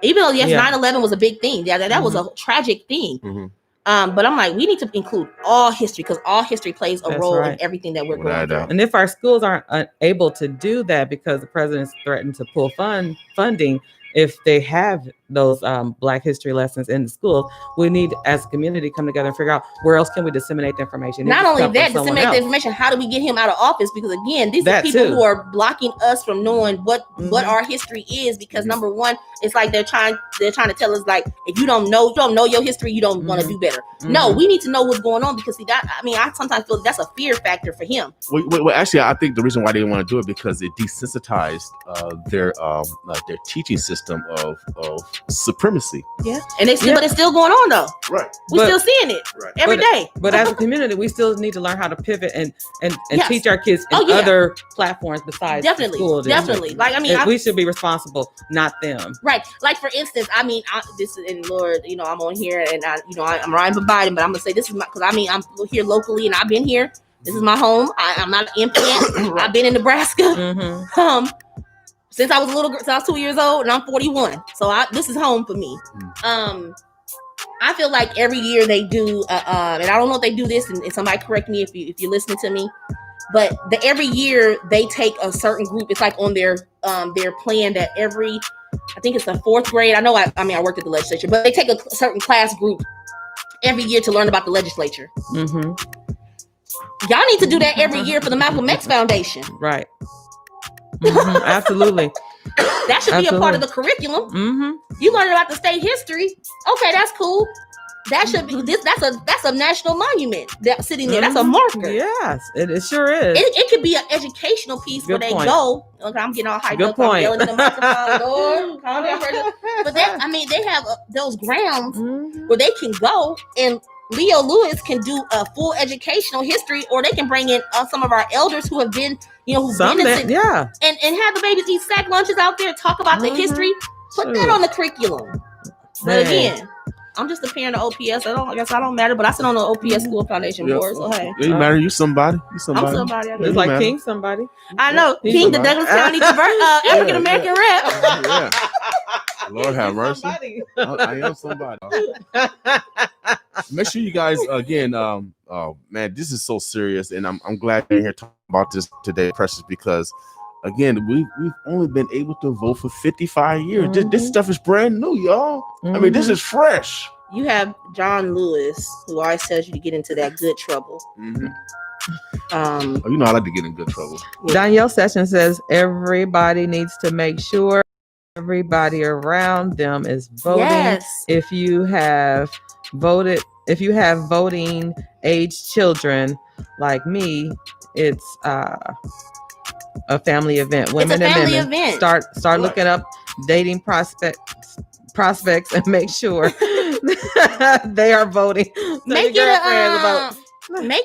even though 9/11 was a big thing, that was a tragic thing. But I'm like, we need to include all history, because all history plays a role in everything that we're going through. And if our schools aren't able to do that because the president's threatened to pull funding, if they have those Black history lessons in the schools, we need, as a community, come together and figure out where else can we disseminate the information. Not only that, disseminate the information. How do we get him out of office? Because again, these are people who are blocking us from knowing what our history is. Because number one, it's like they're trying to tell us, like, if you don't know your history, you don't want to do better. No, we need to know what's going on, because I sometimes feel that's a fear factor for him. Well, actually, I think the reason why they didn't want to do it because it desensitized their teaching system of supremacy. Yeah, and but it's still going on though. Right, we're still seeing it every day. But as a community, we still need to learn how to pivot and teach our kids in other platforms besides school. Definitely. Like, I mean, we should be responsible, not them. Right. Like, for instance, I mean, this is, and Lord, you know, I'm on here and I'm Ryan Biden, but I'm gonna say this is because I mean, I'm here locally and I've been here. This is my home. I'm not an infant. I've been in Nebraska. Since I was a little girl, since I was 2 years old, and I'm 41. So this is home for me. I feel like every year they do, and I don't know if they do this, and somebody correct me if you're listening to me, but every year they take a certain group. It's like on their plan that I think it's the fourth grade. I know. I mean, I worked at the legislature, but they take a certain class group every year to learn about the legislature. Y'all need to do that every year for the Malcolm X Foundation. Right. Absolutely. That should be a part of the curriculum. You learn about the state history. Okay, that's cool. That should be that's a national monument that's sitting there. That's a marker. Yes, it sure is. It could be an educational piece where they go. Okay, I'm getting all hyped up. I'm yelling in the microphone. Lord, calm down. But I mean, they have those grounds where they can go, and Leo Lewis can do a full educational history, or they can bring in some of our elders who have been, who've been innocent, and have the babies eat sack lunches out there, talk about the history, put that on the curriculum. But again, I'm just a parent of OPS. I guess I don't matter, but I sit on the OPS School Foundation board. So hey, you matter. You somebody. I'm somebody. It's like King somebody. I know King, the Douglas County African American rep. Lord have mercy. I am somebody. Make sure you guys again. Oh man, this is so serious, and I'm glad you're here talking about this today, Precious, because again, we've only been able to vote for 55 years. This stuff is brand new, y'all. I mean, this is fresh. You have John Lewis, who always tells you to get into that good trouble. I like to get in good trouble. Danielle Sessions says everybody needs to make sure everybody around them is voting. Yes. If you have voting age children like me, it's a family event. Women and men event. Start looking up dating prospects and make sure they are voting. Make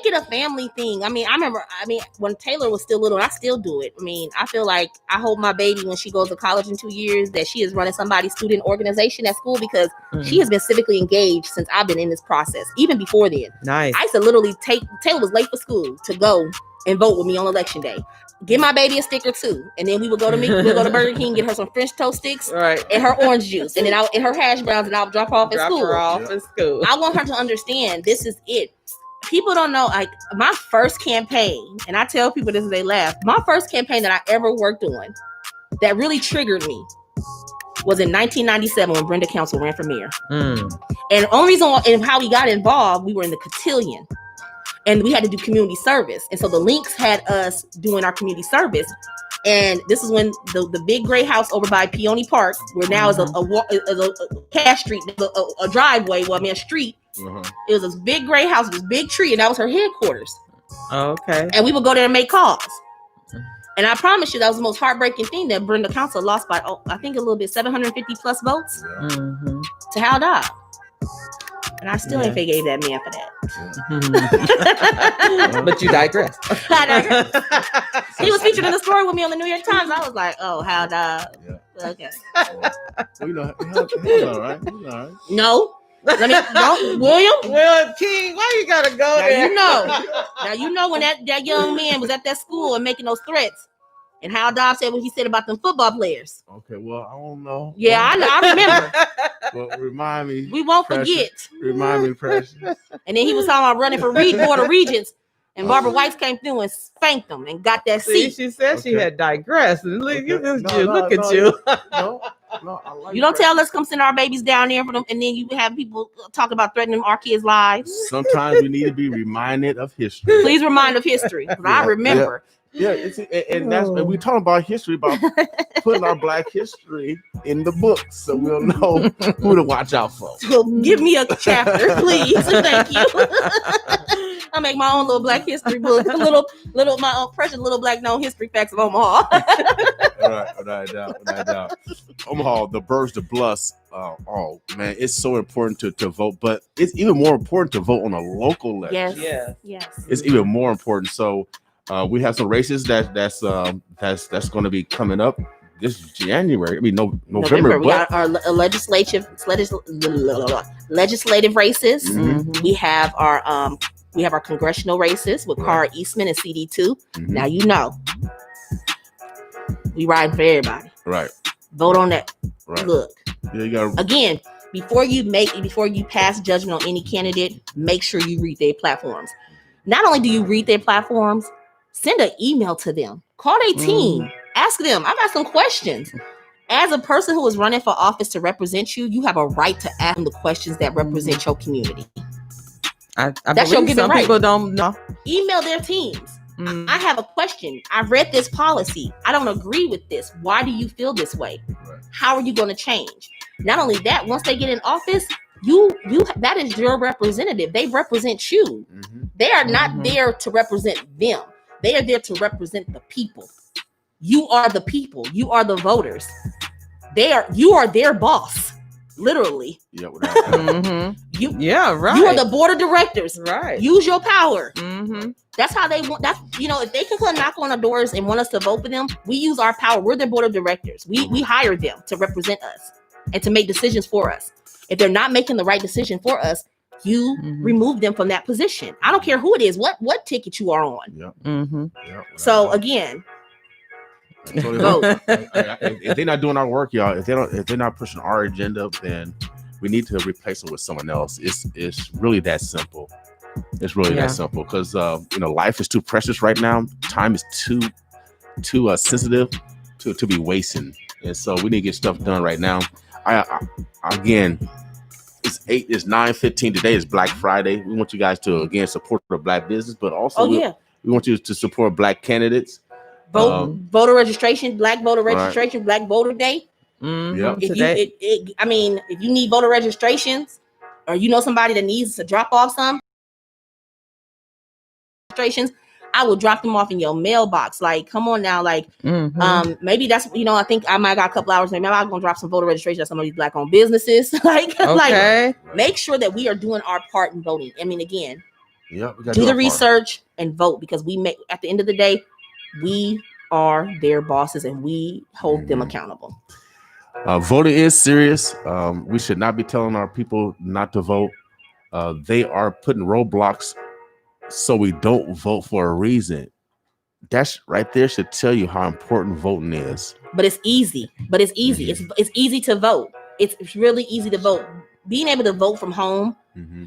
it a family thing. I mean, I remember when Taylor was still little, and I still do it. I mean, I feel like I hope my baby, when she goes to college in 2 years, that she is running somebody's student organization at school, because she has been civically engaged since I've been in this process, even before then. Nice. I used to literally Taylor was late for school to go and vote with me on election day. Give my baby a sticker too, and then we would go to Burger King, get her some French toast sticks, and her orange juice, and then and her hash browns, and I'll drop her off at school. I want her to understand this is it. People don't know, like, my first campaign, and I tell people this and they laugh. My first campaign that I ever worked on that really triggered me was in 1997 when Brenda Council ran for mayor. And the only reason and how we got involved, we were in the cotillion. and we had to do community service. And so the links had us doing our community service. And this is when the big gray house over by Peony Park, where now is a cash street, a driveway, a street. It was this big gray house, this big tree, and that was her headquarters. Oh, okay. And we would go there and make calls. And I promise you, that was the most heartbreaking thing, that Brenda Council lost by, I think, a little bit, 750 plus votes to Hal Dobb. And I still ain't forgave that man for that. But you digress. I digress. He was featured in the story with me on the New York Times. I was like, oh, Hal Dobb. Okay. Well, he's all right. He's all right. No. Let me go, William King. Why you gotta go there? Now you know when that young man was at that school and making those threats, and Hal Dobb said what he said about them football players. Okay, well, I don't know. Yeah, I remember. Well, remind me. We won't Precious. forget. Remind me, Precious. And then he was talking about running for Board of Regents, and Barbara White came through and spanked them and got that seat. She said she had digressed. Look at you. No, I like you don't tell us come send our babies down there for them, and then you have people talk about threatening our kids' lives. Sometimes we need to be reminded of history. Please remind of history, because I remember. Yeah, and that's we talking about history, about putting our Black history in the books, so we'll know who to watch out for. So give me a chapter, please. Thank you. I make my own little Black history book, my own precious little Black known history facts of Omaha. Right, doubt. Omaha, the birds, the bluffs. Oh man, it's so important to vote, but it's even more important to vote on a local level. Yes. It's even more important. So. We have some races that's going to be coming up this January. I mean, November. We got our legislative races. Mm-hmm. We have our congressional races with Cara Eastman and CD2. Mm-hmm. Now you know we riding for everybody. Right. Vote on that. Right. Look. Yeah, you got again. Before you pass judgment on any candidate, make sure you read their platforms. Not only do you read their platforms, send an email to them. Call their team. Ask them. I got some questions. As a person who is running for office to represent you, you have a right to ask them the questions that represent your community. That's your given right. People don't know. Email their teams. I have a question. I read this policy. I don't agree with this. Why do you feel this way? Right. How are you going to change? Not only that, once they get in office, you that is your representative. They represent you. Mm-hmm. They are not there to represent them. They are there to represent the people. You are the people. You are the voters. You are their boss, literally. Yeah, right. You are the board of directors. Right. Use your power. Mm-hmm. That's how they want. That's if they can come knock on our doors and want us to vote for them, we use our power. We're their board of directors. We hire them to represent us and to make decisions for us. If they're not making the right decision for us, you remove them from that position. I don't care who it is, what ticket you are on. Yep. Mm-hmm. Yep. So again, vote. If they're not doing our work, y'all, if they're not pushing our agenda, then we need to replace them with someone else. It's really that simple. It's really that simple because life is too precious right now. Time is too sensitive to be wasting, and so we need to get stuff done right now. It's 9:15 today is Black Friday. We want you guys to again support the Black business, but also we want you to support Black candidates. Voter registration, Black voter registration, Black Voter Day. Yeah. If you need voter registrations, or you know somebody that needs to drop off some registrations, I will drop them off in your mailbox. Like, come on now. Like, maybe that's, I think I might got a couple hours. Maybe I'm going to drop some voter registration at some of these Black owned businesses. like, make sure that we are doing our part in voting. I mean, again, we got do the research and vote, because at the end of the day, we are their bosses and we hold them accountable. Voting is serious. We should not be telling our people not to vote. They are putting roadblocks so we don't vote for a reason. That's right there should tell you how important voting is. But it's easy. It's easy to vote. It's really easy to vote. Being able to vote from home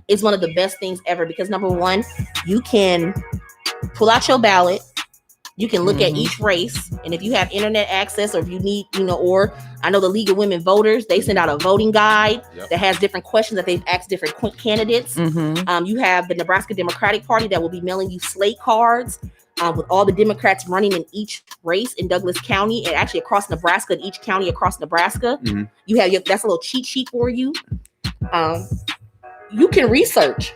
is one of the best things ever, because number one, you can pull out your ballot, You can look at each race, and if you have internet access, or if you need, or I know the League of Women Voters, they send out a voting guide that has different questions that they've asked different candidates. You have the Nebraska Democratic Party that will be mailing you slate cards with all the Democrats running in each race in Douglas County and actually across Nebraska, in each county across Nebraska. You have that's a little cheat sheet for you. You can research,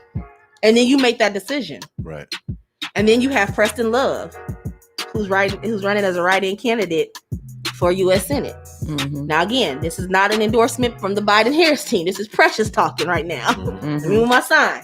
and then you make that decision. Right. And then you have Preston Love, who's running as a write-in candidate for U.S. Senate. Now, again, this is not an endorsement from the Biden-Harris team. This is Precious talking right now. Let me move my sign.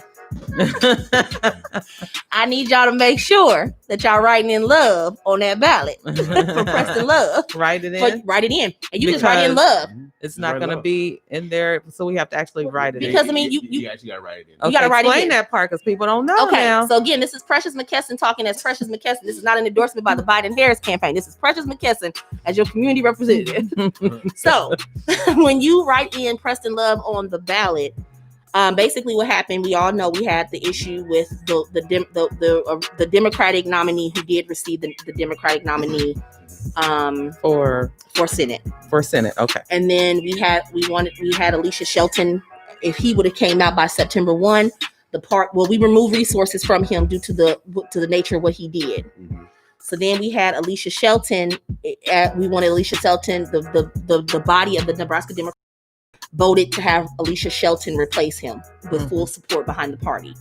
I need y'all to make sure that y'all writing in love on that ballot for Preston Love. Write it in. Write it in. And you just write in love. It's not going to be in there, so we have to actually write it in. Because, I mean, you actually got to write it in. Okay, you got to write it in. Explain that part because people don't know now. So, again, this is Precious McKesson talking as Precious McKesson. This is not an endorsement by the Biden-Harris campaign. This is Precious McKesson as your community representative. So, when you write in Preston Love on the ballot, basically what happened, we all know we had the issue with the Democratic nominee who did receive the Democratic nominee for Senate. For Senate, okay. And then we had Alicia Shelton. If he would have came out by September 1, we removed resources from him due to the nature of what he did. So then we had Alicia Shelton. We wanted Alicia Shelton, the body of the Nebraska Democrats voted to have Alicia Shelton replace him with full support behind the party.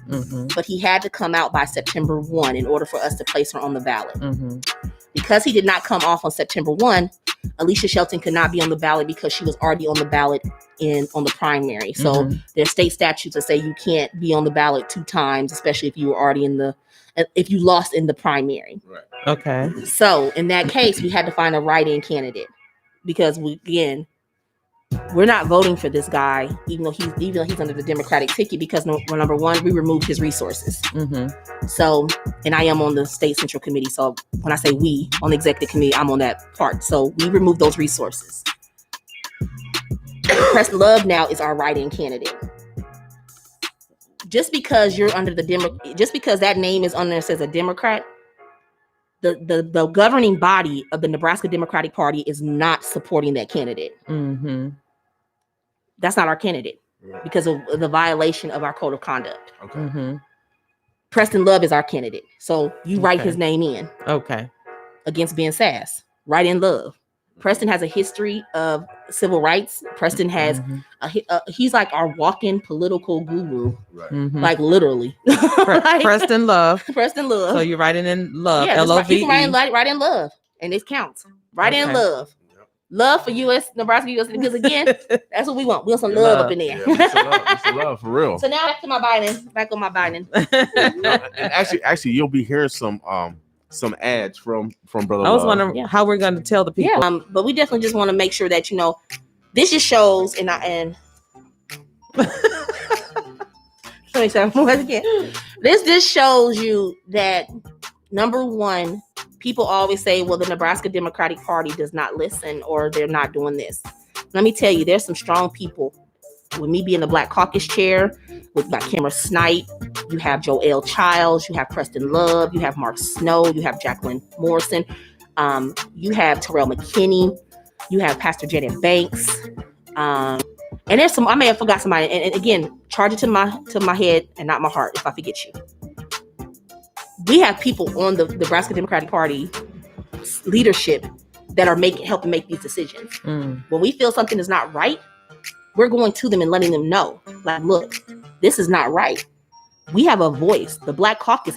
But he had to come out by September 1 in order for us to place her on the ballot. Because he did not come off on September 1, Alicia Shelton could not be on the ballot because she was already on the ballot on the primary. So there's state statutes that say you can't be on the ballot 2 times, especially if you were already if you lost in the primary. Right. Okay. So in that case, we had to find a write-in candidate because we're not voting for this guy, even though he's under the Democratic ticket, because number one, we removed his resources. So, and I am on the state central committee. So when I say we on the executive committee, I'm on that part. So we removed those resources. Preston Love now is our write-in candidate. Just because you're under just because that name is on there says a Democrat, the governing body of the Nebraska Democratic Party is not supporting that candidate. That's not our candidate because of the violation of our code of conduct. Okay. Preston Love is our candidate. So you write his name in. Okay. Against Ben Sass. Write in Love. Preston has a history of civil rights. Preston has he's like our walk-in political guru. Right. Like literally. Preston Love. Preston Love. So you're writing in love. Yeah, L-O-V-E. you can write in love. And it counts. Write in love. Love for Nebraska, U.S. Because again, that's what we want. We want some love up in there. Yeah, some love for real. So now back on my Biden. And actually, you'll be hearing some ads from Brother. I was wondering how we're going to tell the people. Yeah, but we definitely just want to make sure that this just shows let me say once again. This just shows you that number one, people always say, well, the Nebraska Democratic Party does not listen or they're not doing this. Let me tell you, there's some strong people. With me being the Black Caucus chair, with my Cameron Snipe, you have Joel Childs, you have Preston Love, you have Mark Snow, you have Jacqueline Morrison, you have Terrell McKinney, you have Pastor Janet Banks, and there's some, I may have forgot somebody, and again, charge it to my head and not my heart if I forget you. We have people on the Nebraska Democratic Party leadership that are helping make these decisions. When we feel something is not right, we're going to them and letting them know, like, look, this is not right. We have a voice. The Black Caucus.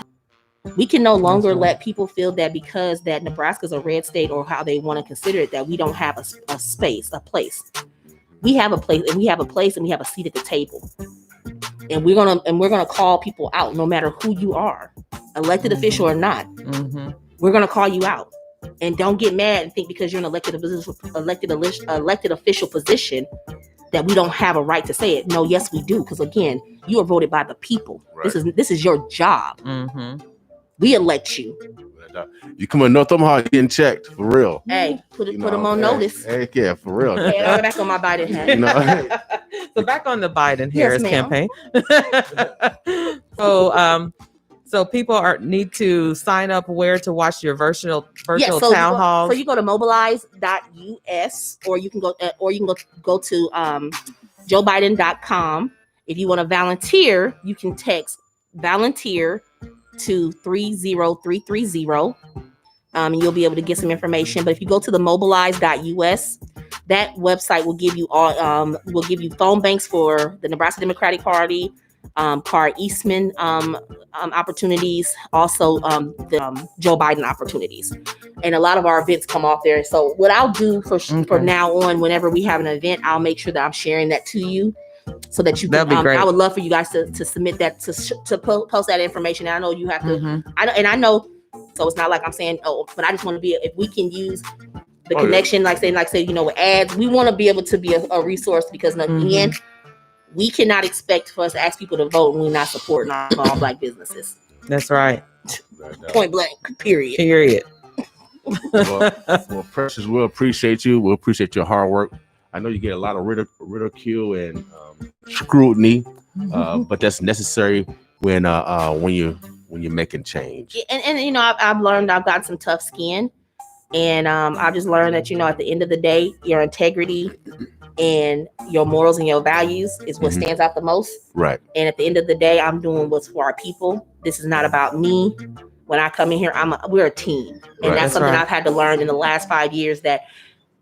We can no longer let people feel that because that Nebraska is a red state or how they want to consider it, that we don't have a space, a place. We have a place, and we have a seat at the table. And we're gonna call people out, no matter who you are, elected official or not. We're gonna call you out, and don't get mad and think because you're an elected official position that we don't have a right to say it. No, yes, we do, because again, you are voted by the people. Right. This is your job. We elect you. You come in North Omaha getting checked for real. Hey, put them on notice. Heck yeah, for real. Hey, I'm back on my Biden hat. So back on the Biden-Harris campaign. So So people need to sign up where to watch your virtual so town halls. So you go to mobilize.us, or you can go to joebiden.com. If you want to volunteer, you can text volunteer to 30330. And you'll be able to get some information. But if you go to the mobilize.us, that website will give you phone banks for the Nebraska Democratic Party, Car Eastman opportunities, also the Joe Biden opportunities. And a lot of our events come off there. So what I'll do from now on, whenever we have an event, I'll make sure that I'm sharing that to you, so that you can. That'd be great. I would love for you guys to submit that, to post that information. And I know you have to. I know. So it's not like I'm saying, but I just want to be, if we can use the connection, like say, with ads, we want to be able to be a resource, because again, we cannot expect for us to ask people to vote when we're not supporting our small Black businesses. That's right. Point blank, period. Well, Precious, we'll appreciate you. We'll appreciate your hard work. I know you get a lot of ridicule and scrutiny, but that's necessary when you're making change. And I've learned, I've gotten some tough skin, and I've just learned that at the end of the day, your integrity and your morals and your values is what stands out the most. Right. And at the end of the day, I'm doing what's for our people. This is not about me. When I come in here, we're a team, and that's something I've had to learn in the last 5 years, that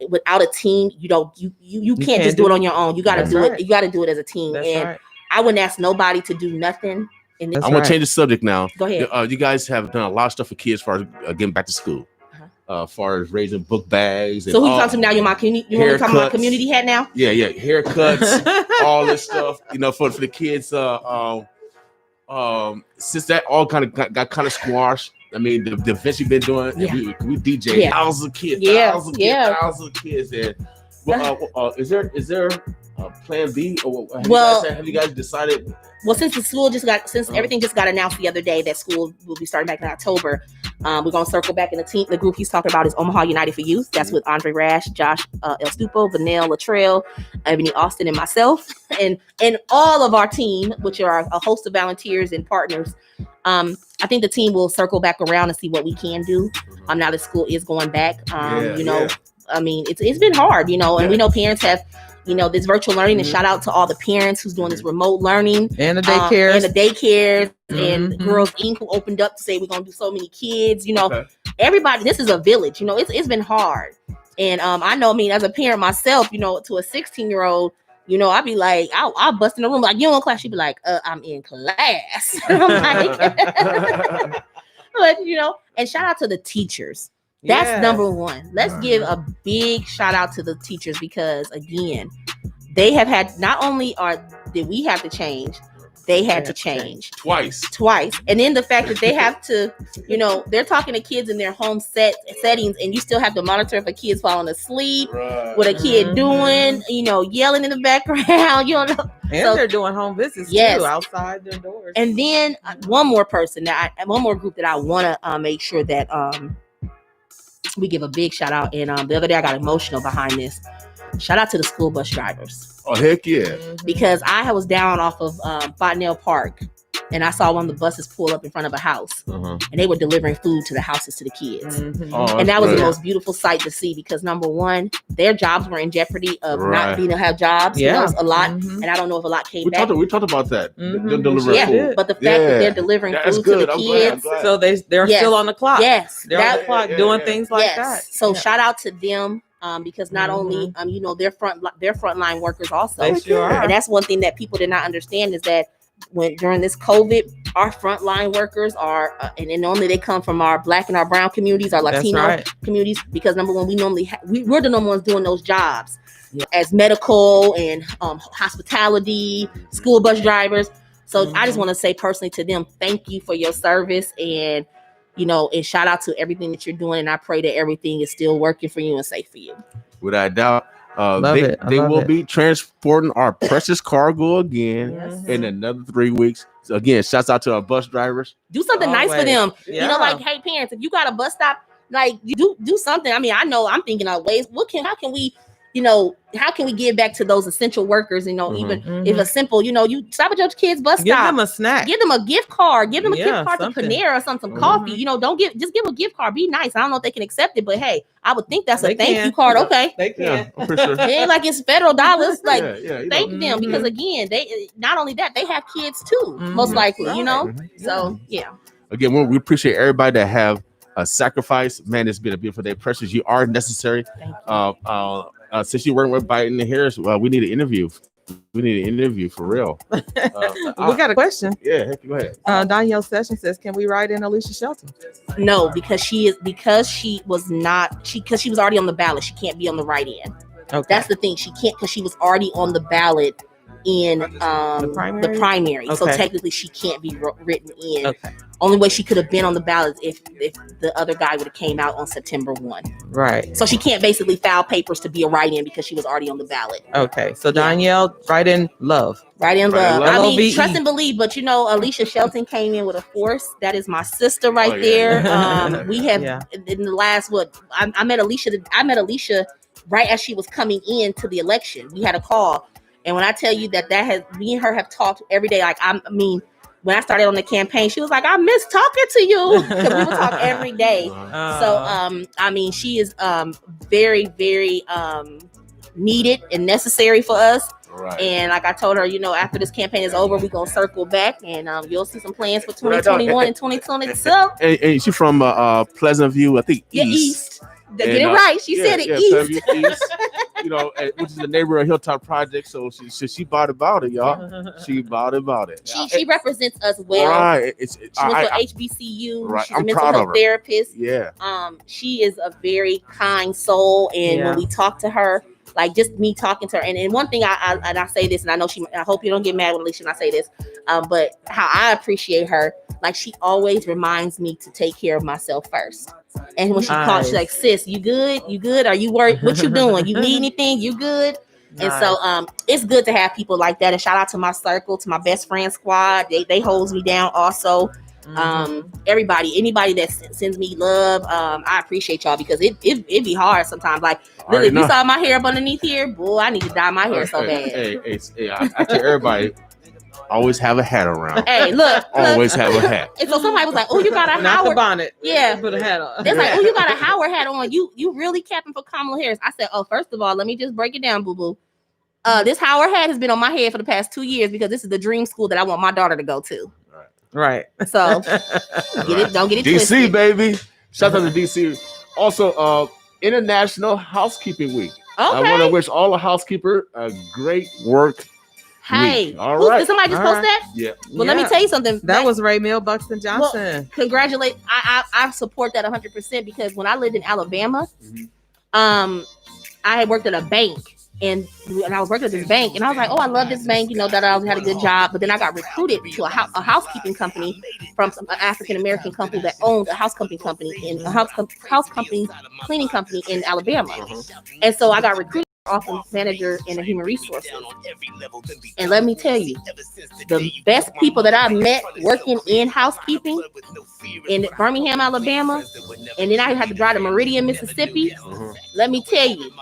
without a team, you can't just do it on your own. You got to do it. You got to do it as a team. I wouldn't ask nobody to do nothing. I'm gonna change the subject now. Go ahead. You guys have done a lot of stuff for kids as far as getting back to school, as far as raising book bags. So who you talking to now? You want me to talk about community hat now? Yeah, haircuts, all this stuff. For the kids. Since that all kind of got kind of squashed. I mean, the events you've been doing, we DJ thousands of kids, thousands of kids. And is there a plan B, or have you guys decided? Well, since everything just got announced the other day that school will be starting back in October, we're gonna circle back in the group he's talking about is Omaha United for Youth. That's with Andre Rash, Josh El Stupo, Vanell Latrell, Ebony Austin, and myself, and all of our team, which are a host of volunteers and partners. I think the team will circle back around and see what we can do. Now that school is going back. I mean, it's been hard, and we know parents have, this virtual learning, and shout out to all the parents who's doing this remote learning and the daycares and Girls Inc. who opened up to say we're gonna do so many kids. Everybody. This is a village. It's been hard, and I know. I mean, as a parent myself, to a 16-year-old. I'd be like, I'll bust in the room like, you in class? She'd be like, I'm in class. I'm like, but and shout out to the teachers. That's number one. Let's give a big shout out to the teachers, because again, they have had, not only did we have to change, they had to change twice. And then the fact that they have to, they're talking to kids in their home settings, and you still have to monitor if a kid's falling asleep, what a kid doing, yelling in the background, And they're doing home visits too, outside their doors. And then one more group that I want to make sure that we give a big shout out. And the other day I got emotional behind this. Shout out to the school bus drivers. Oh, heck yeah. Because I was down off of Botnell Park, and I saw one of the buses pull up in front of a house, and they were delivering food to the houses to the kids. And that was the most beautiful sight to see, because number one, their jobs were in jeopardy of not being able to have jobs. Yeah. That was a lot. And I don't know if a lot came back. We talked about that. Delivering food. But the fact that they're delivering food to the kids. Glad. So they're still on the clock. Yes. They're on the clock doing things like that. So shout out to them. Because not only they're frontline workers also. They sure are. And that's one thing that people did not understand, is that during this COVID, our frontline workers are, and normally they come from our Black and our brown communities, our Latino communities, because number one, we normally we're the number ones doing those jobs as medical and hospitality, school bus drivers. So I just want to say personally to them, thank you for your service, and and shout out to everything that you're doing. And I pray that everything is still working for you and safe for you. Without doubt. They will be transporting our precious cargo again in another 3 weeks. So again, shouts out to our bus drivers. Do something nice for them. Like, hey, parents, if you got a bus stop, like, do something. I mean, I know I'm thinking of ways. How can we how can we give back to those essential workers? Even if a simple, you stop at your kids' bus stop, give them a snack, give them a gift card, give them a gift card something. to Panera or some coffee. Don't just give a gift card. Be nice. I don't know if they can accept it, but hey, I would think that's a thank you card. Okay, they can. Yeah, I'm pretty sure. It ain't like it's federal dollars. Like thank them Mm-hmm. because again, they not only that they have kids too, most likely. So yeah. Again, we appreciate everybody that have sacrifice. Man, it's been a beautiful day. Precious, you are necessary. Since you're working with Biden and Harris, we need an interview. We need an interview for real. We got a question. Yeah, go ahead. Danielle Sessions says, "Can we write in Alicia Shelton?" No, because she was already on the ballot. She can't be on the write-in. Okay. That's the thing. She can't because she was already on the ballot in the primary. Okay. So technically she can't be written in. Okay. Only way she could have been on the ballot if the other guy would have came out on September 1. Right. So she can't basically file papers to be a write-in because she was already on the ballot. Okay. So Danielle, write in love. Right in love. I mean, L-O-V-E. trust and believe, but Alicia Shelton came in with a force. That is my sister right there. We have in the last I met Alicia right as she was coming into the election. We had a call. And when I tell you that me and her have talked every day, like when I started on the campaign, she was like, "I miss talking to you," because we would talk every day. So, she is very, very needed and necessary for us. Right. And like I told her, after this campaign is over, we're gonna circle back and you'll see some plans for 2021 and 2022. And she's from Pleasant View, I think East. Get it right. She said it East. Which is the neighborhood Hilltop Project. So she bought about it, y'all. She bought about it. She represents us well. Right. She went to HBCU. Right. She's a mental health therapist. Yeah. She is a very kind soul, and when we talk to her, like just me talking to her, and one thing I say this, and I know I hope you don't get mad when Alicia and I say this, but how I appreciate her, like she always reminds me to take care of myself first. And when she calls, she's like, "Sis, you good? You good? Are you worried? What you doing? You need anything? You good?" Nice. And so it's good to have people like that. And shout out to my circle, to my best friend squad. They holds me down also. Anybody that sends me love, I appreciate y'all because it be hard sometimes. Like literally, if you saw my hair up underneath here, boy, I need to dye my hair so bad. Hey, I tell everybody, always have a hat around. Hey, look. Always have a hat. And so somebody was like, "Oh, you got a Not Howard the bonnet. Yeah, put a hat on." It's like, "Oh, you got a Howard hat on. You really capping for Kamala Harris?" I said, "Oh, first of all, let me just break it down, boo boo. This Howard hat has been on my head for the past 2 years because this is the dream school that I want my daughter to go to." Right. So don't get it DC, twisted. baby. Shout out to DC. Also, International Housekeeping Week. Okay. I want to wish all the housekeepers a great work. Hey, week. All right. Did somebody just post that? Yeah. Well, let me tell you something. That was Raymil Buxton Johnson. Well, congratulate. I support that 100% because when I lived in Alabama, I had worked at a bank. And I was working at this bank, and I was like, "Oh, I love this bank," that I had a good job. But then I got recruited to a housekeeping company from an African American company that owned a house cleaning company in Alabama. And so I got recruited office manager in the human resources. And let me tell you, the best people that I've met working in housekeeping in Birmingham, Alabama, and then I had to drive to Meridian, Mississippi. Let me tell you,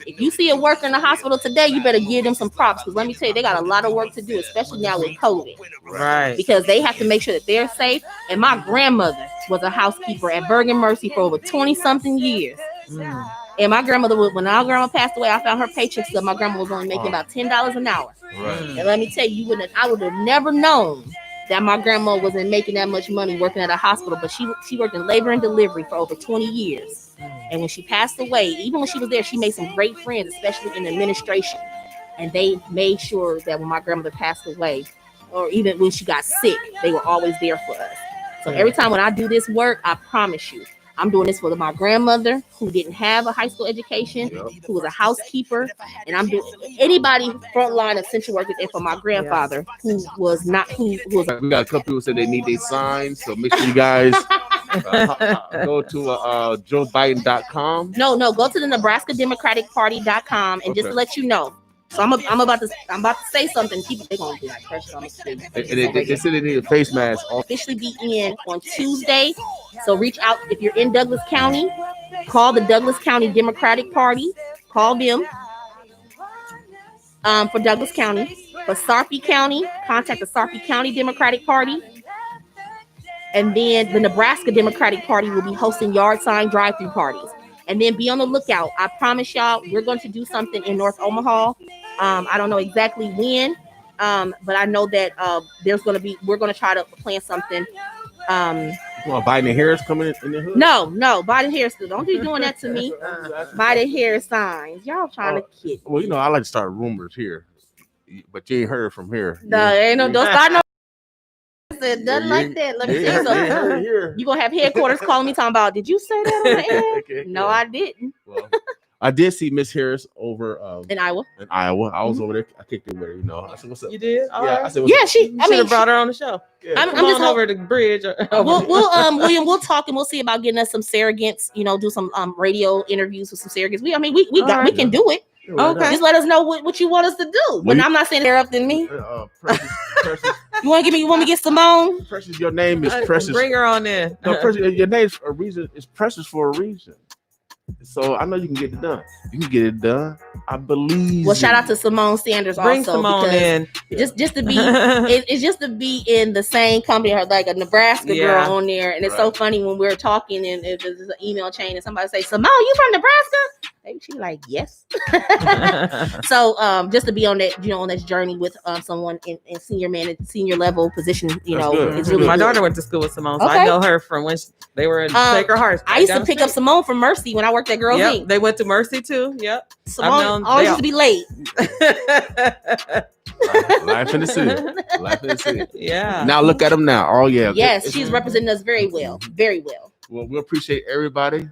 if you see a worker in the hospital today, you better give them some props, because let me tell you, they got a lot of work to do, especially now with COVID. Right. Because they have to make sure that they're safe. And my grandmother was a housekeeper at Bergen Mercy for over 20-something years. And my grandmother, when our grandma passed away, I found her paycheck stub. My grandma was only making about $10 an hour. Right. And let me tell you, I would have never known that my grandma wasn't making that much money working at a hospital, but she worked in labor and delivery for over 20 years. And when she passed away, even when she was there, she made some great friends, especially in administration. And they made sure that when my grandmother passed away, or even when she got sick, they were always there for us. So every time when I do this work, I promise you, I'm doing this for my grandmother who didn't have a high school education, who was a housekeeper, and I'm doing anybody frontline essential workers, and for my grandfather who was not. We got a couple people said they need their signs, so make sure you guys go to JoeBiden.com. No, go to the NebraskaDemocraticParty.com and just to let you know. So I'm about to say something. People, they're gonna be like pressure on me. They said they need a face mask. Officially be in on Tuesday. So reach out if you're in Douglas County. Call the Douglas County Democratic Party. Call them for Douglas County. For Sarpy County, contact the Sarpy County Democratic Party. And then the Nebraska Democratic Party will be hosting yard sign drive-through parties. And then be on the lookout. I promise y'all, we're going to do something in North Omaha. I don't know exactly when, but I know that we're going to try to plan something. Well, Biden and Harris coming in the hood? No, Biden Harris. Don't be doing that to me. Biden Harris signs. Y'all trying to kid. Well, you know, I like to start rumors here, but you ain't heard from here. No, ain't no. Don't start no. Said nothing like that. Let me tell you something. You gonna have headquarters calling me talking about? Did you say that on the air? Okay, no, I didn't. Well, I did see Miss Harris over in Iowa. I was over there. I kicked it with her. You know, I said, "What's up?" You did? All right. I said, "What's up?" I should have brought her on the show. Yeah. I'm just over the bridge. William, we'll talk and we'll see about getting us some surrogates. You know, do some radio interviews with some surrogates. We can do it. Okay. Just let us know what you want us to do. But I'm not saying they're up than me. Precious. You want me to get Simone? Precious, your name is Precious. Bring her on in. No, Precious, your name's a reason. It's Precious for a reason. So I know you can get it done. You can get it done. I believe. Well, shout out to Simone Sanders. Bring also Simone in. Just to be it's just to be in the same company, like a Nebraska girl on there, and it's so funny when we're talking and there's an email chain and somebody say, "Simone, you from Nebraska?" Maybe she's like, "Yes." So just to be on that, on that journey with someone in senior level position, it's really. My daughter went to school with Simone, so I know her from when they were in Sacred Hearts. I used to pick up Simone from Mercy when I worked at Girls Inc. They went to Mercy too. Yep. Simone always used to be late. Life in the city. Life in the city. Yeah. Now look at them now. Oh yeah. Yes, she's representing us very well. Very well. Well, we appreciate everybody.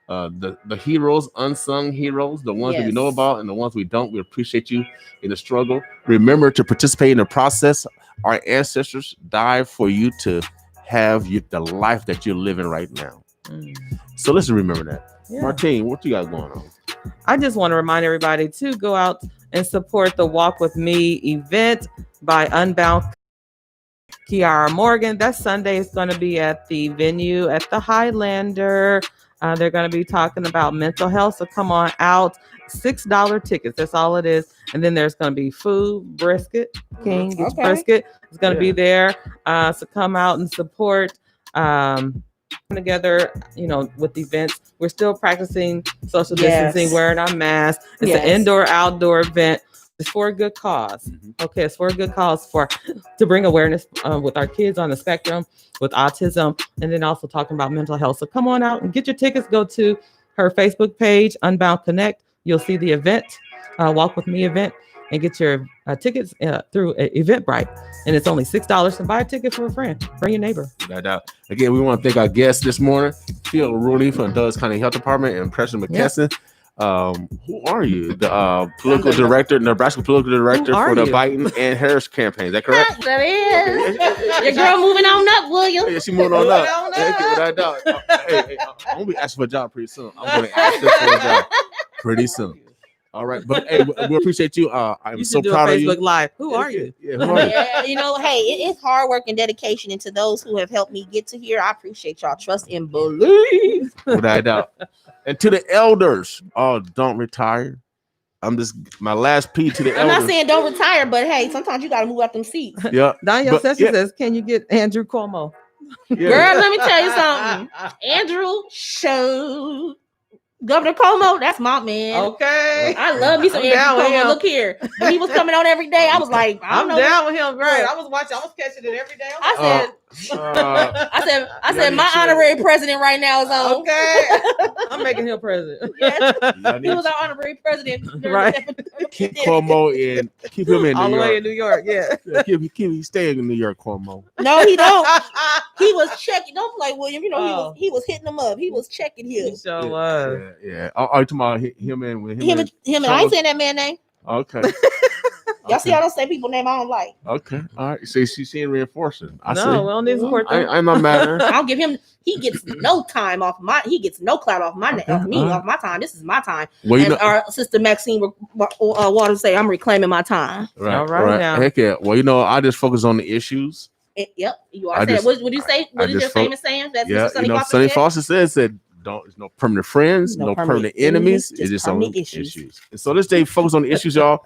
The heroes, unsung heroes, the ones that we know about and the ones we don't. We appreciate you in the struggle. Remember to participate in the process. Our ancestors died for you to have the life that you're living right now. So let's remember that. Yeah. Martine, what you got going on? I just want to remind everybody to go out and support the Walk With Me event by Unbound Kiara Morgan. That Sunday is going to be at the venue at the Highlander. They're going to be talking about mental health. So come on out. $6 tickets. That's all it is. And then there's going to be food, brisket. King gets brisket. It's going to be there. So come out and support. Together, with events. We're still practicing social distancing, wearing our masks. It's an indoor-outdoor event. It's for a good cause. Okay, it's for a good cause to bring awareness with our kids on the spectrum with autism, and then also talking about mental health. So come on out and get your tickets. Go to her Facebook page, Unbound Connect. You'll see the event, Walk With Me event, and get your tickets through Eventbrite. And it's only $6 to buy a ticket for a friend. Bring your neighbor. No doubt. Again, we want to thank our guests this morning, Phil Rooney from Douglas County Health Department and Preston McKesson. Who are you? The political director, Nebraska political director for the Biden and Harris campaign. Is that correct? That is. Your girl moving on up, William. Yeah, she moving on up. Hey, I'm going to be asking for a job pretty soon. I'm going to ask her for a job pretty soon. All right, but hey, we appreciate you. I'm so proud of you. Facebook Live. Who are you? Yeah, who are you? Hey, it's hard work and dedication, and to those who have helped me get to here, I appreciate y'all. Trust and believe. Without a doubt. And to the elders, don't retire. My last plea to the elders. I'm not saying don't retire, but hey, sometimes you got to move out them seats. Yeah. Danielle says, "Can you get Andrew Cuomo?" Yeah. Girl, let me tell you something. Andrew showed. Governor Cuomo, that's my man. Okay. I love me some Andrew Cuomo. Look here. When he was coming on every day, I was like, I'm down with him. Great. I was catching it every day. I said, my honorary president right now is on. Okay. I'm making him president. Yes. He was our honorary president. Right. Keep Cuomo in. Keep him in New York. All the way in New York, yeah. Keep staying in New York, Cuomo. No, he don't. He was checking. Don't play, William. He was hitting them up. He was checking him. He sure was. Yeah. Are you talking about him and with him? Him and I ain't saying that man's name. Okay. Y'all see, I don't say people name I don't like. Okay. All right. See, she's seeing reinforcing. We don't need support. I'm not mad at her. I'll give him. He gets no time off he gets no clout off off my time. This is my time. Well, our sister Maxine Waters say, I'm reclaiming my time. Right. All right. Now. Heck yeah. Well, I just focus on the issues. Yep. You are saying. What would you say? What is your famous saying? That's Sonny Foster says that there's no permanent friends, no permanent enemies. It's just only issues. And so this day, focus on the issues, y'all.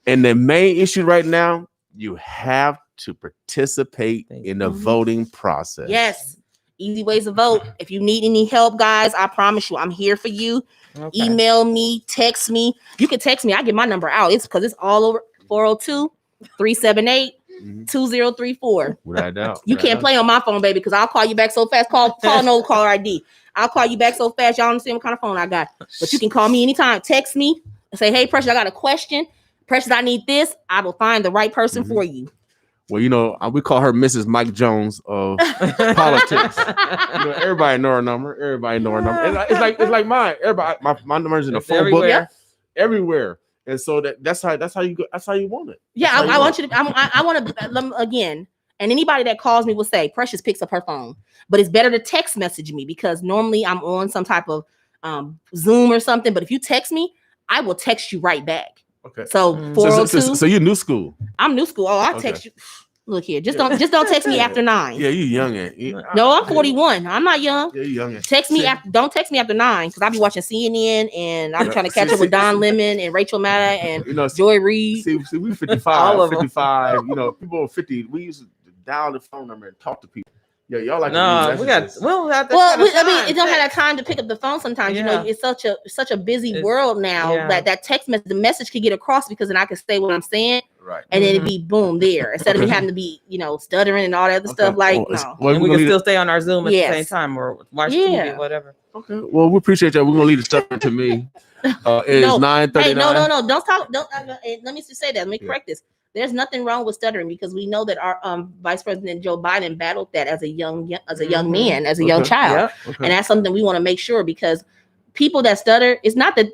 And the main issue right now, you have to participate in the voting process. Yes. Easy ways to vote. If you need any help, guys, I promise you, I'm here for you. Okay. Email me, text me. You can text me. I get my number out. It's because it's all over 402-378-2034. Without doubt. You can't play on my phone, baby, because I'll call you back so fast. Call no caller ID. I'll call you back so fast. Y'all understand what kind of phone I got. But you can call me anytime. Text me and say, hey, Precious, I got a question. Precious, I need this. I will find the right person for you. Well, you know, we call her Mrs. Mike Jones of politics. You know, everybody know her number. Everybody know her number. It's like mine. Everybody, my number's in the phone book. Everywhere. And so that's how you go. That's how you want it. Yeah, I want you to. I want to again. And anybody that calls me will say, Precious picks up her phone. But it's better to text message me because normally I'm on some type of Zoom or something. But if you text me, I will text you right back. Okay. So 402. So you're new school. I'm new school. Oh, I'll text you. Look here. Just don't text me after 9. Yeah, you youngin'. No, I'm 41. I'm not young. Yeah, you youngin'. Text me after. Don't text me after 9 because I'll be watching CNN and I'm trying to catch up with Don Lemon and Rachel Maddow and Joy Reid. See, we 55, 55. You know, people are 50. We used to dial the phone number and talk to people. Yeah, y'all like we got it don't have that time to pick up the phone sometimes. You know, it's such a busy world now that text message, the message can get across because then I can say what I'm saying. Right. And then it'd be boom there instead of me having to be, stuttering and all that other stuff. Like, and we can still stay on our Zoom at the same time or watch TV, whatever. Okay. Well, we appreciate that. We're gonna leave the stuttering to me. It is 9:39. Hey, no. Don't talk. Let me just say that. Let me correct this. There's nothing wrong with stuttering because we know that our Vice President Joe Biden battled that as a young man, as a young child, and that's something we want to make sure because people that stutter, it's not that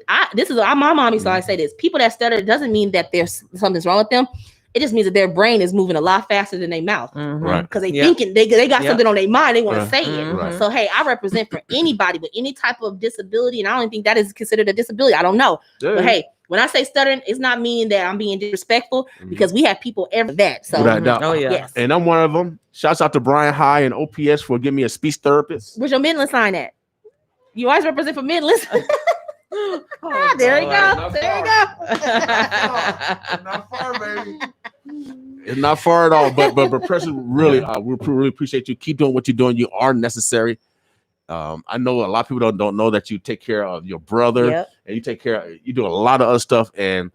my mom used to always say this. People that stutter doesn't mean that there's something's wrong with them. It just means that their brain is moving a lot faster than their mouth, right? Because they thinking they got something on their mind, they want to say it. Right. So hey, I represent for anybody with any type of disability, and I don't think that is considered a disability. I don't know, but hey. When I say stuttering, it's not meaning that I'm being disrespectful because we have people every that. So, yes. And I'm one of them. Shouts out to Brian High and OPS for giving me a speech therapist. Where's your Midland sign at? You always represent for Midland. There you go. There you go. Not far, baby. It's not far at all. But Precious, really, we really appreciate you. Keep doing what you're doing. You are necessary. I know a lot of people don't know that you take care of your brother and you do a lot of other stuff and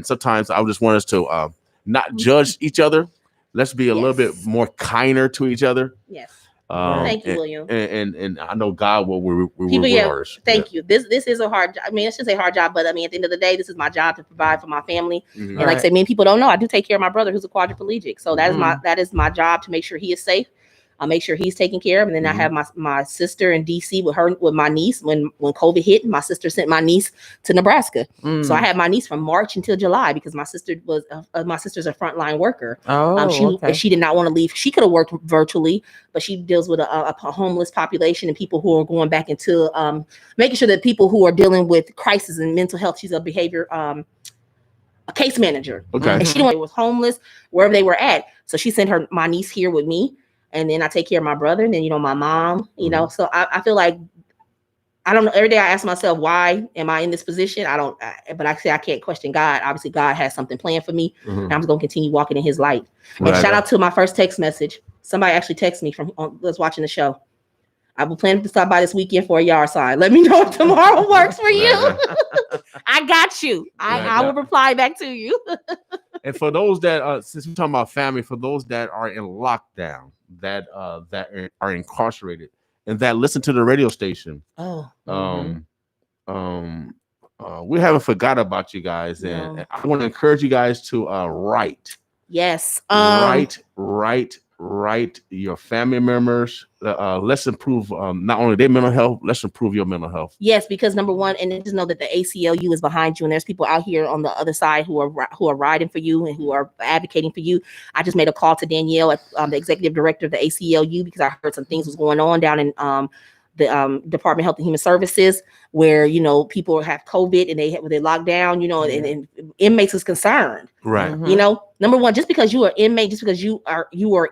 sometimes I just want us to not judge each other. Let's be a little bit more kinder to each other. Yes. Thank you, William. And I know God will reward us. Thank you. This is a hard. I mean, it's just a hard job, but I mean, at the end of the day, this is my job to provide for my family. And like I said, many people don't know I do take care of my brother who's a quadriplegic. So that is my job to make sure he is safe. I'll make sure he's taken care of. And then I have my sister in DC with my niece. When COVID hit, my sister sent my niece to Nebraska. So I had my niece from March until July because my sister's a frontline worker. She did not want to leave. She could have worked virtually, but she deals with a homeless population and people who are going back into making sure that people who are dealing with crisis and mental health. She's a behavior a case manager. And she was homeless wherever they were at. So she sent my niece here with me. And then I take care of my brother and then, my mom, so I feel like, I don't know. Every day I ask myself, why am I in this position? But I say I can't question God. Obviously God has something planned for me and I'm just going to continue walking in his light. And shout out to my first text message. Somebody actually texted me was watching the show. I will plan to stop by this weekend for a yard sign. Let me know if tomorrow works for you. I got you. I will reply back to you. And for those that, since we're talking about family, for those that are in lockdown, that are incarcerated, and that listen to the radio station, we haven't forgot about you guys, and I want to encourage you guys to write. Yes. Write your family members. Let's improve not only their mental health, let's improve your mental health. Yes, because number one, and just know that the ACLU is behind you, and there's people out here on the other side who are riding for you and who are advocating for you. I just made a call to Danielle, the executive director of the ACLU, because I heard some things was going on down in the Department of Health and Human Services, where people have COVID and they locked down, and inmates is concerned. Right. Number one, just because you are inmate, just because you are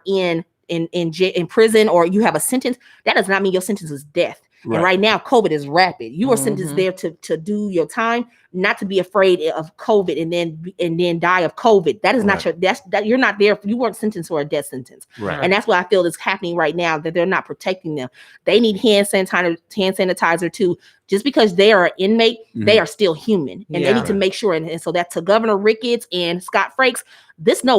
in in prison or you have a sentence, that does not mean your sentence is death. Right. And right now, COVID is rapid. You are sentenced there to do your time, not to be afraid of COVID and then die of COVID. That is not that you're not there. You weren't sentenced for a death sentence. Right. And that's what I feel is happening right now, that they're not protecting them. They need hand sanitizer too. Just because they are an inmate, they are still human. And they need to make sure. And so that to Governor Ricketts and Scott Frakes,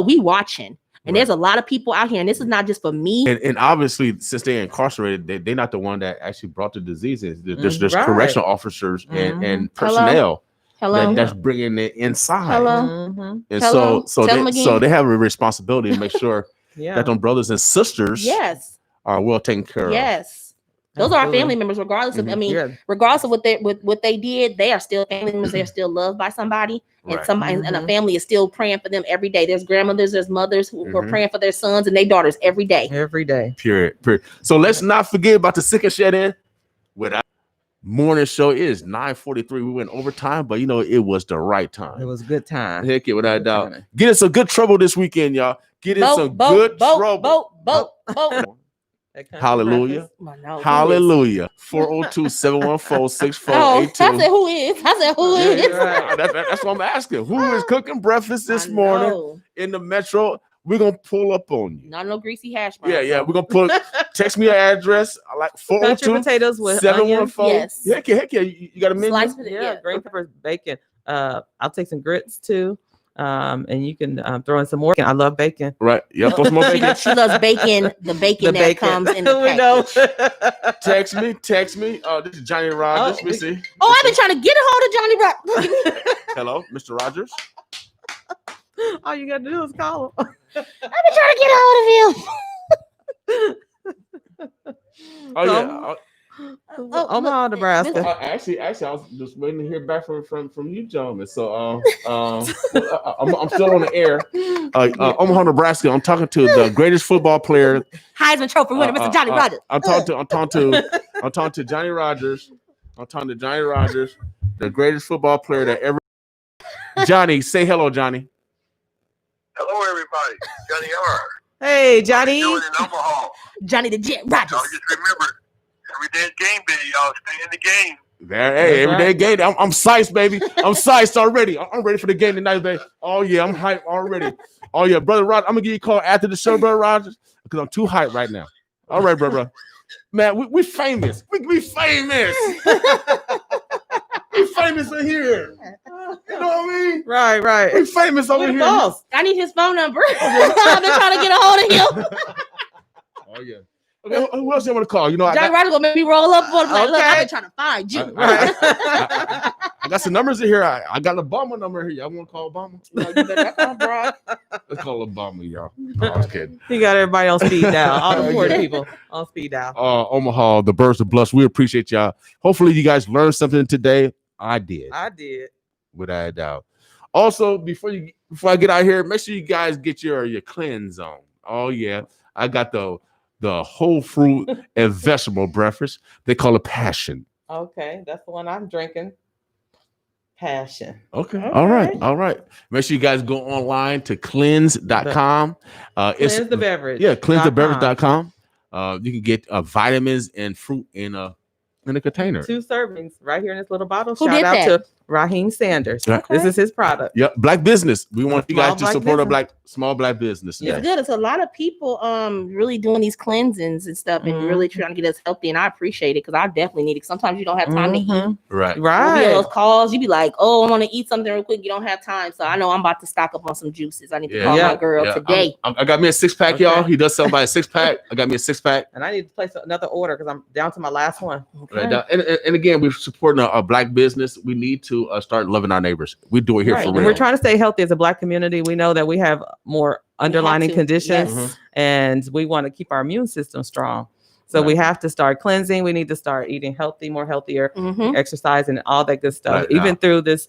we watching. And there's a lot of people out here, and this is not just for me. And obviously, since they're incarcerated, they're not the one that actually brought the diseases. There's correctional officers and personnel that's bringing it inside. And so they have a responsibility to make sure that them brothers and sisters are well taken care of. Those are our family members, regardless of, regardless of what they did, they are still family members. They're still loved by somebody. And somebody and a family is still praying for them every day. There's grandmothers, there's mothers who are praying for their sons and their daughters every day. Period. So let's not forget about the Sick and Shed In with our morning show. It is 9:43. We went overtime, but it was the right time. It was a good time. Heck yeah, without a doubt. Get in some good trouble this weekend, y'all. Get in some good trouble. Hallelujah. Hallelujah. 402-714-6482. I said who is? That's what I'm asking. Who is cooking breakfast this morning in the metro? We're gonna pull up on you. Not no greasy hash browns. Yeah. We're gonna text me your address. I like 402 potatoes with 714. Yes. Heck yeah. You got a menu? Slice green peppers, bacon. I'll take some grits too. And you can throw in some more. I love bacon. Right. Yeah. Put some more bacon. She loves bacon. The bacon that comes in the package. Text me. This is Johnny Rogers. Let me see. I've been trying to get a hold of Johnny Rogers. Hello, Mr. Rogers. All you gotta do is call him. I've been trying to get a hold of him. Omaha, Nebraska. Actually, I was just waiting to hear back from you gentlemen. So I'm still on the air. Omaha, Nebraska. I'm talking to the greatest football player, Heisman Trophy winner, Mr. Johnny Rogers. I'm talking to Johnny Rogers. I'm talking to Johnny Rogers, the greatest football player that ever. Johnny, say hello, Johnny. Hello, everybody. Johnny R. Hey, Johnny. Doing in Omaha. Johnny the Jet Rogers. Y'all just remember, every day is game day. Y'all stay in the game. Every day game day. I'm psyched, baby. I'm psyched already. I'm ready for the game tonight, baby. Oh yeah, I'm hyped already. Oh yeah, brother Rogers. I'm gonna give you a call after the show, brother Rogers, because I'm too hyped right now. All right, brother. Man, we famous. We famous. We famous in here. You know what I mean? Right. We famous over here. Boss. I need his phone number. I've been trying to get a hold of him. Oh yeah. Okay, who else you want to call? Johnny Rogers gonna make me roll up for him. Like, look, I've been trying to find you. I got some numbers in here. I got an Obama number here. Y'all want to call Obama? Let's call Obama, y'all. No, I was kidding. He got everybody on speed dial. All the important people on speed dial. Omaha, the birds of Blush. We appreciate y'all. Hopefully, you guys learned something today. I did. Without a doubt. Also, before I get out here, make sure you guys get your cleanse on. Oh yeah, I got the whole fruit and vegetable breakfast. They call it Passion. Okay, that's the one I'm drinking. Passion. Okay. All right. Make sure you guys go online to cleanse.com. Cleanse the beverage. Yeah, cleansethebeverage.com. You can get vitamins and fruit in a container. 2 servings right here in this little bottle. Who Shout did out that? to Raheem Sanders. Okay. This is his product. Yep, black business. We want you guys to support business. a small black business. It's good. It's a lot of people really doing these cleansings and stuff and really trying to get us healthy. And I appreciate it because I definitely need it. Sometimes you don't have time to eat. Right. You'll be on those calls. You be like, oh, I want to eat something real quick. You don't have time. So I know I'm about to stock up on some juices. I need to call my girl today. I got me a 6-pack, y'all. He does sell by a 6-pack. I got me a 6-pack. And I need to place another order because I'm down to my last one. Okay. Right. And again, we're supporting a black business. We need to start loving our neighbors. We do it here for real. And we're trying to stay healthy as a black community. We know that we have more underlying conditions and we want to keep our immune system strong. So we have to start cleansing. We need to start eating healthy, more healthier, exercise and all that good stuff. Even through this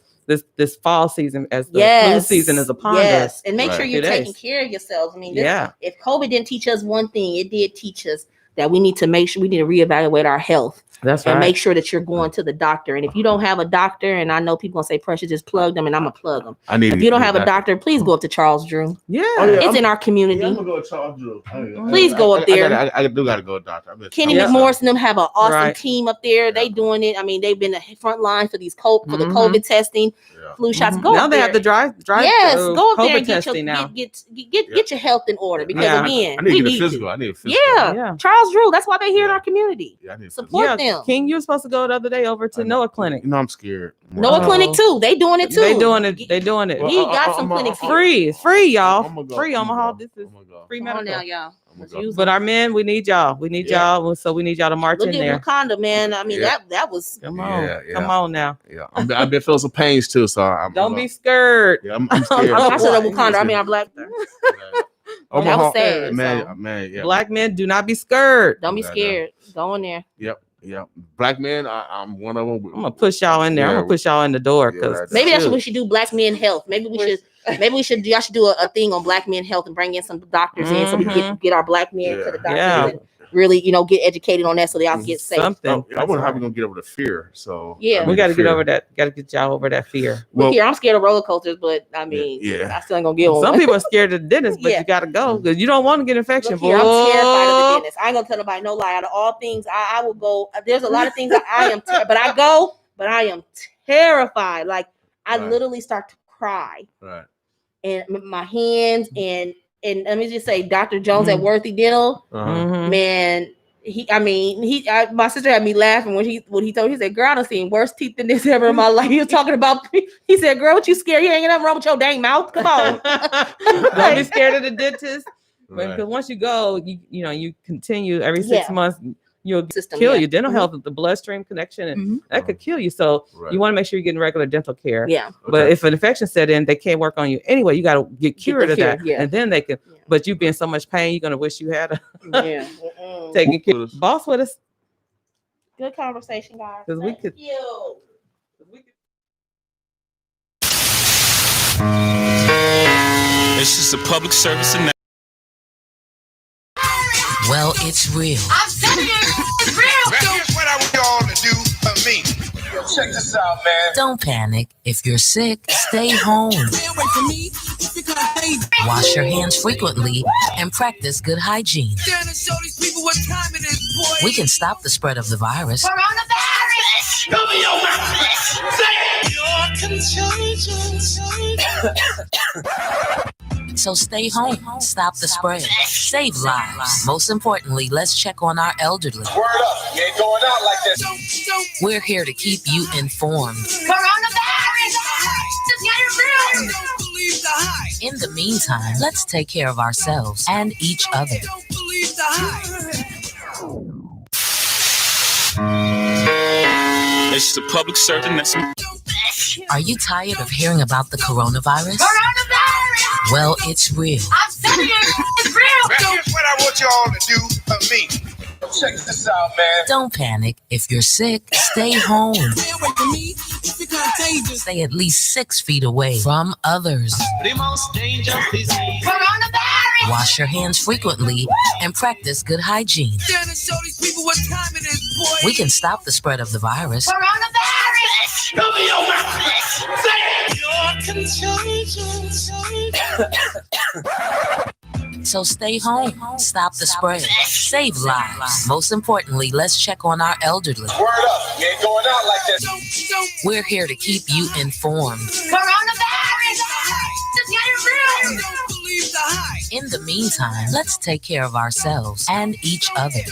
fall season as the flu season is upon us. And make sure you're taking care of yourselves. I mean, if COVID didn't teach us one thing, it did teach us that we need to make sure we need to reevaluate our health. That's and right. make sure that you're going to the doctor. And if you don't have a doctor, and I know people gonna say, Precious, just plug them, and I'm gonna plug them. If you don't have a doctor, please go up to Charles Drew. Yeah, it's in our community. Yeah, I'm gonna go to Charles Drew. Please go up there. I do gotta go to doctor. Kenny McMorris and them have an awesome team up there. They doing it. I mean, they've been the front line for these the COVID testing, flu shots. Go now up they there. have the drive. Yes, go up there COVID and get testing now. get your health in order, because again, I need we to get need a physical. I need a physical. Yeah, Charles Drew. That's why they're here in our community. Support them. King, you were supposed to go the other day over to Noah Clinic. You know, I'm scared. Noah Clinic too. They doing it too. They doing it. They doing it. He got some clinics here. Free. It's free, y'all. Free Omaha. This is free medical. Come on now, y'all. But our men, we need y'all. We need y'all. So we need y'all to march Look in at there. Wakanda, man. I mean, that was. Come on. Come on now. Yeah, I've been feeling some pains too, so don't be scared. Yeah, I'm scared. I said Wakanda. I mean, our black. That was sad. Man, yeah. Black men, do not be scared. Don't be scared. Go in there. Yep. Black men, I'm one of them. I'm gonna push y'all in there. I'm gonna push y'all in the door because maybe that's what we should do. Black men health. Maybe we should. Y'all should do a thing on black men health and bring in some doctors in so we get our black men to the doctors and really, get educated on that so they all get safe. I wonder how we're gonna get over the fear. So we got to get over that. Got to get y'all over that fear. Well, here I'm scared of roller coasters, but I mean, I still ain't gonna get one. Some people are scared of the dentist, but you got to go because you don't want to get infection. Look here, I'm terrified of the dentist. I ain't gonna tell nobody no lie. Out of all things, I will go. There's a lot of things I am, but I am terrified. Like I literally start to cry. Right. And my hands and let me just say, Dr. Jones at Worthy Dental, man, my sister had me laughing when he told me, he said, girl, I done seen worse teeth than this ever in my life. He was talking about, he said, girl, what you scared? You ain't got nothing wrong with your dang mouth. Come on. Don't be scared of the dentist. Because once you go, you continue every 6 months. You'll kill you. Dental health, the bloodstream connection, and that could kill you. So you want to make sure you're getting regular dental care. Yeah. But if an infection set in, they can't work on you anyway. You got to get cured of that, and then they can. Yeah. But you be in so much pain, you're gonna wish you had taken care. Boss with us. Good conversation, guys. Because we could. It's just a public service announcement. Well, it's real. I'm telling you, it's real. That's what I want y'all to do for me. Yo, check this out, man. Don't panic. If you're sick, stay home. Wash your hands frequently and practice good hygiene. We can stop the spread of the virus. Coronavirus! Cover your mouth. So stay home, stop the spread, save lives. Most importantly, let's check on our elderly. Word up, you ain't going out like this. We're here to keep you informed. Coronavirus! Just get it real! In the meantime, let's take care of ourselves and each other. It's just a public service announcement. Are you tired of hearing about the coronavirus? Coronavirus! Well, it's real. I'm telling you, it's real! That's what I want y'all to do for me. Check this out, man. Don't panic. If you're sick, stay home. Stay at least 6 feet away from others. The most dangerous disease. Coronavirus! Wash your hands frequently and practice good hygiene. We can stop the spread of the virus. Coronavirus! Cover your mouth. So stay home, stop the spread, save lives. Most importantly, let's check on our elderly. Word up, you ain't going out like this. We're here to keep you informed. Coronavirus! Just get it real! In the meantime, let's take care of ourselves and each other.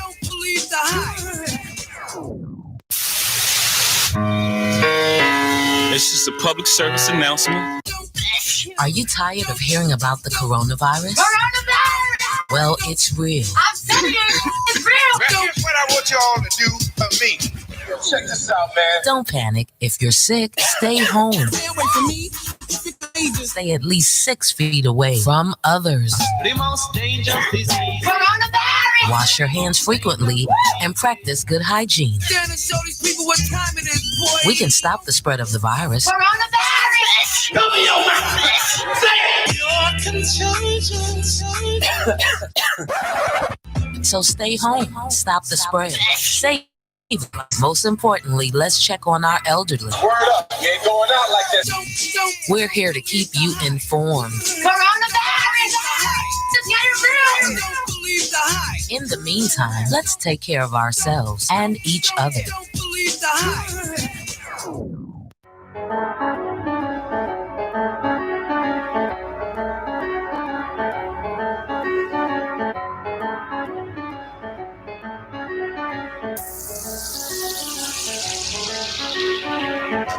It's just a public service announcement. Are you tired of hearing about the coronavirus? Coronavirus! Well, it's real. I'm telling you, it's real! That's what I want y'all to do for me. Yo, check this out, man. Don't panic. If you're sick, stay home. Stay at least 6 feet away from others. The most dangerous disease. Coronavirus! Wash your hands frequently and practice good hygiene. We can stop the spread of the virus. Coronavirus! Cover your mouth. So stay home, stop the spread, save Most importantly, let's check on our elderly. Word up, you ain't going out like this. We're here to keep you informed. Coronavirus! Just get it real! In the meantime, let's take care of ourselves and each other.